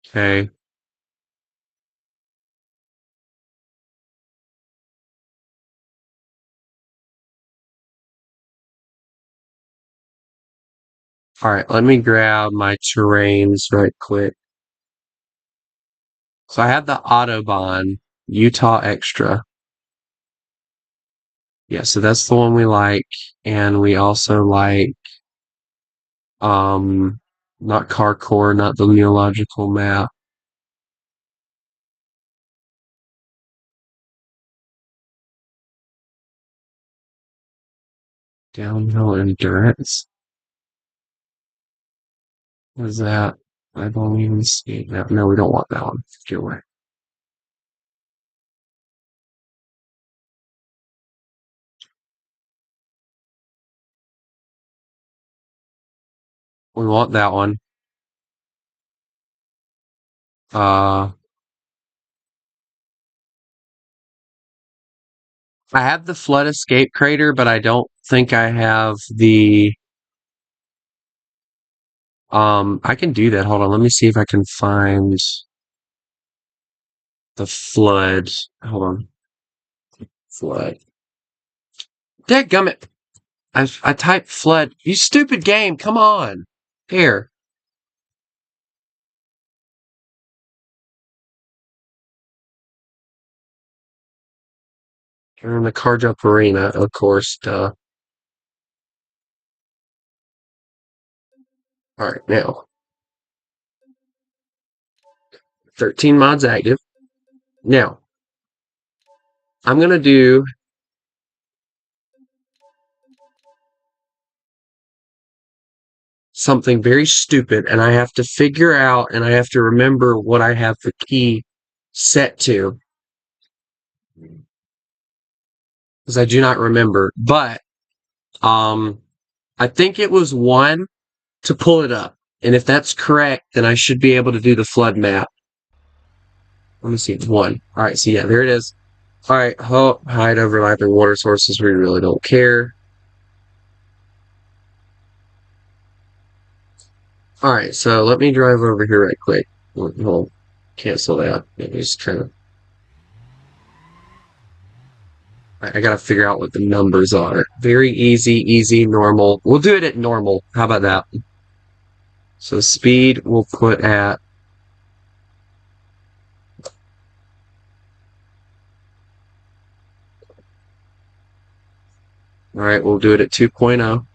okay. Alright, let me grab my terrains right quick. So I have the Autobahn. Utah Extra. Yeah, so that's the one we like, and we also like, not Carcore, not the Neological Map. Downhill Endurance. What is that? I don't even see it now. No, we don't want that one. Get away. We want that one. I have the Flood Escape Crater, but I don't think I have the... I can do that. Hold on, let me see if I can find the Flood. Hold on. Flood. Dadgummit! I typed Flood. You stupid game, come on! Here. You're in the Car Jump Arena, of course, duh. Alright, now. 13 mods active. Now, I'm gonna do something very stupid, and I have to figure out, and I have to remember what I have the key set to. Because I do not remember. But, I think it was 1 to pull it up. And if that's correct, then I should be able to do the flood map. Let me see, it's 1. Alright, so yeah, there it is. Alright, hide overlapping water sources, we really don't care. Alright, so let me drive over here right quick. We'll cancel that. Maybe just try to... I gotta figure out what the numbers are. Very easy, normal. We'll do it at normal. How about that? So speed we'll put at... Alright, we'll do it at 2.0.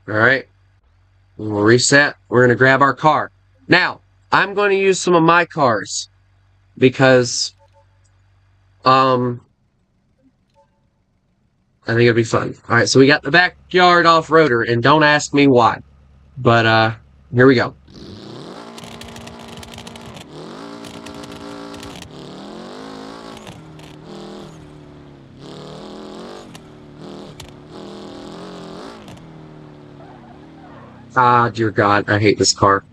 Alright. We'll reset. We're going to grab our car. Now, I'm going to use some of my cars. Because, I think it'll be fun. Alright, so we got the backyard off-roader, and don't ask me why. But, here we go. Ah, dear God, I hate this car.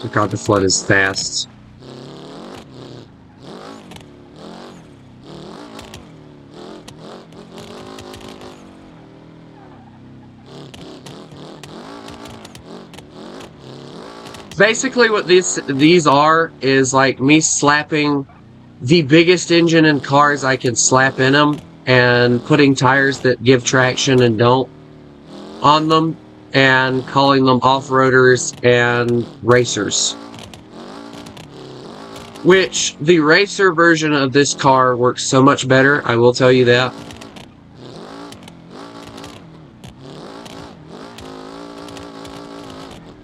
Dear God, the flood is fast. Basically what these are is like me slapping the biggest engine in cars I can slap in them and putting tires that give traction and don't on them and calling them off-roaders and racers. Which, the racer version of this car works so much better, I will tell you that.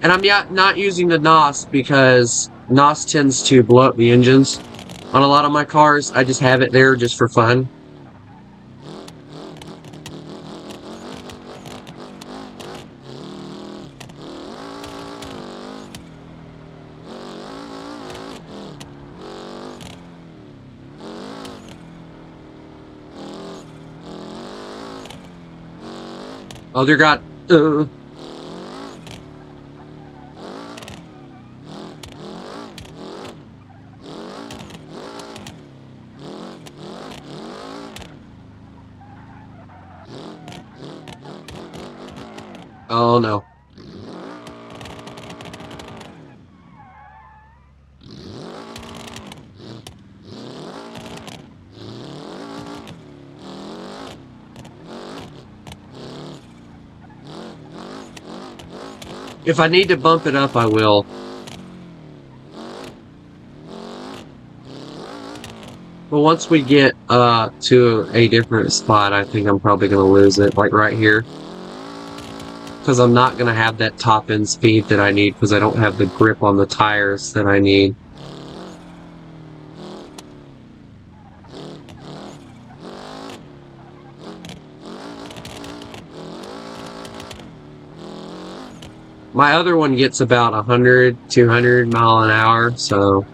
And I'm not using the NOS because NOS tends to blow up the engines on a lot of my cars. I just have it there just for fun. Oh dear God. Oh no. If I need to bump it up, I will. But once we get to a different spot, I think I'm probably going to lose it, like right here. Because I'm not going to have that top end speed that I need because I don't have the grip on the tires that I need. My other one gets about 100, 200 mile an hour, so...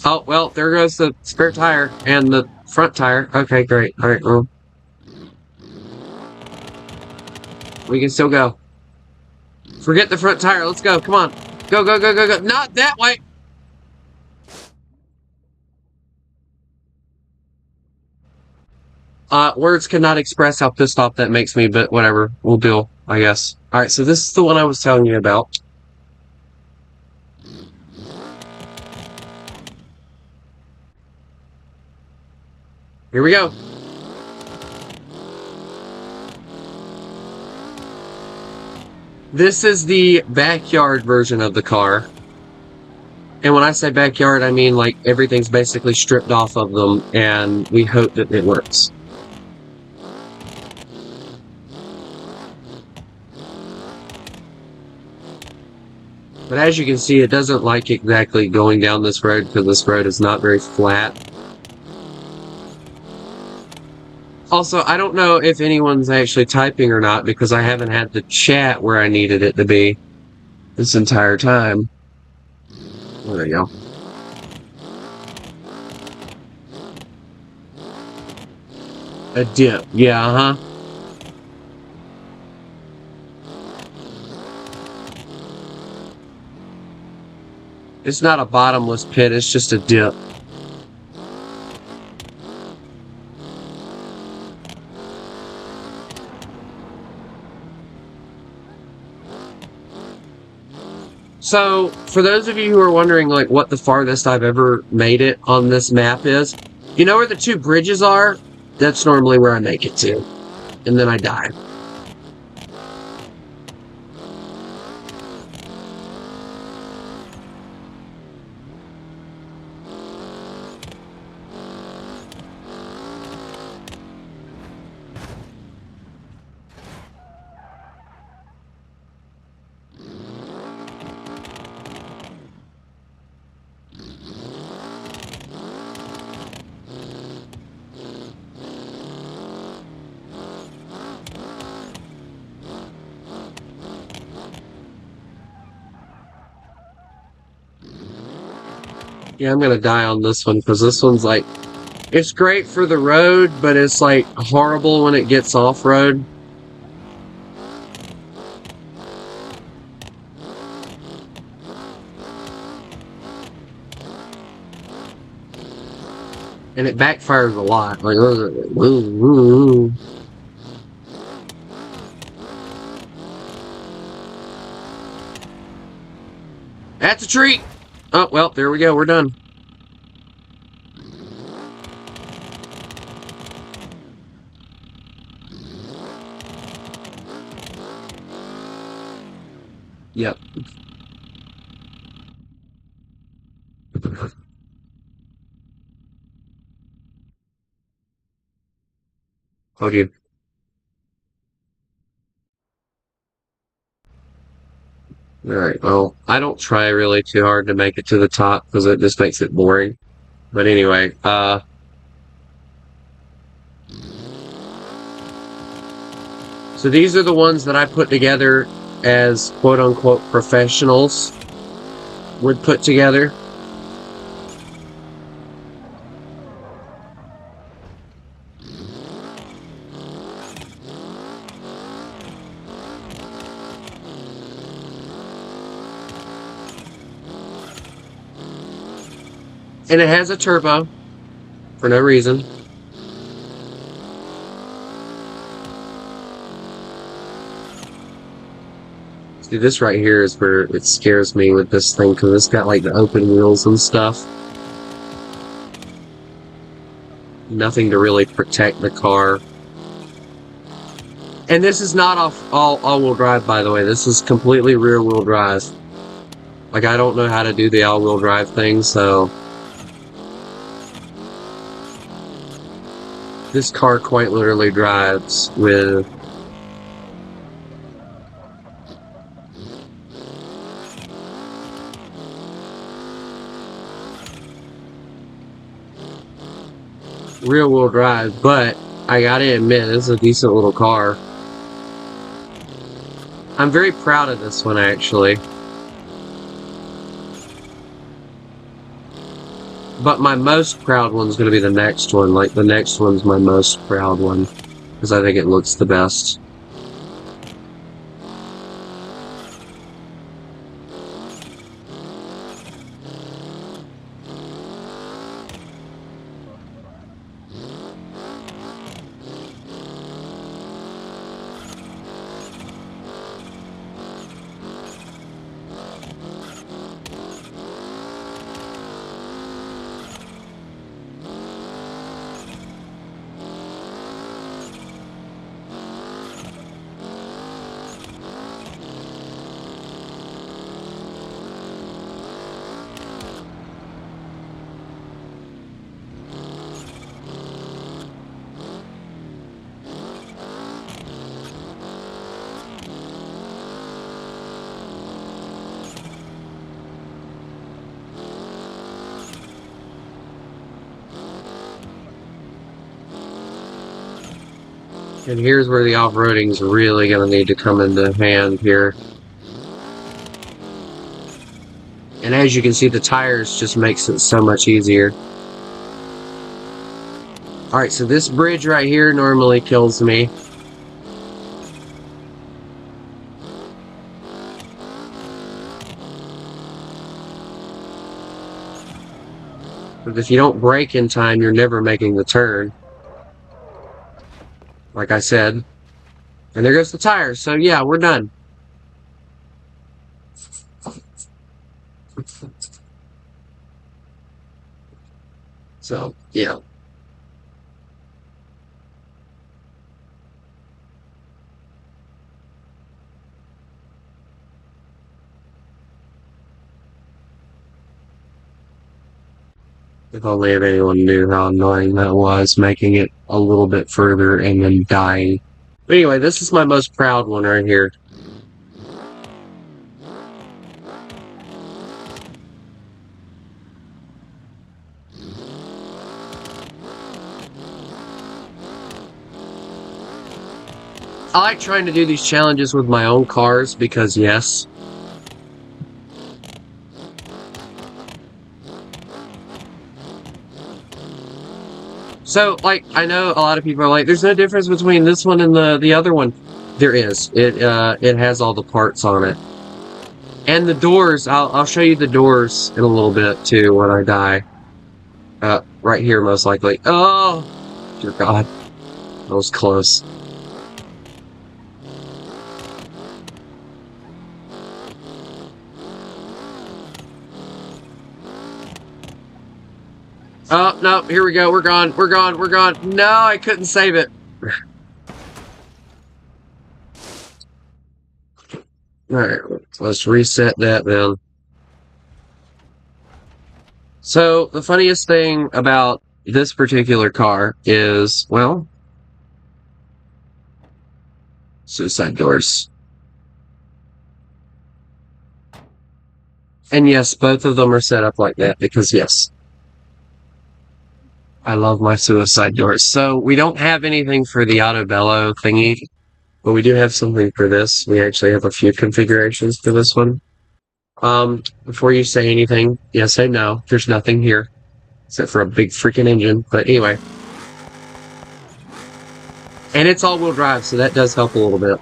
Oh, well, there goes the spare tire and the front tire. Okay, great. Alright, well... we can still go. Forget the front tire. Let's go. Come on. Go, go, go, go, go. Not that way! Words cannot express how pissed off that makes me, but whatever. We'll deal, I guess. Alright, so this is the one I was telling you about. Here we go. This is the backyard version of the car. And when I say backyard, I mean like everything's basically stripped off of them, and we hope that it works. But as you can see, it doesn't like exactly going down this road because this road is not very flat. Also, I don't know if anyone's actually typing or not because I haven't had the chat where I needed it to be this entire time. There we go. A dip. Yeah, uh-huh. It's not a bottomless pit, it's just a dip. So, for those of you who are wondering, like, what the farthest I've ever made it on this map is, you know where the two bridges are? That's normally where I make it to. And then I die. Yeah, I'm gonna die on this one because this one's like, it's great for the road, but it's like horrible when it gets off-road. And it backfires a lot. Like, ooh. That's a treat! Oh, well, there we go. We're done. Yep. Oh, dude. Alright, well, I don't try really too hard to make it to the top because it just makes it boring. But anyway, so these are the ones that I put together as quote-unquote professionals would put together. And it has a turbo for no reason. See, this right here is where it scares me with this thing because it's got like the open wheels and stuff. Nothing to really protect the car. And this is not all-wheel drive, by the way. This is completely rear-wheel drive. Like, I don't know how to do the all-wheel drive thing, so... This car quite literally drives with rear-wheel drive, but I gotta admit, this is a decent little car. I'm very proud of this one, actually. But my most proud one's gonna be the next one. Like, the next one's my most proud one, because I think it looks the best. And here's where the off-roading's really going to need to come into hand here. And as you can see, the tires just makes it so much easier. Alright, so this bridge right here normally kills me. But if you don't brake in time, you're never making the turn. Like I said. And there goes the tires. So yeah, we're done. So, yeah. If only if anyone knew how annoying that was, making it a little bit further and then dying. But anyway, this is my most proud one right here. I like trying to do these challenges with my own cars because, yes. So, like, I know a lot of people are like, there's no difference between this one and the other one. There is. It has all the parts on it. And the doors, I'll show you the doors in a little bit, too, when I die. Right here, most likely. Oh! Dear God. That was close. Oh, no, here we go. We're gone. We're gone. We're gone. No, I couldn't save it. Alright, let's reset that then. So, the funniest thing about this particular car is, well, suicide doors. And yes, both of them are set up like that because, yes. I love my suicide doors. So, we don't have anything for the auto bellow thingy, but we do have something for this. We actually have a few configurations for this one. Before you say anything, yes, say no. There's nothing here, except for a big freaking engine. But anyway. And it's all-wheel drive, so that does help a little bit.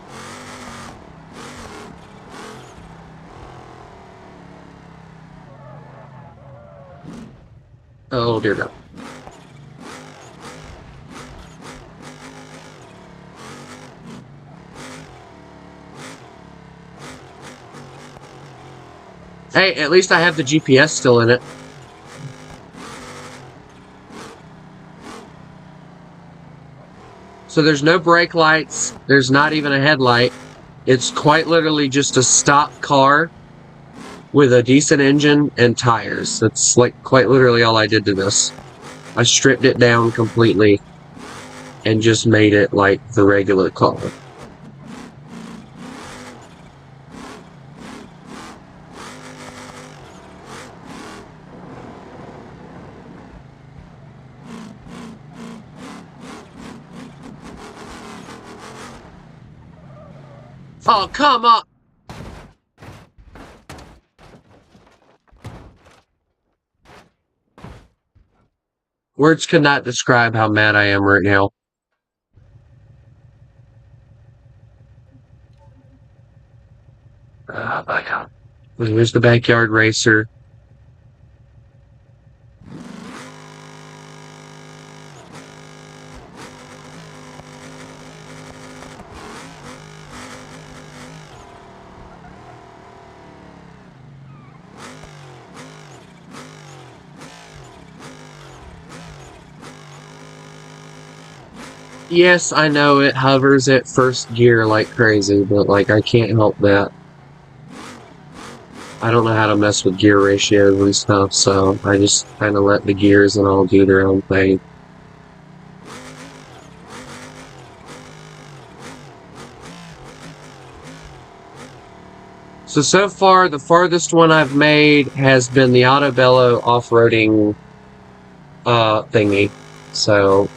Oh, dear God. Hey, at least I have the GPS still in it. So there's no brake lights. There's not even a headlight. It's quite literally just a stock car with a decent engine and tires. That's like quite literally all I did to this. I stripped it down completely. and just made it like the regular car. Oh, come on! Words could not describe how mad I am right now. Oh my god. Here's the backyard racer. Yes, I know it hovers at first gear like crazy, but like I can't help that. I don't know how to mess with gear ratios and stuff, so I just kind of let the gears and all do their own thing. So far, the farthest one I've made has been the Autobello off-roading thingy. So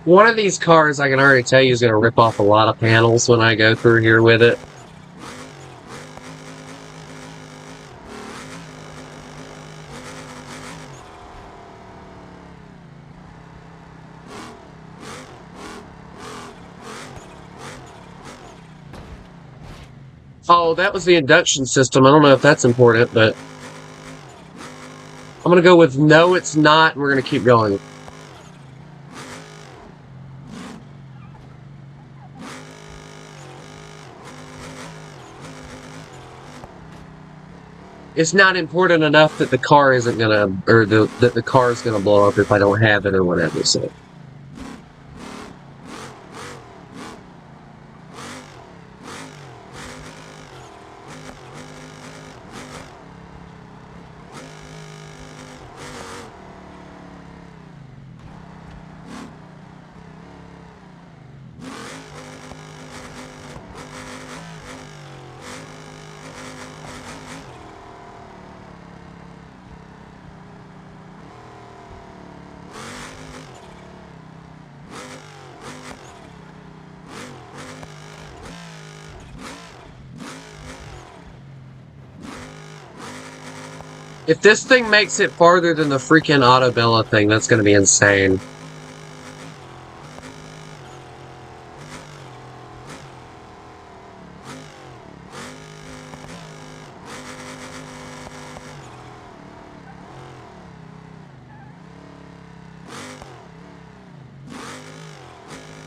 one of these cars, I can already tell you, is going to rip off a lot of panels when I go through here with it. Oh, that was the induction system. I don't know if that's important, but I'm going to go with no, it's not, and we're going to keep going. It's not important enough that the car isn't gonna, or that the car is gonna blow up if I don't have it or whatever. So. If this thing makes it farther than the freaking Autobello thing, that's gonna be insane.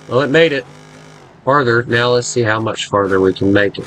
Well, it made it farther. Now let's see how much farther we can make it.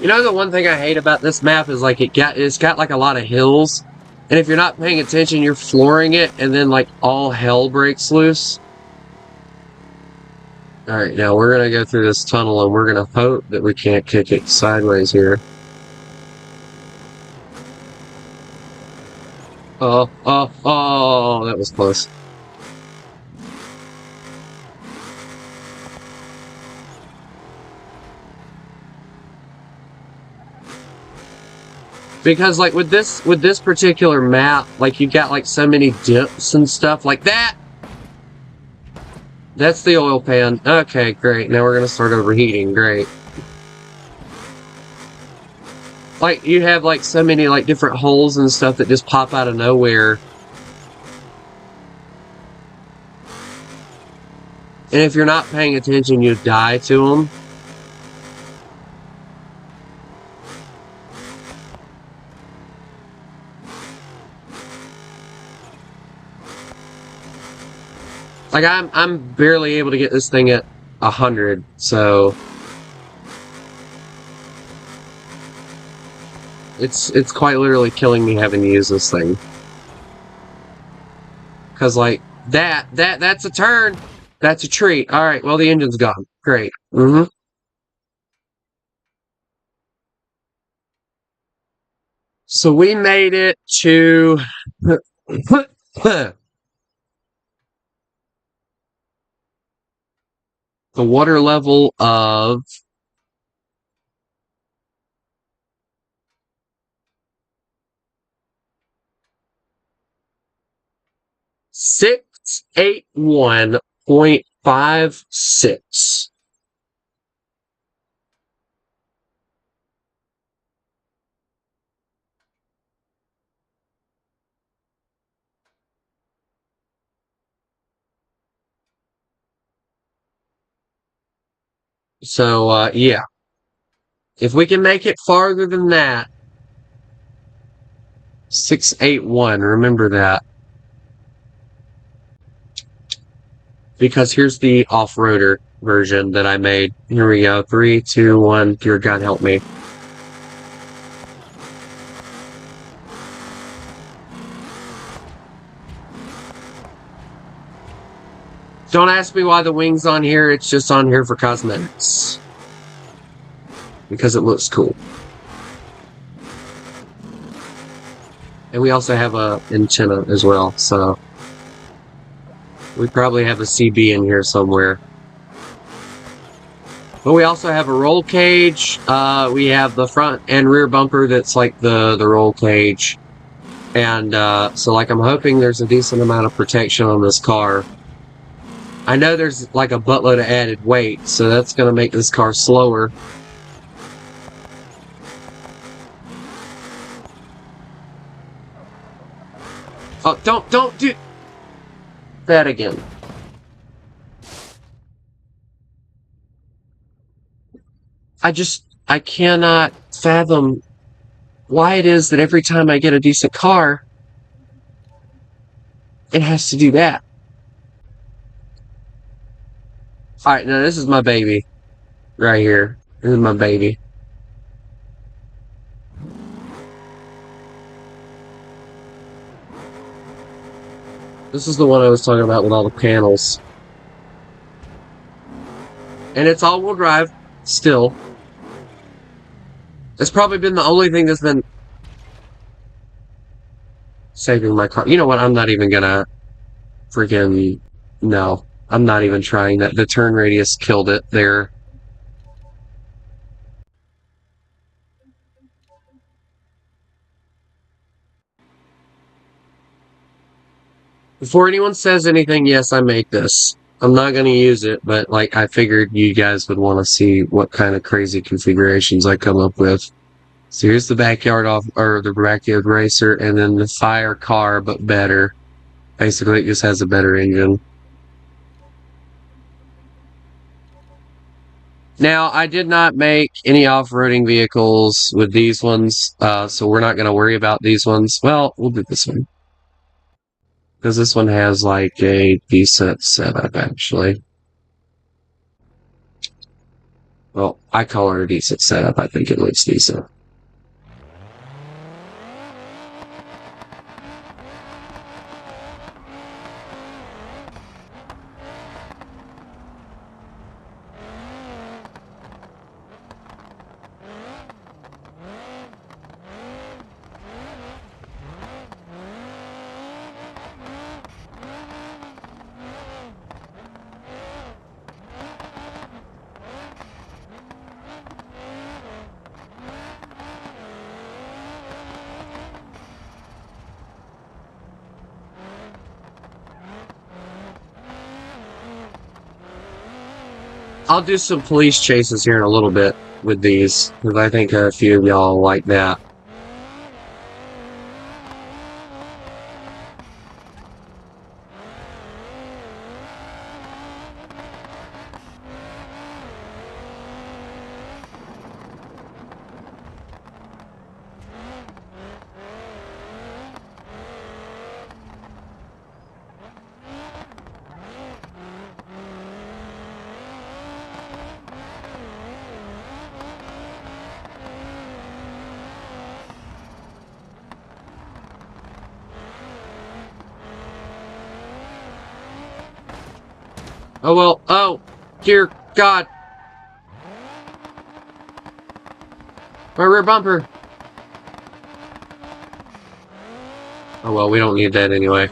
You know, the one thing I hate about this map is like it's got like a lot of hills, and if you're not paying attention, you're flooring it, and then like all hell breaks loose. Alright, now we're gonna go through this tunnel, and we're gonna hope that we can't kick it sideways here. Oh, that was close. Because like with this particular map, like you got like so many dips and stuff like that. That's the oil pan. Okay, great. Now we're gonna start overheating. Great. Like you have like so many like different holes and stuff that just pop out of nowhere. And if you're not paying attention, you die to them. Like, I'm barely able to get this thing at 100, so... It's quite literally killing me having to use this thing. Because, like, that's a turn! That's a treat. Alright, well, the engine's gone. Great. Mm-hmm. So we made it to... the water level of 681.56. So, yeah. If we can make it farther than that, 681, remember that. Because here's the off-roader version that I made. Here we go. 3, 2, 1. Dear God, help me. Don't ask me why the wing's on here. It's just on here for cosmetics. Because it looks cool. And we also have a antenna as well, so... we probably have a CB in here somewhere. But we also have a roll cage. We have the front and rear bumper that's like the roll cage. And so like I'm hoping there's a decent amount of protection on this car. I know there's like a buttload of added weight, so that's going to make this car slower. Oh, don't do that again. I cannot fathom why it is that every time I get a decent car, it has to do that. Alright, now this is my baby. Right here. This is my baby. This is the one I was talking about with all the panels. And it's all-wheel drive, still. It's probably been the only thing that's been saving my car. You know what? I'm not even gonna freaking... No. I'm not even trying that. The turn radius killed it there. Before anyone says anything, yes, I make this. I'm not going to use it, but like I figured you guys would want to see what kind of crazy configurations I come up with. So here's the backyard the backyard racer, and then the fire car, but better. Basically, it just has a better engine. Now, I did not make any off-roading vehicles with these ones, so we're not going to worry about these ones. Well, we'll do this one. Because this one has, like, a decent setup, actually. Well, I call it a decent setup. I think it looks decent. I'll do some police chases here in a little bit with these, because I think a few of y'all like that. Oh well, oh, dear God. My rear bumper. Oh well, we don't need that anyway.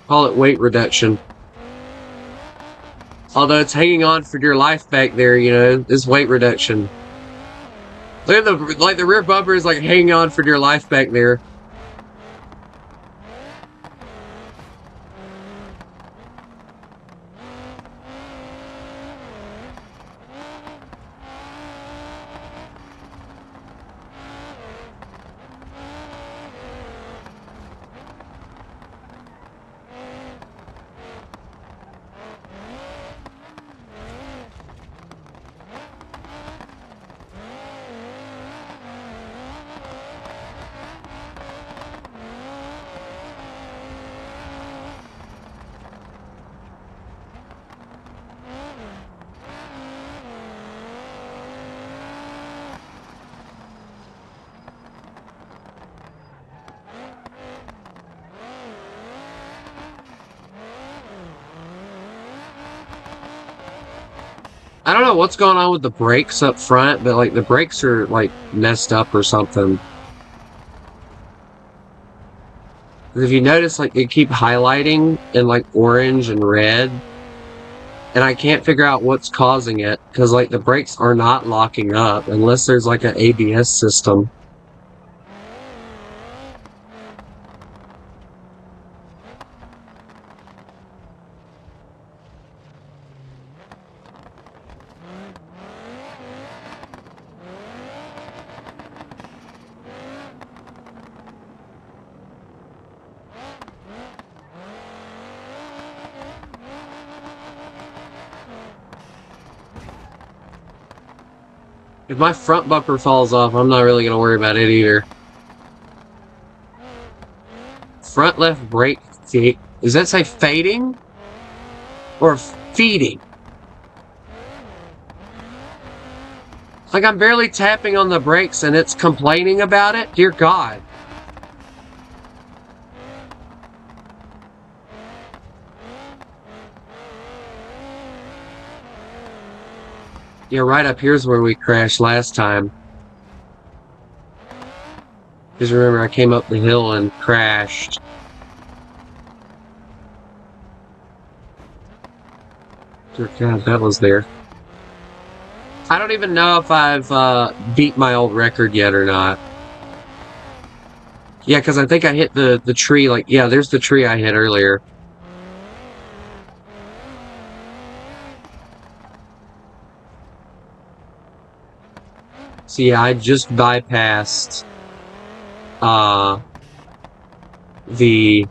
Call it weight reduction. Although it's hanging on for dear life back there, you know, it's weight reduction. Look at the rear bumper is like hanging on for dear life back there. I don't know what's going on with the brakes up front, but like the brakes are like messed up or something. If you notice, like they keep highlighting in like orange and red, and I can't figure out what's causing it because like the brakes are not locking up unless there's like an ABS system. If my front bumper falls off, I'm not really going to worry about it either. Front left brake feed. Does that say fading? Or feeding? Like I'm barely tapping on the brakes and it's complaining about it? Dear God. Yeah, right up here's where we crashed last time. Because remember, I came up the hill and crashed. Dear God, that was there. I don't even know if I've beat my old record yet or not. Yeah, because I think I hit the tree, like, yeah, there's the tree I hit earlier. So yeah, I just bypassed the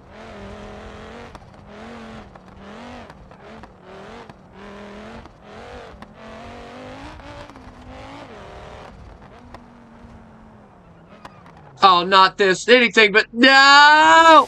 oh, not this, anything but no!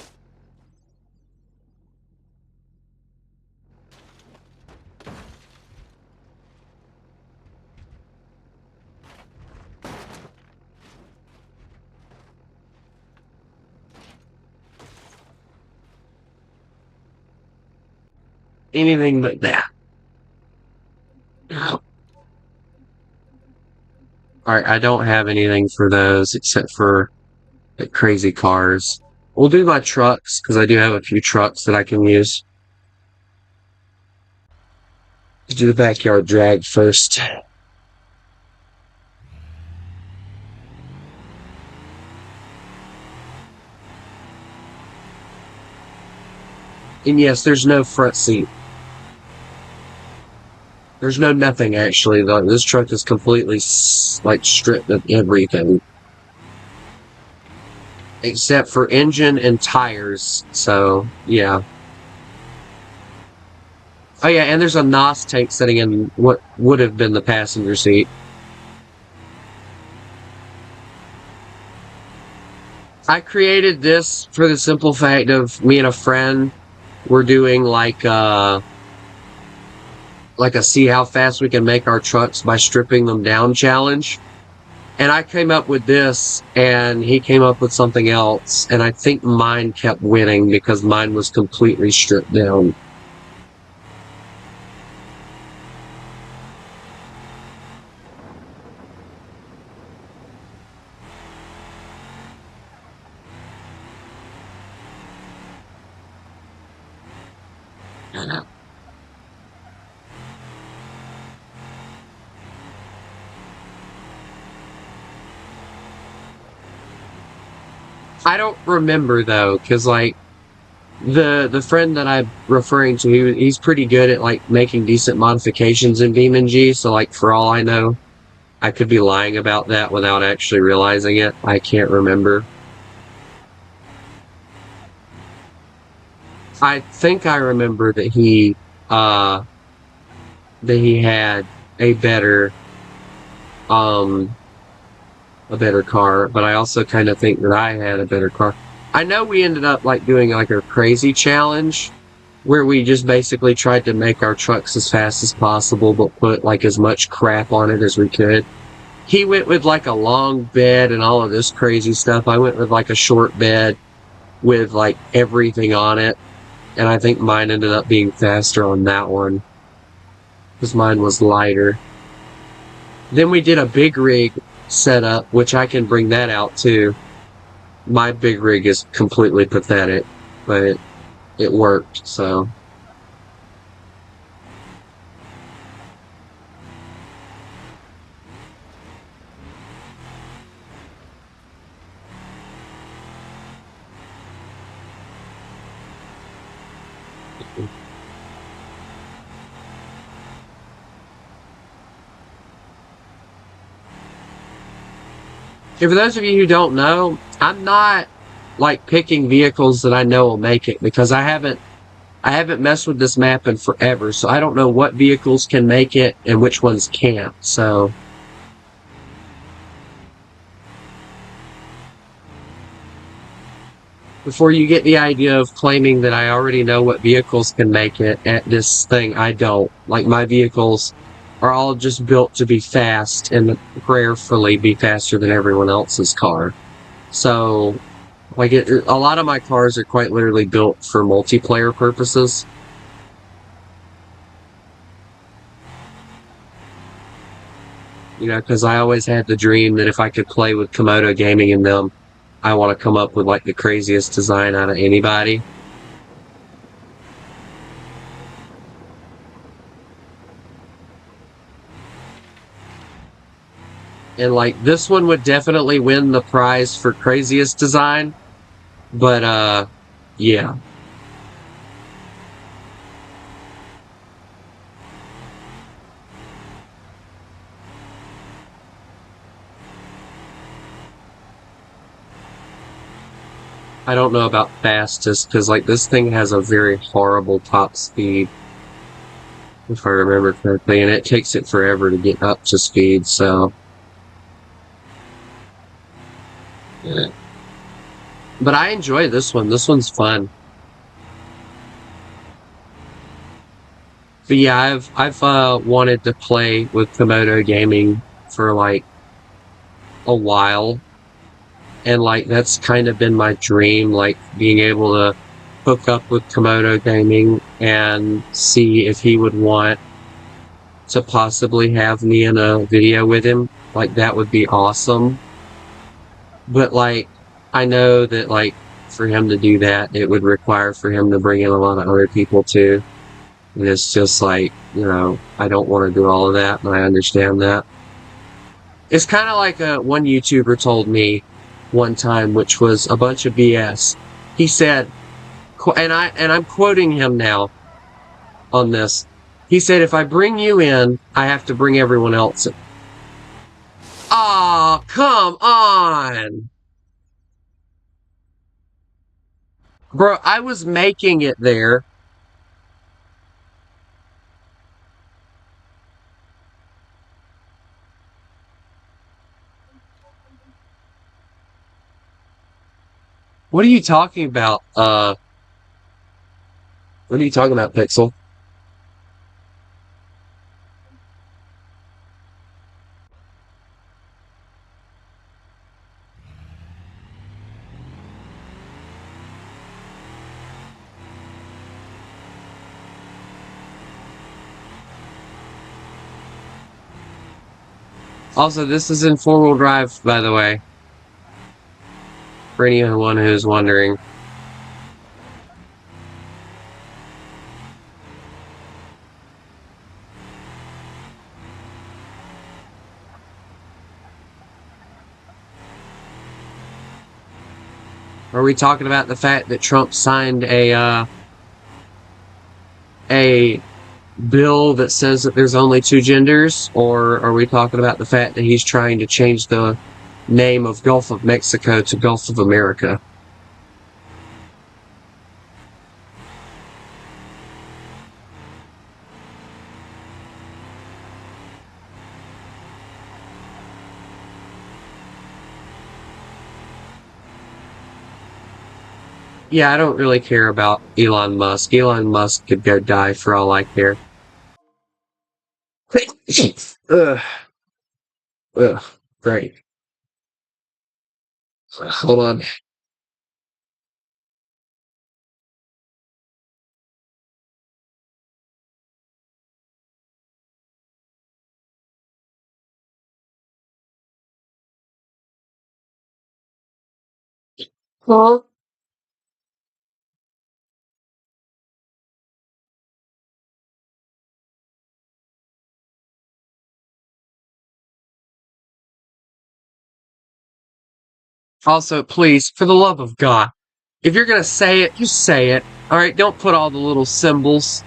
Anything but that. Alright, I don't have anything for those except for the crazy cars. We'll do my trucks, because I do have a few trucks that I can use. Let's do the backyard drag first. And yes, there's no front seat. There's no nothing, actually. This truck is completely, like, stripped of everything. Except for engine and tires, so, yeah. Oh yeah, and there's a NOS tank sitting in what would have been the passenger seat. I created this for the simple fact of me and a friend were doing, like, like a see how fast we can make our trucks by stripping them down challenge. And I came up with this, and he came up with something else, and I think mine kept winning because mine was completely stripped down. I don't remember though, because like the friend that I'm referring to, he's pretty good at like making decent modifications in BeamNG. So like for all I know, I could be lying about that without actually realizing it. I can't remember. I think I remember that he had a better car, but I also kind of think that I had a better car. I know we ended up like doing like a crazy challenge where we just basically tried to make our trucks as fast as possible, but put like as much crap on it as we could. He went with like a long bed and all of this crazy stuff. I went with like a short bed with like everything on it. And I think mine ended up being faster on that one because mine was lighter. Then we did a big rig setup, which I can bring that out too. My big rig is completely pathetic, but it worked, so. And for those of you who don't know, I'm not like picking vehicles that I know will make it because I haven't messed with this map in forever, so I don't know what vehicles can make it and which ones can't. So before you get the idea of claiming that I already know what vehicles can make it at this thing, I don't. Like my vehicles are all just built to be fast and prayerfully be faster than everyone else's car. So, like, a lot of my cars are quite literally built for multiplayer purposes. You know, because I always had the dream that if I could play with Komodo Gaming and them, I want to come up with, like, the craziest design out of anybody. And like this one would definitely win the prize for craziest design, but yeah. I don't know about fastest because like this thing has a very horrible top speed, if I remember correctly, and it takes it forever to get up to speed, so. Yeah. But I enjoy this one. This one's fun. But yeah, I've wanted to play with Komodo Gaming for like a while, and like that's kind of been my dream, like being able to hook up with Komodo Gaming and see if he would want to possibly have me in a video with him. Like that would be awesome. But like, I know that like for him to do that, it would require for him to bring in a lot of other people too. And it's just like, you know, I don't want to do all of that, and I understand that. It's kind of like one YouTuber told me one time, which was a bunch of BS. He said, and I'm quoting him now on this. He said, if I bring you in, I have to bring everyone else in. Aw, come on! Bro, I was making it there. What are you talking about? What are you talking about, Pixel? Also, this is in four-wheel drive, by the way. For anyone who's wondering. Are we talking about the fact that Trump signed a bill that says that there's only two genders, or are we talking about the fact that he's trying to change the name of Gulf of Mexico to Gulf of America? Yeah, I don't really care about Elon Musk. Elon Musk could go die for all I care. Ugh. Ugh. Great. Hold on. Huh? Also, please, for the love of God, if you're gonna say it, you say it. Alright, don't put all the little symbols.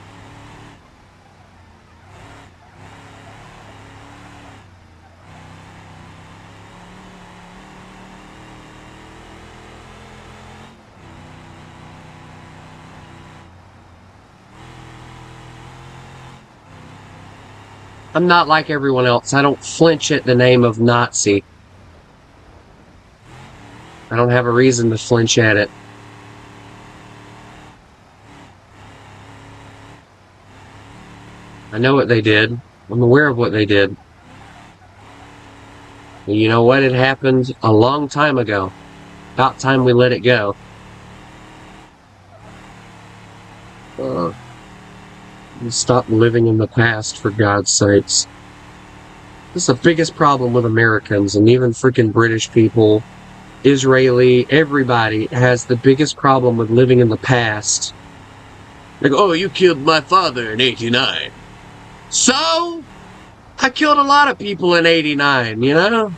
I'm not like everyone else. I don't flinch at the name of Nazi. I don't have a reason to flinch at it. I know what they did. I'm aware of what they did. And you know what? It happened a long time ago. About time we let it go. Stop living in the past, for God's sakes. This is the biggest problem with Americans, and even freaking British people, Israeli, everybody has the biggest problem with living in the past. Like, oh, you killed my father in '89. So? I killed a lot of people in '89, you know?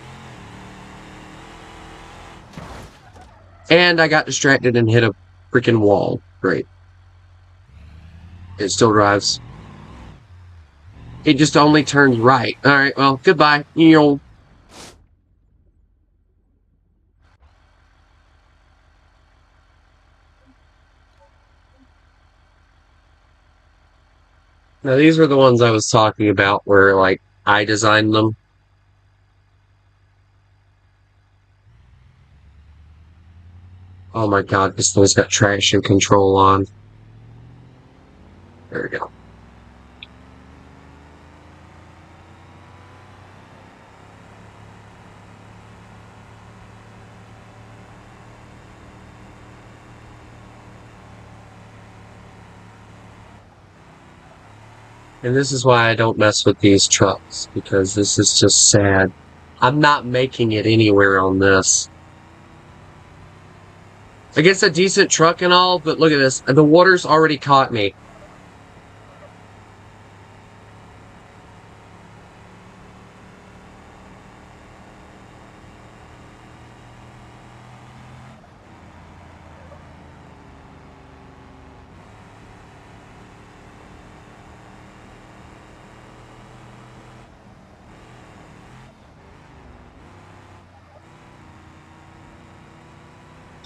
And I got distracted and hit a freaking wall. Great. It still drives. It just only turns right. Alright, well, goodbye. Now, these were the ones I was talking about where, like, I designed them. Oh my god, this thing's got traction control on. There we go. And this is why I don't mess with these trucks, because this is just sad. I'm not making it anywhere on this. I guess a decent truck and all, but look at this. The water's already caught me.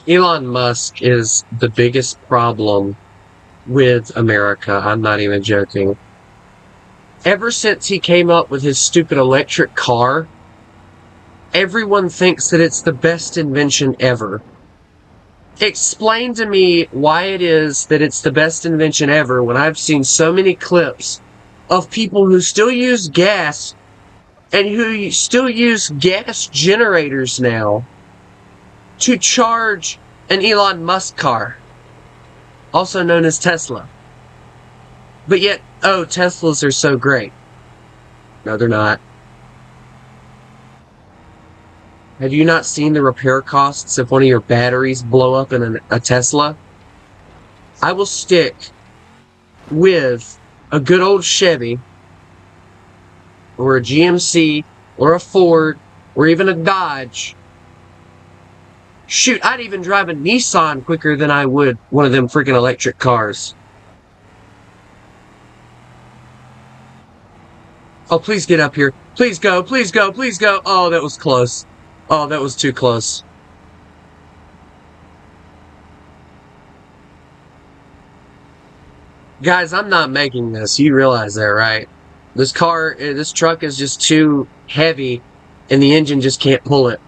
Elon Musk is the biggest problem with America. I'm not even joking. Ever since he came up with his stupid electric car, everyone thinks that it's the best invention ever. Explain to me why it is that it's the best invention ever when I've seen so many clips of people who still use gas and who still use gas generators now to charge an Elon Musk car, also known as Tesla. But yet, oh, Teslas are so great. No, they're not. Have you not seen the repair costs if one of your batteries blow up in a Tesla? I will stick with a good old Chevy or a GMC or a Ford or even a Dodge. Shoot, I'd even drive a Nissan quicker than I would one of them freaking electric cars. Oh, please get up here. Please go, please go, please go. Oh, that was close. Oh, that was too close. Guys, I'm not making this. You realize that, right? This truck is just too heavy, and the engine just can't pull it.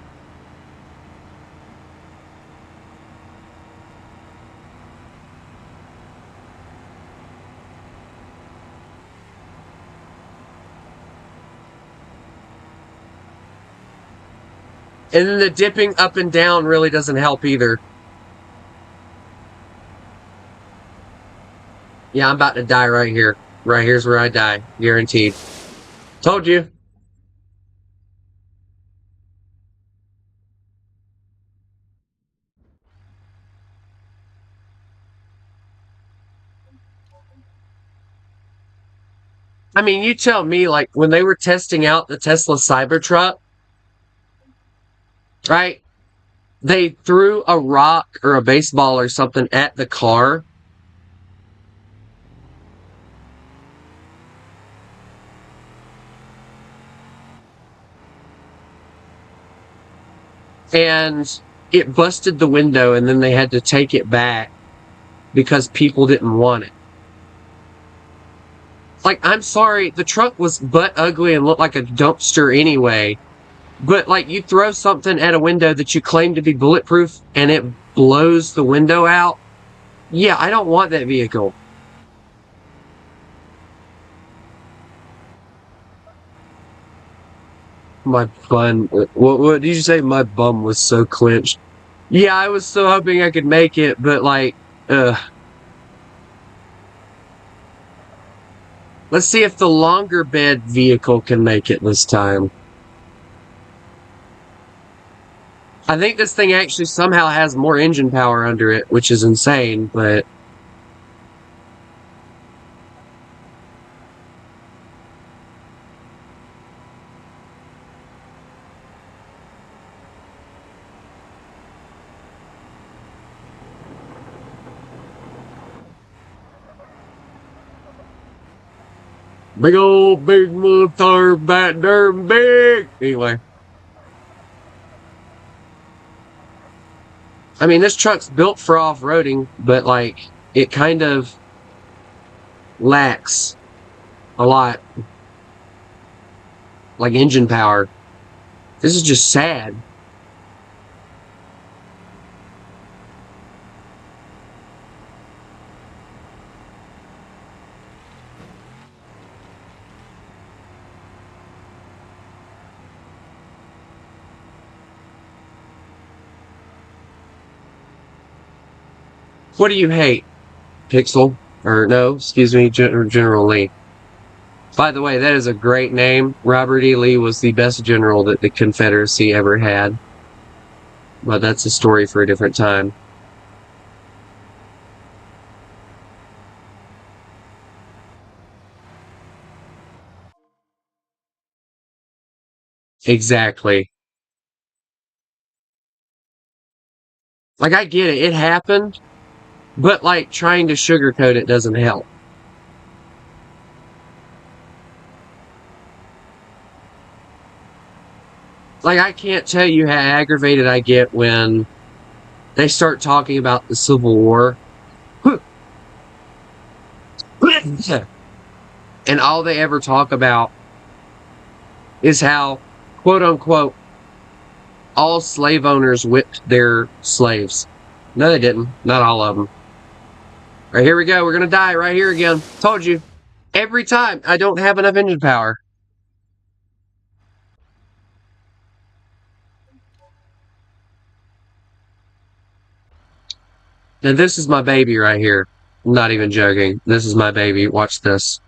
And then the dipping up and down really doesn't help either. Yeah, I'm about to die right here. Right here's where I die. Guaranteed. Told you. I mean, you tell me, like, when they were testing out the Tesla Cybertruck, right? They threw a rock or a baseball or something at the car. And it busted the window, and then they had to take it back because people didn't want it. Like, I'm sorry, the truck was butt ugly and looked like a dumpster anyway. But, like, you throw something at a window that you claim to be bulletproof and it blows the window out. Yeah, I don't want that vehicle. My bun. What did you say? My bum was so clenched. Yeah, I was so hoping I could make it, but, like, let's see if the longer bed vehicle can make it this time. I think this thing actually somehow has more engine power under it, which is insane, but... Big old big mother bat darn big. Anyway. I mean, this truck's built for off-roading, but, like, it kind of lacks a lot. Like, engine power. This is just sad. What do you hate, Pixel? Or no, excuse me, General Lee. By the way, that is a great name. Robert E. Lee was the best general that the Confederacy ever had. But that's a story for a different time. Exactly. Like, I get it. It happened. But, like, trying to sugarcoat it doesn't help. Like, I can't tell you how aggravated I get when they start talking about the Civil War. And all they ever talk about is how, quote-unquote, all slave owners whipped their slaves. No, they didn't. Not all of them. All right, here we go. We're going to die right here again. Told you. Every time. I don't have enough engine power. Now, this is my baby right here. I'm not even joking. This is my baby. Watch this.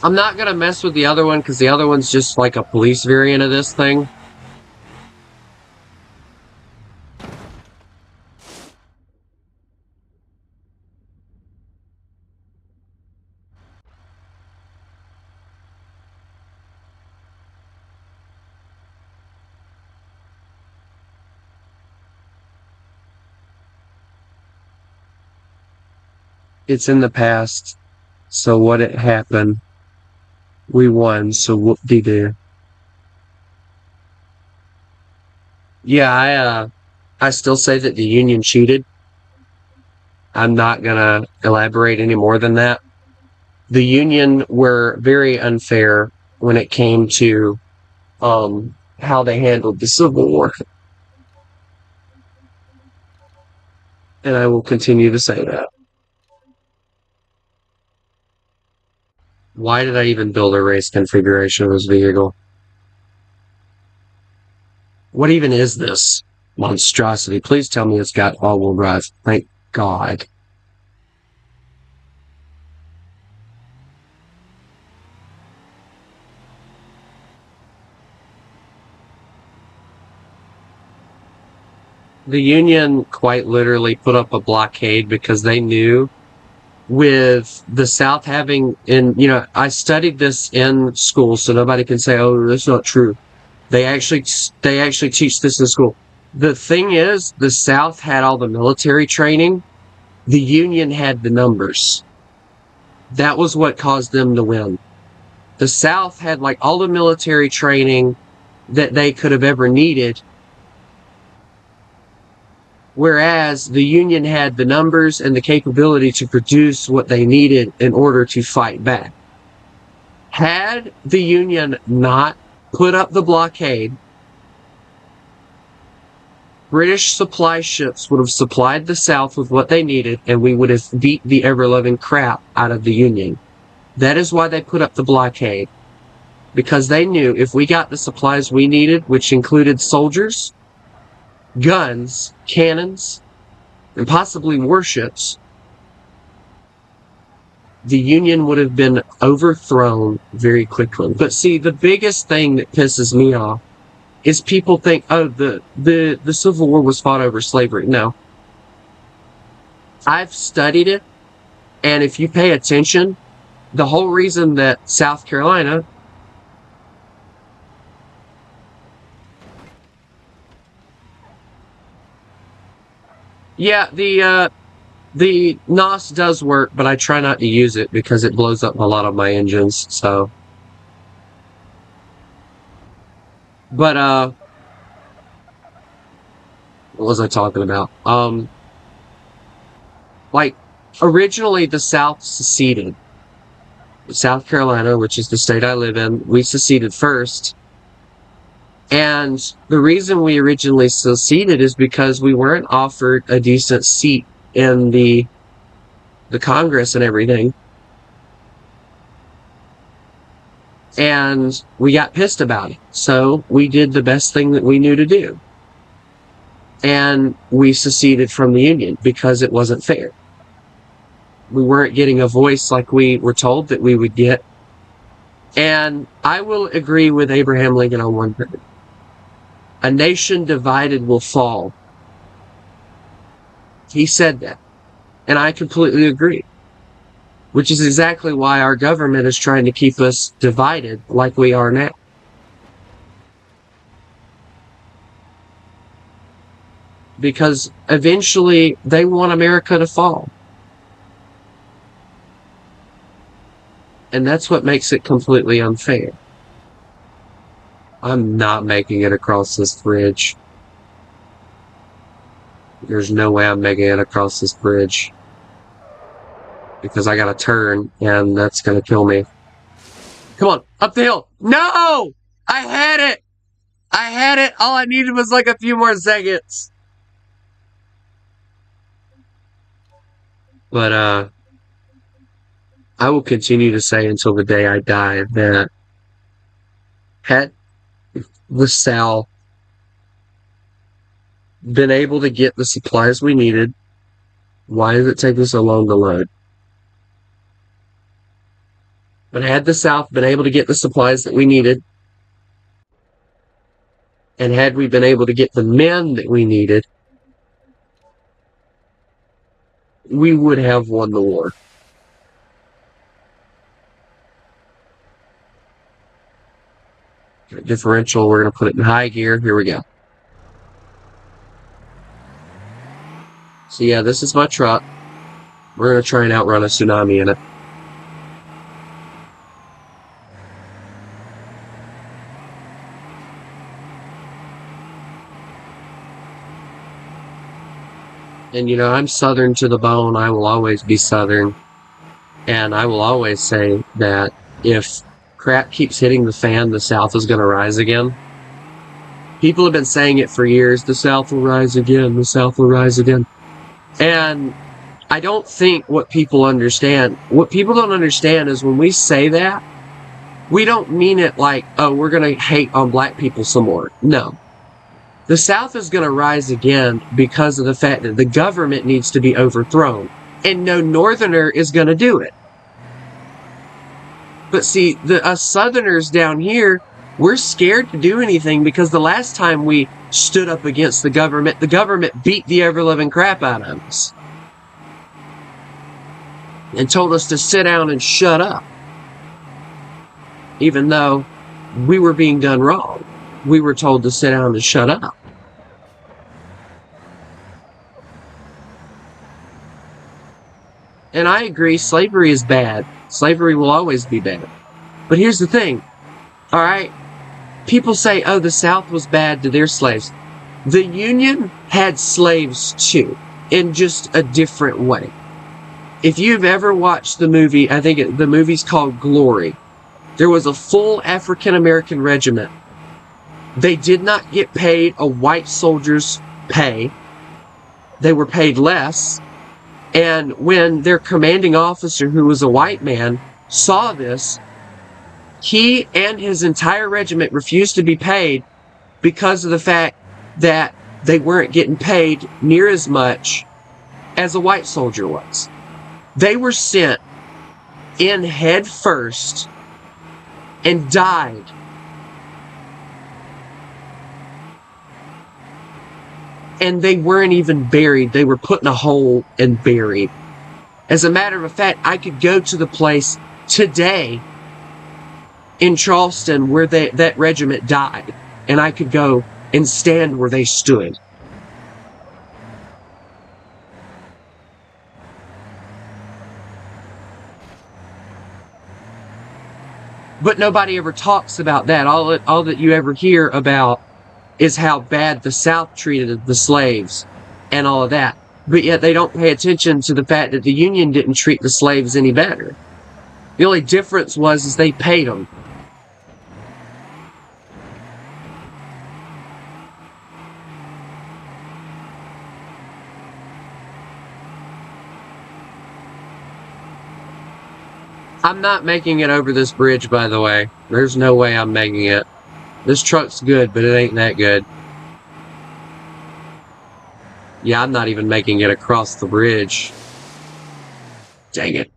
I'm not gonna mess with the other one because the other one's just like a police variant of this thing. It's in the past, so what it happened, we won, so whoop-de-doo. Yeah, I still say that the Union cheated. I'm not gonna elaborate any more than that. The Union were very unfair when it came to how they handled the Civil War. And I will continue to say that. Why did I even build a race configuration of this vehicle? What even is this monstrosity? Please tell me it's got all-wheel drive. Thank God. The Union quite literally put up a blockade because they knew with the South having, I studied this in school, so nobody can say, oh, that's not true. They actually teach this in school. The thing is, the South had all the military training. The Union had the numbers. That was what caused them to win. The South had like all the military training that they could have ever needed, whereas the Union had the numbers and the capability to produce what they needed in order to fight back. Had the Union not put up the blockade, British supply ships would have supplied the South with what they needed, and we would have beat the ever-loving crap out of the Union. That is why they put up the blockade. Because they knew if we got the supplies we needed, which included soldiers, guns, cannons, and possibly warships, the Union would have been overthrown very quickly. But see, the biggest thing that pisses me off is people think, oh, the Civil War was fought over slavery. No. I've studied it, and if you pay attention, the whole reason that South Carolina the NOS does work, but I try not to use it because it blows up a lot of my engines, so. But, what was I talking about? Like, originally the South seceded. South Carolina, which is the state I live in, we seceded first. And the reason we originally seceded is because we weren't offered a decent seat in the Congress and everything. And we got pissed about it. So we did the best thing that we knew to do. And we seceded from the Union because it wasn't fair. We weren't getting a voice like we were told that we would get. And I will agree with Abraham Lincoln on one thing. A nation divided will fall. He said that. And I completely agree. Which is exactly why our government is trying to keep us divided like we are now. Because eventually they want America to fall. And that's what makes it completely unfair. I'm not making it across this bridge. There's no way I'm making it across this bridge. Because I gotta turn, and that's gonna kill me. Come on, up the hill. No! I had it! I had it! All I needed was like a few more seconds. But, I will continue to say until the day I die that had the South been able to get the supplies we needed, why did it take us so long to load? But had the South been able to get the supplies that we needed, and had we been able to get the men that we needed, we would have won the war. Differential, we're going to put it in high gear. Here we go. So yeah, this is my truck. We're going to try and outrun a tsunami in it. And you know, I'm Southern to the bone. I will always be Southern. And I will always say that if crap keeps hitting the fan, the South is going to rise again. People have been saying it for years. The South will rise again. The South will rise again. And I don't think what people understand, what people don't understand is when we say that, we don't mean it like, oh, we're going to hate on black people some more. No. The South is going to rise again because of the fact that the government needs to be overthrown. And no Northerner is going to do it. But see, us Southerners down here, we're scared to do anything because the last time we stood up against the government beat the ever-living crap out of us. And told us to sit down and shut up. Even though we were being done wrong. We were told to sit down and shut up. And I agree, slavery is bad. Slavery will always be bad. But here's the thing. Alright? People say, oh, the South was bad to their slaves. The Union had slaves too. In just a different way. If you've ever watched the movie, I think the movie's called Glory. There was a full African-American regiment. They did not get paid a white soldier's pay. They were paid less. And when their commanding officer, who was a white man, saw this, he and his entire regiment refused to be paid because of the fact that they weren't getting paid near as much as a white soldier was. They were sent in head first and died. And they weren't even buried. They were put in a hole and buried. As a matter of fact, I could go to the place today in Charleston where that regiment died. And I could go and stand where they stood. But nobody ever talks about that. All that you ever hear about is how bad the South treated the slaves and all of that. But yet they don't pay attention to the fact that the Union didn't treat the slaves any better. The only difference was they paid them. I'm not making it over this bridge, by the way. There's no way I'm making it. This truck's good, but it ain't that good. Yeah, I'm not even making it across the bridge. Dang it.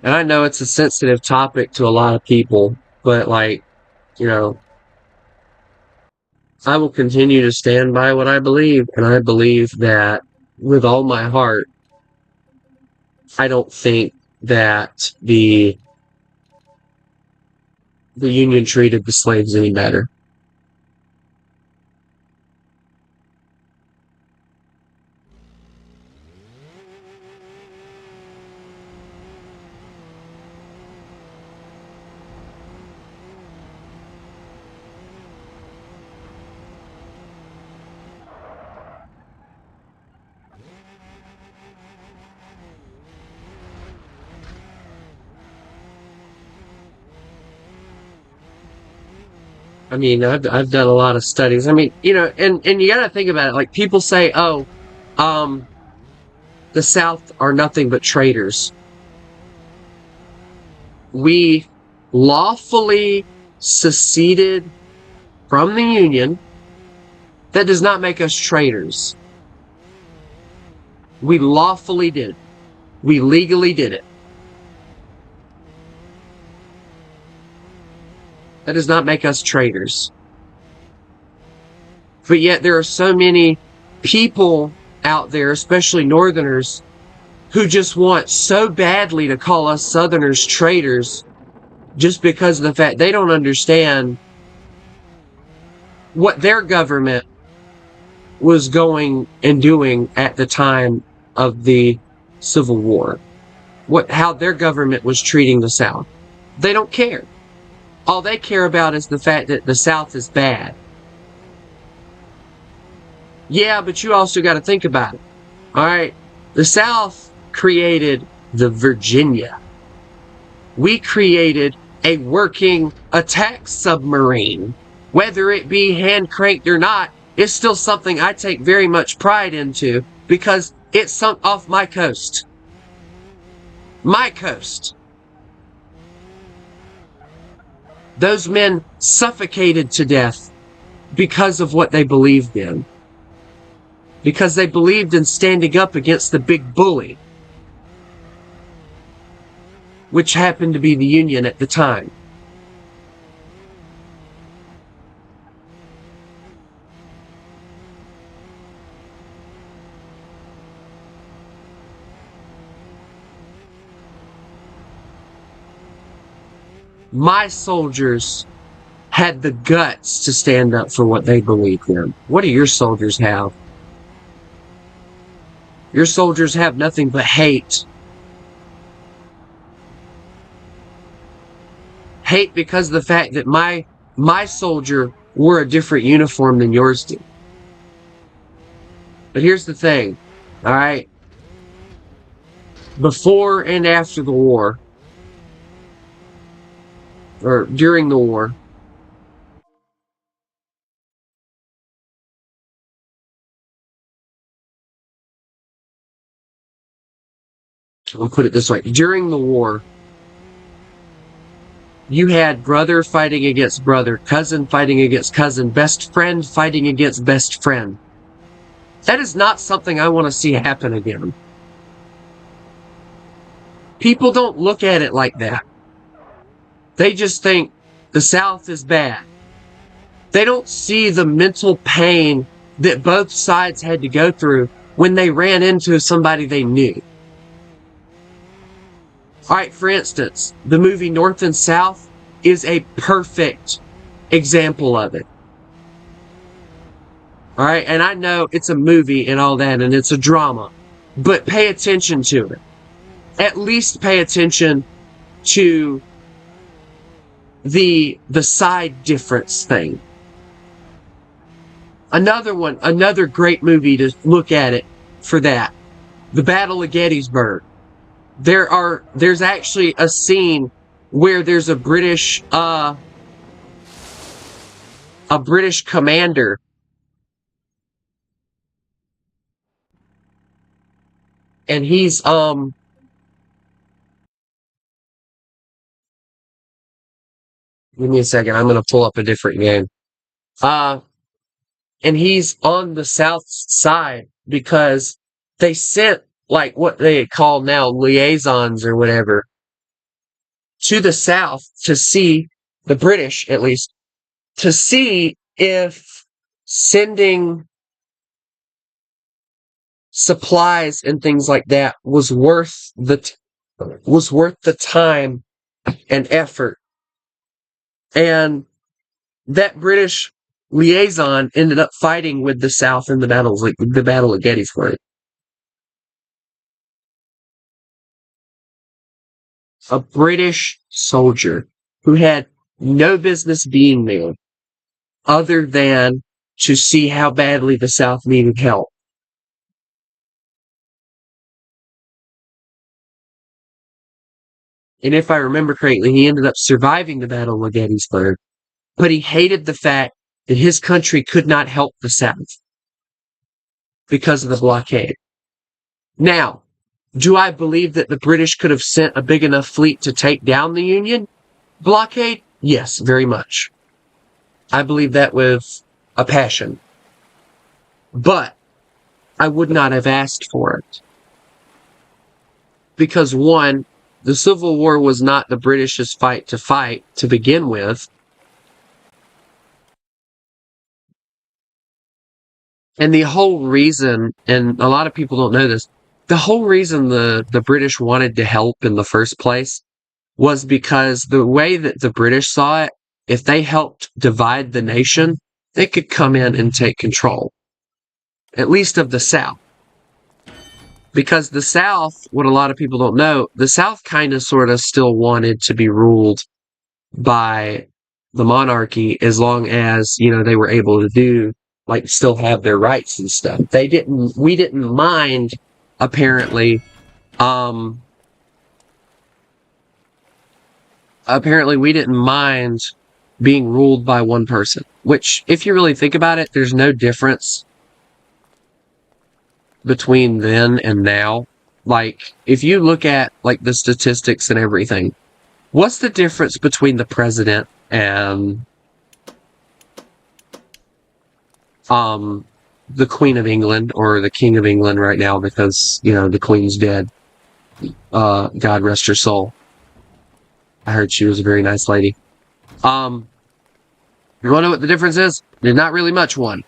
And I know it's a sensitive topic to a lot of people, but like, you know, I will continue to stand by what I believe, and I believe that with all my heart, I don't think that the Union treated the slaves any better. I mean, I've done a lot of studies. I mean, you know, and you gotta think about it. Like, people say, oh, the South are nothing but traitors. We lawfully seceded from the Union. That does not make us traitors. We lawfully did it. We legally did it. That does not make us traitors. But yet there are so many people out there, especially Northerners, who just want so badly to call us Southerners traitors just because of the fact they don't understand what their government was going and doing at the time of the Civil War. How their government was treating the South. They don't care. All they care about is the fact that the South is bad. Yeah, but you also got to think about it. Alright? The South created the Virginia. We created a working attack submarine. Whether it be hand-cranked or not, it's still something I take very much pride into because it sunk off my coast. My coast. Those men suffocated to death because of what they believed in. Because they believed in standing up against the big bully, which happened to be the Union at the time. My soldiers had the guts to stand up for what they believed in. What do your soldiers have? Your soldiers have nothing but hate. Hate because of the fact that my soldier wore a different uniform than yours did. But here's the thing, alright? Before and after the war, or during the war, I'll put it this way. During the war, you had brother fighting against brother, cousin fighting against cousin, best friend fighting against best friend. That is not something I want to see happen again. People don't look at it like that. They just think the South is bad. They don't see the mental pain that both sides had to go through when they ran into somebody they knew. Alright, for instance, the movie North and South is a perfect example of it. Alright, and I know it's a movie and all that, and it's a drama, but pay attention to it. At least pay attention to the side difference thing. Another great movie to look at it for that. The Battle of Gettysburg. There's actually a scene where there's a British commander and he's give me a second, I'm gonna pull up a different game. And he's on the South side because they sent like what they call now liaisons or whatever to the South to see, the British at least, to see if sending supplies and things like that was worth the time and effort. And that British liaison ended up fighting with the South in the Battle of Gettysburg. A British soldier who had no business being there other than to see how badly the South needed help. And if I remember correctly, he ended up surviving the Battle of Gettysburg, but he hated the fact that his country could not help the South because of the blockade. Now, do I believe that the British could have sent a big enough fleet to take down the Union blockade? Yes, very much. I believe that with a passion. But I would not have asked for it. because one, the Civil War was not the British's fight to begin with. And the whole reason, and a lot of people don't know this, the whole reason the British wanted to help in the first place was because the way that the British saw it, if they helped divide the nation, they could come in and take control, at least of the South. Because the South, what a lot of people don't know, the South kind of sort of still wanted to be ruled by the monarchy as long as, you know, they were able to do, like, still have their rights and stuff. We didn't mind, apparently, we didn't mind being ruled by one person, which, if you really think about it, there's no difference between then and now. Like, if you look at, like, the statistics and everything, what's the difference between the president and the Queen of England, or the King of England right now, because, you know, the Queen's dead. God rest her soul. I heard she was a very nice lady. You want to know what the difference is? There's not really much one.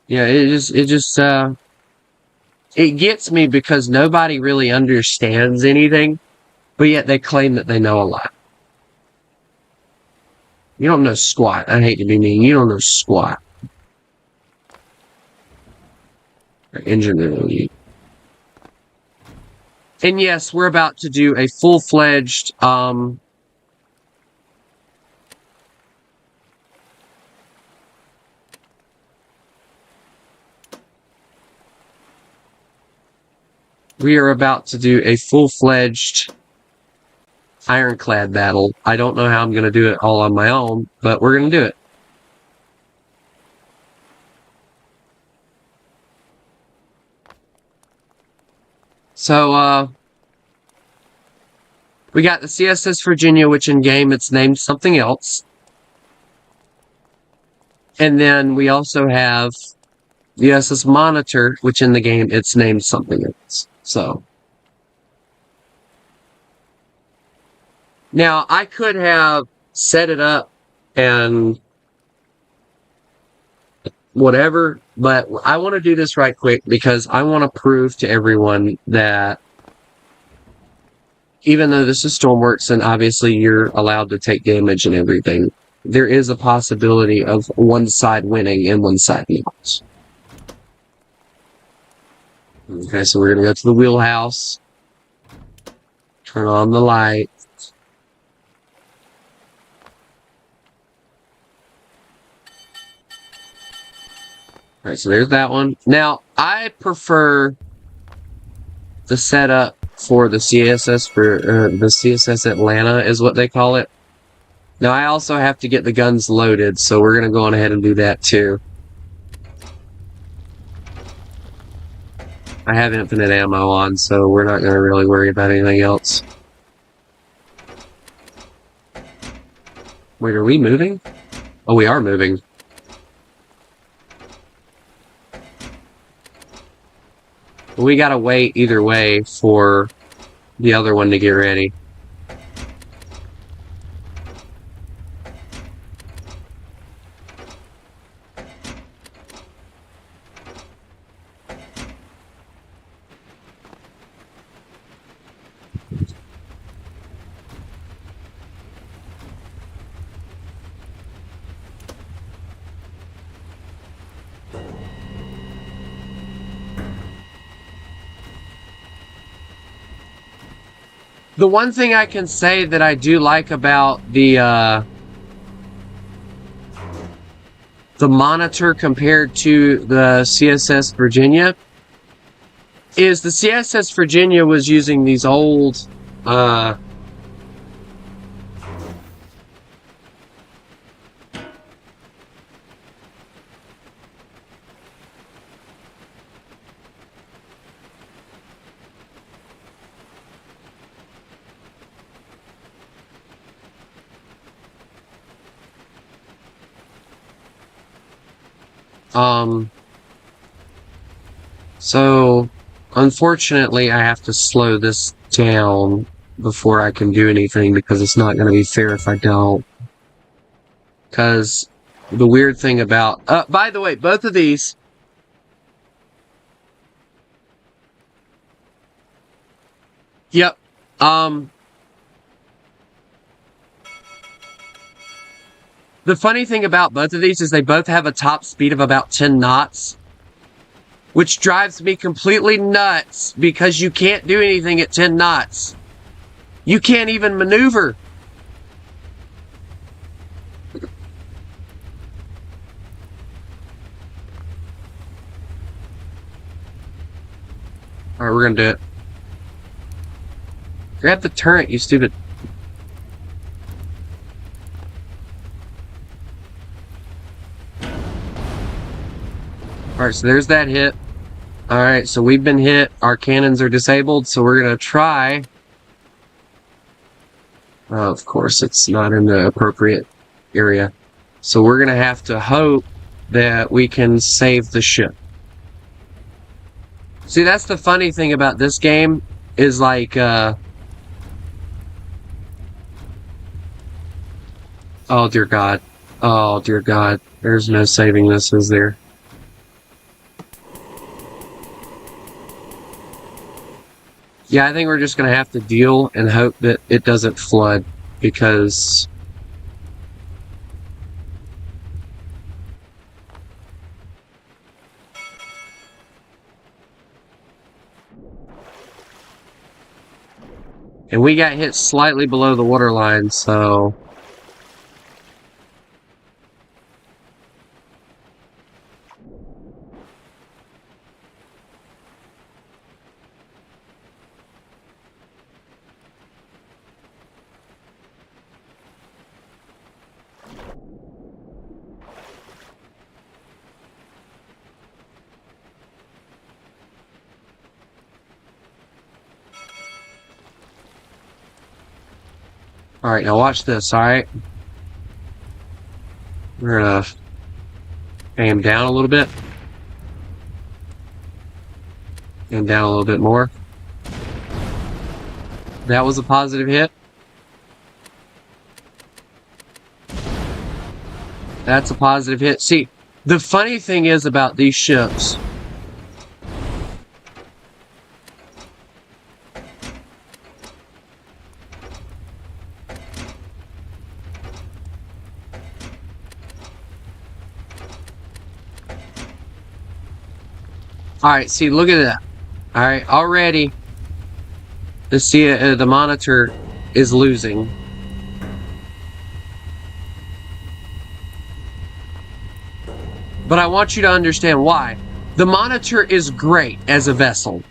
Yeah, it gets me because nobody really understands anything, but yet they claim that they know a lot. You don't know squat. I hate to be mean. You don't know squat. Engineering. And yes, we're about to do a full-fledged, we are about to do a full-fledged ironclad battle. I don't know how I'm going to do it all on my own, but we're going to do it. So, we got the CSS Virginia, which in game it's named something else. And then we also have the SS Monitor, which in the game it's named something else. So, now I could have set it up and whatever, but I want to do this right quick because I want to prove to everyone that even though this is Stormworks and obviously you're allowed to take damage and everything, there is a possibility of one side winning and one side not. Okay, so we're going to go to the wheelhouse, turn on the light. Alright, so there's that one. Now, I prefer the setup for the CSS, the CSS Atlanta is what they call it. Now, I also have to get the guns loaded, so we're going to go on ahead and do that too. I have infinite ammo on, so we're not going to really worry about anything else. Wait, are we moving? Oh, we are moving. We gotta wait either way for the other one to get ready. The one thing I can say that I do like about the Monitor compared to the CSS Virginia is the CSS Virginia was using these old So, unfortunately, I have to slow this down before I can do anything because it's not going to be fair if I don't. Because the weird thing about... by the way, both of these... Yep. The funny thing about both of these is they both have a top speed of about 10 knots. Which drives me completely nuts because you can't do anything at 10 knots. You can't even maneuver. Alright, we're gonna do it. Grab the turret, you stupid... Alright, so there's that hit. Alright, so we've been hit. Our cannons are disabled, so we're gonna try... Oh, of course, it's not in the appropriate area. So we're gonna have to hope that we can save the ship. See, that's the funny thing about this game, is like, oh dear God. Oh dear God. There's no saving this, is there? Yeah, I think we're just gonna have to deal and hope that it doesn't flood, because... And we got hit slightly below the waterline, so... Alright, now watch this, alright? We're gonna aim down a little bit. And down a little bit more. That was a positive hit. That's a positive hit. See, the funny thing is about these ships... Alright, see, look at that. Alright, already, the monitor is losing. But I want you to understand why. The monitor is great as a vessel,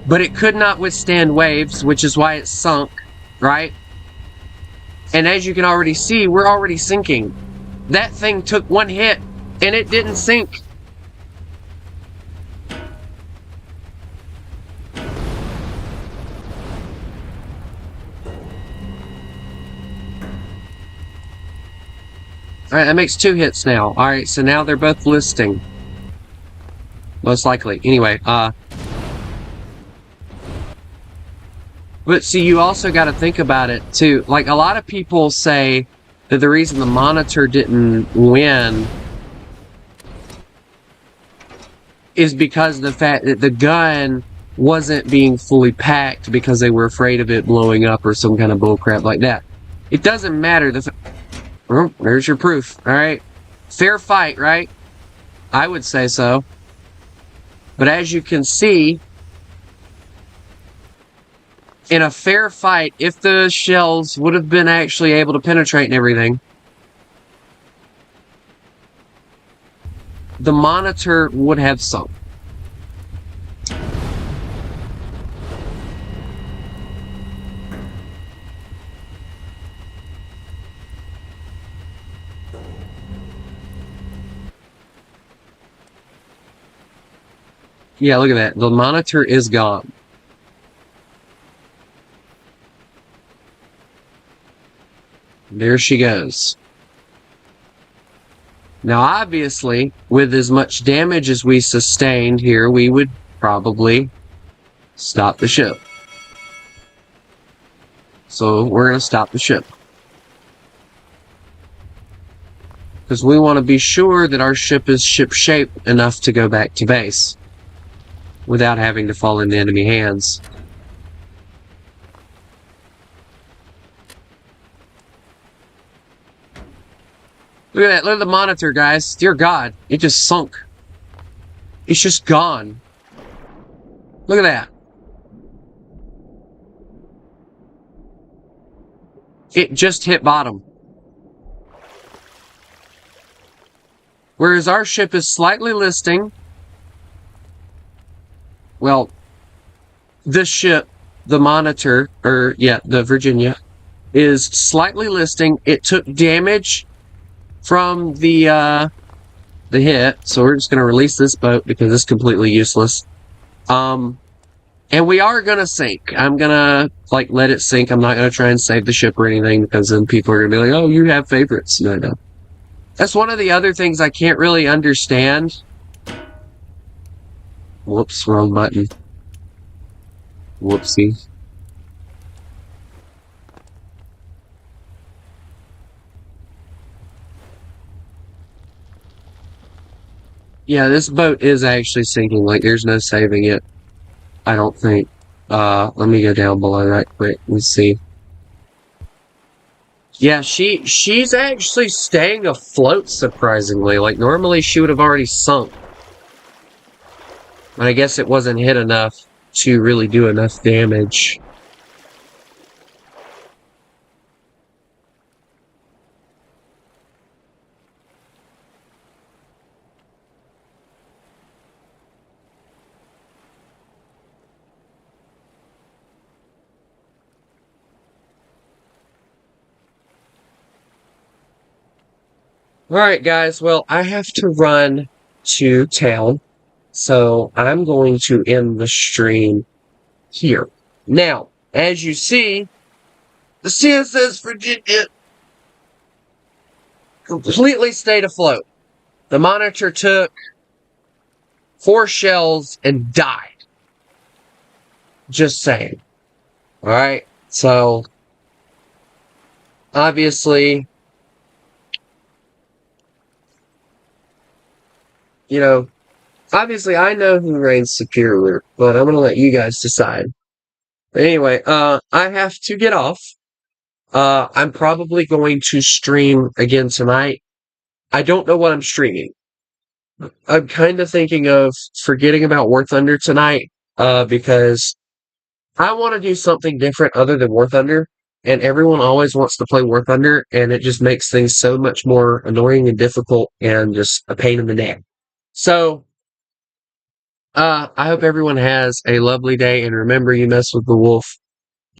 but it could not withstand waves, which is why it sunk, right? And as you can already see, we're already sinking. That thing took one hit, and it didn't sink. Alright, that makes 2 hits now. Alright, so now they're both listing. Most likely. Anyway, but see, you also got to think about it, too. Like, a lot of people say that the reason the monitor didn't win is because of the fact that the gun wasn't being fully packed because they were afraid of it blowing up or some kind of bullcrap like that. It doesn't matter. Well, there's your proof. Alright. Fair fight, right? I would say so. But as you can see, in a fair fight, if the shells would have been actually able to penetrate and everything, the monitor would have sunk. Yeah, look at that. The monitor is gone. There she goes. Now, obviously, with as much damage as we sustained here, we would probably stop the ship. So we're going to stop the ship. Because we want to be sure that our ship is ship-shape enough to go back to base without having to fall into enemy hands. Look at that. Look at the monitor, guys. Dear God, it just sunk. It's just gone. Look at that. It just hit bottom. Whereas our ship is slightly listing. Well, this ship, the Monitor, the Virginia, is slightly listing. It took damage from the hit, so we're just going to release this boat because it's completely useless. And we are going to sink. I'm going to, let it sink. I'm not going to try and save the ship or anything because then people are going to be like, oh, you have favorites. No. That's one of the other things I can't really understand. Whoops, wrong button. Whoopsie. Yeah, this boat is actually sinking. There's no saving it. I don't think. Let me go down below right quick and see. Yeah, she's actually staying afloat, surprisingly. Normally she would have already sunk. But I guess it wasn't hit enough to really do enough damage. Alright, guys, well, I have to run to town, so I'm going to end the stream here. Now, as you see, the CSS Virginia completely stayed afloat. The Monitor took 4 shells and died. Just saying. Alright, so obviously, obviously I know who reigns superior, but I'm going to let you guys decide. But anyway, I have to get off. I'm probably going to stream again tonight. I don't know what I'm streaming. I'm kind of thinking of forgetting about War Thunder tonight, because I want to do something different other than War Thunder, and everyone always wants to play War Thunder, and it just makes things so much more annoying and difficult and just a pain in the neck. So, I hope everyone has a lovely day, and remember, you mess with the wolf,